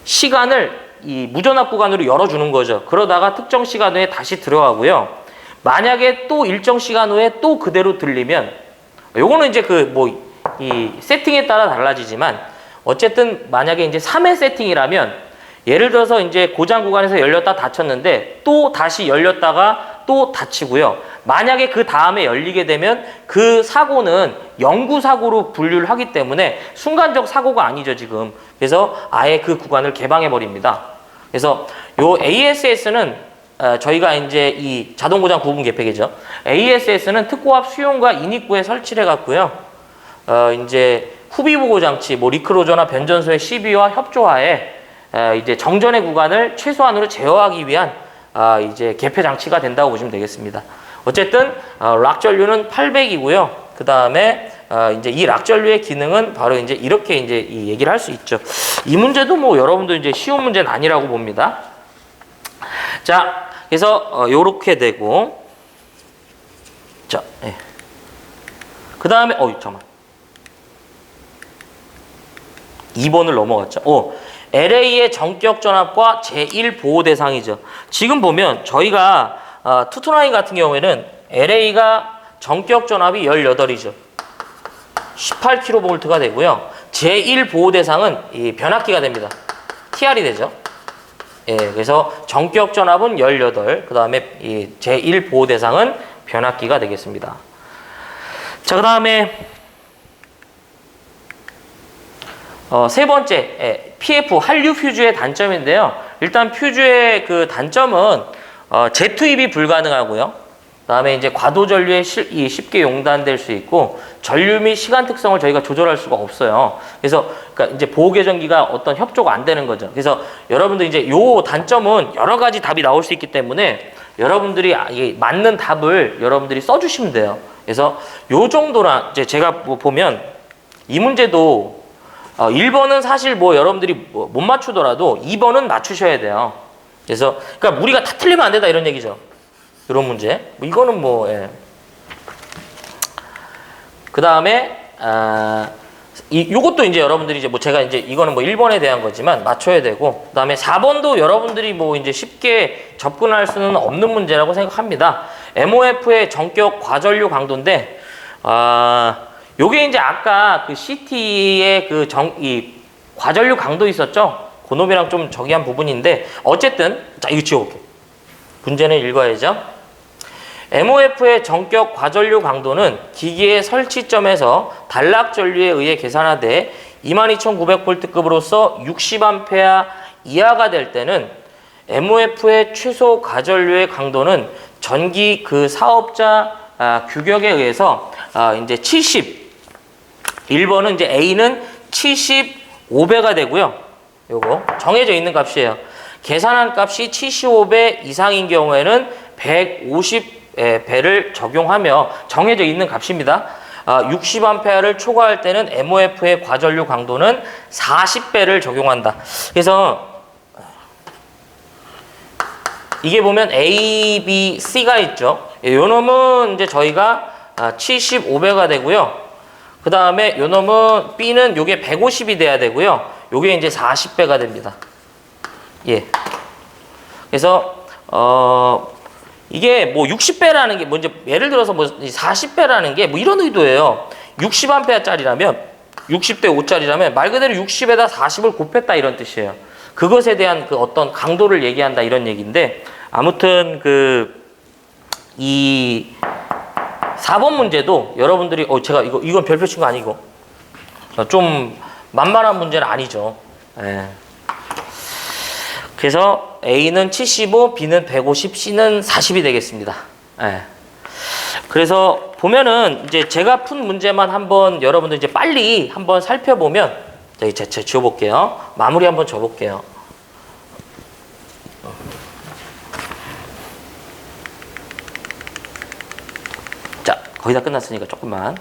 시간을 이 무전압 구간으로 열어주는 거죠. 그러다가 특정 시간 후에 다시 들어가고요. 만약에 또 일정 시간 후에 또 그대로 들리면, 요거는 이제 이 세팅에 따라 달라지지만, 어쨌든 만약에 이제 3회 세팅이라면, 예를 들어서 이제 고장 구간에서 열렸다 닫혔는데 또 다시 열렸다가 또 닫히고요. 만약에 그 다음에 열리게 되면 그 사고는 영구 사고로 분류를 하기 때문에 순간적 사고가 아니죠, 지금. 그래서 아예 그 구간을 개방해 버립니다. 그래서 요 ASS는 저희가 이제 이 자동 고장 구분 개폐기죠. ASS는 특고압 수용과 인입구에 설치를 해갖고요. 이제 후비 보호 장치, 리클로저나 변전소의 CB와 협조하에 이제 정전의 구간을 최소한으로 제어하기 위한 이제 개폐 장치가 된다고 보시면 되겠습니다. 어쨌든 락 전류는 800이고요. 그 다음에 이제 이 락 전류의 기능은 바로 이제 이렇게 이제 이 얘기를 할 수 있죠. 이 문제도 뭐 여러분도 이제 쉬운 문제는 아니라고 봅니다. 자, 그래서 요렇게 되고, 자, 예. 그 다음에 잠깐만. 2번을 넘어갔죠. LA의 전격 전압과 제1 보호 대상이죠. 지금 보면 저희가 투투나인 같은 경우에는 LA가 전격 전압이 18이죠. 18kV가 되고요. 제1 보호 대상은 이 변압기가 됩니다. TR이 되죠. 예, 그래서 전격 전압은 18, 그 다음에 이 제1 보호 대상은 변압기가 되겠습니다. 자, 그 다음에 세 번째, PF 한류 퓨즈의 단점인데요. 일단 퓨즈의 그 단점은 재투입이 불가능하고요. 그다음에 이제 과도 전류에 쉽게 용단될 수 있고 전류 및 시간 특성을 저희가 조절할 수가 없어요. 그래서 그러니까 이제 보호 계전기가 어떤 협조가 안 되는 거죠. 그래서 여러분들 이제 요 단점은 여러 가지 답이 나올 수 있기 때문에 여러분들이 맞는 답을 여러분들이 써주시면 돼요. 그래서 요 정도라 이제 제가 뭐 보면 이 문제도 1번은 사실 뭐 여러분들이 못 맞추더라도 2번은 맞추셔야 돼요. 그래서 그러니까 우리가 다 틀리면 안 된다 이런 얘기죠. 이런 문제. 이거는 뭐 예. 그 다음에 요것도 이제 여러분들이 이제 뭐 제가 이제 이거는 뭐 1번에 대한 거지만 맞춰야 되고 그 다음에 4번도 여러분들이 뭐 이제 쉽게 접근할 수는 없는 문제라고 생각합니다. MOF의 전격 과전류 강도인데 요게 이제 아까 그 CT의 이 과전류 강도 있었죠? 그놈이랑 좀 저기한 부분인데 어쨌든 자 이거 지워볼게요. 문제는 읽어야죠. MOF의 전격 과전류 강도는 기기의 설치점에서 단락 전류에 의해 계산하되 22,900V급으로서 60A 이하가 될 때는 MOF의 최소 과전류의 강도는 전기 그 사업자 규격에 의해서 이제 1번은 이제 A는 75배가 되고요. 요거 정해져 있는 값이에요. 계산한 값이 75배 이상인 경우에는 150배를 적용하며 정해져 있는 값입니다. 60A를 초과할 때는 MOF의 과전류 강도는 40배를 적용한다. 그래서 이게 보면 A, B, C가 있죠. 요 놈은 이제 저희가 75배가 되고요. 그 다음에 요 놈은 B는 요게 150이 돼야 되고요. 요게 이제 40배가 됩니다. 예. 그래서 이게 뭐 60배라는 게 뭐 이제 예를 들어서 뭐 40배라는 게 뭐 이런 의도예요. 60A짜리라면 60대 5짜리라면 말 그대로 60에다 40을 곱했다 이런 뜻이에요. 그것에 대한 그 어떤 강도를 얘기한다 이런 얘기인데 아무튼 이 4번 문제도 여러분들이 제가 이건 별표 친 거 아니고 좀 만만한 문제는 아니죠. 예. 그래서 A는 75, B는 150, C는 40이 되겠습니다. 예. 그래서 보면은 이제 제가 푼 문제만 한번 여러분들 이제 빨리 한번 살펴보면 제가 지워볼게요. 마무리 한번 줘볼게요. 자, 거의 다 끝났으니까 조금만.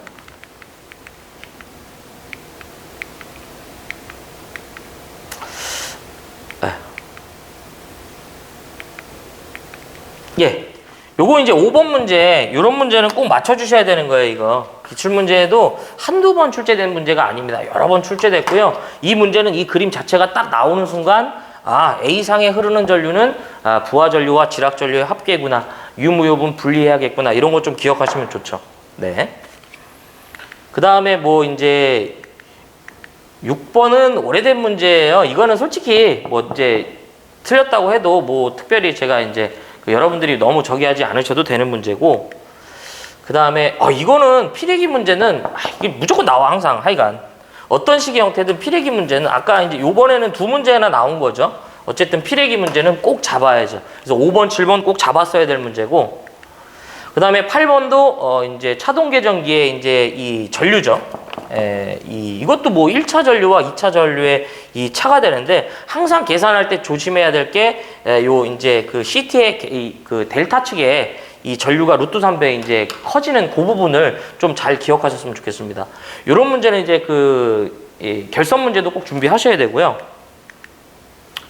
예. 요거 이제 5번 문제, 요런 문제는 꼭 맞춰주셔야 되는 거예요, 이거. 기출문제에도 한두 번 출제된 문제가 아닙니다. 여러 번 출제됐고요. 이 문제는 이 그림 자체가 딱 나오는 순간, A상에 흐르는 전류는 부하전류와 지락전류의 합계구나. 유무요분 분리해야겠구나. 이런 거 좀 기억하시면 좋죠. 네. 그 다음에 뭐 이제 6번은 오래된 문제예요. 이거는 솔직히 뭐 이제 틀렸다고 해도 뭐 특별히 제가 이제 여러분들이 너무 저기 하지 않으셔도 되는 문제고 그 다음에 이거는 피레기 문제는 이게 무조건 나와 항상 하여간 어떤 식의 형태든 피레기 문제는 아까 이제 요번에는 두 문제나 나온 거죠. 어쨌든 피레기 문제는 꼭 잡아야죠. 그래서 5번, 7번 꼭 잡았어야 될 문제고 그다음에 8번도 이제 차동 계정기에 이제 이 전류죠. 이것도 뭐 1차 전류와 2차 전류의 이 차가 되는데 항상 계산할 때 조심해야 될 게 요 이제 그 CT의 그 델타 측에 이 전류가 루트 3배 이제 커지는 그 부분을 좀 잘 기억하셨으면 좋겠습니다. 이런 문제는 이제 이 결선 문제도 꼭 준비하셔야 되고요.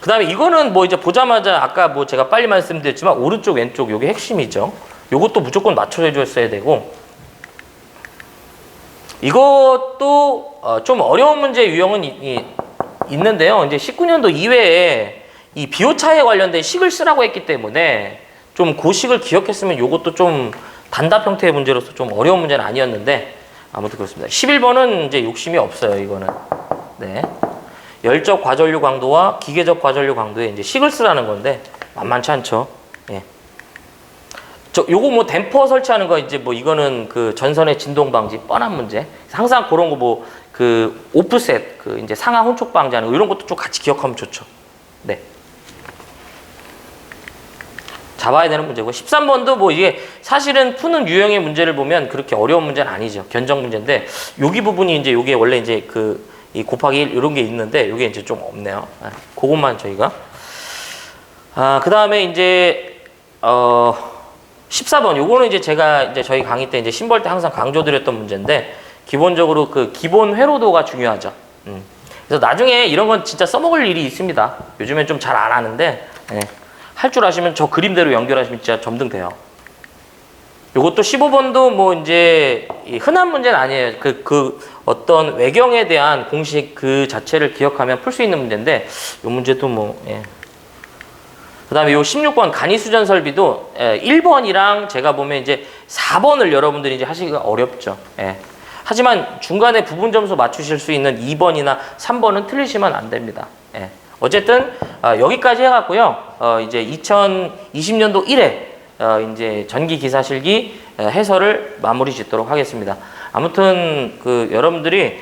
그 다음에 이거는 뭐 이제 보자마자 아까 뭐 제가 빨리 말씀드렸지만 오른쪽 왼쪽 요게 핵심이죠. 요것도 무조건 맞춰져 줬어야 되고, 이것도 좀 어려운 문제 유형은 있는데요. 이제 19년도 이외에 이 비오차에 관련된 식을 쓰라고 했기 때문에 좀 그 식을 기억했으면 요것도 좀 단답 형태의 문제로서 좀 어려운 문제는 아니었는데 아무튼 그렇습니다. 11번은 이제 욕심이 없어요. 이거는. 네. 열적 과전류 강도와 기계적 과전류 강도에 이제 식을 쓰라는 건데 만만치 않죠. 예. 요거 뭐 댐퍼 설치하는 거 이제 뭐 이거는 그 전선의 진동 방지 뻔한 문제. 항상 그런 거 뭐 그 오프셋 그 이제 상하 혼촉 방지하는 거 이런 것도 좀 같이 기억하면 좋죠. 네. 잡아야 되는 문제고 13번도 뭐 이게 사실은 푸는 유형의 문제를 보면 그렇게 어려운 문제는 아니죠. 견적 문제인데 여기 부분이 이제 요게 원래 이제 이 곱하기 1 이런 게 있는데 요게 이제 좀 없네요. 그것만 저희가 그 다음에 이제 14번 요거는 이제 제가 이제 저희 강의 때 이제 심벌 때 항상 강조드렸던 문제인데 기본적으로 그 기본 회로도가 중요하죠. 그래서 나중에 이런 건 진짜 써먹을 일이 있습니다. 요즘엔 좀 잘 안 하는데 할 줄 아시면 저 그림대로 연결하시면 진짜 점등돼요. 요것도 15번도 뭐 이제 흔한 문제는 아니에요. 그 어떤 외경에 대한 공식 그 자체를 기억하면 풀 수 있는 문제인데 요 문제도 뭐 그 다음에 요 16번 간이수전 설비도 1번이랑 제가 보면 이제 4번을 여러분들이 이제 하시기가 어렵죠. 하지만 중간에 부분 점수 맞추실 수 있는 2번이나 3번은 틀리시면 안 됩니다. 어쨌든 여기까지 해갖고요. 이제 2020년도 1회 이제 전기 기사 실기 해설을 마무리 짓도록 하겠습니다. 아무튼 그 여러분들이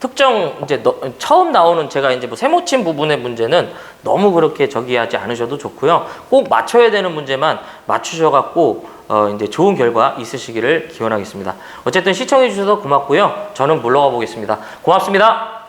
특정 이제 처음 나오는 제가 이제 뭐 세모침 부분의 문제는 너무 그렇게 저기 하지 않으셔도 좋고요. 꼭 맞춰야 되는 문제만 맞추셔갖고 이제 좋은 결과 있으시기를 기원하겠습니다. 어쨌든 시청해 주셔서 고맙고요. 저는 물러가 보겠습니다. 고맙습니다.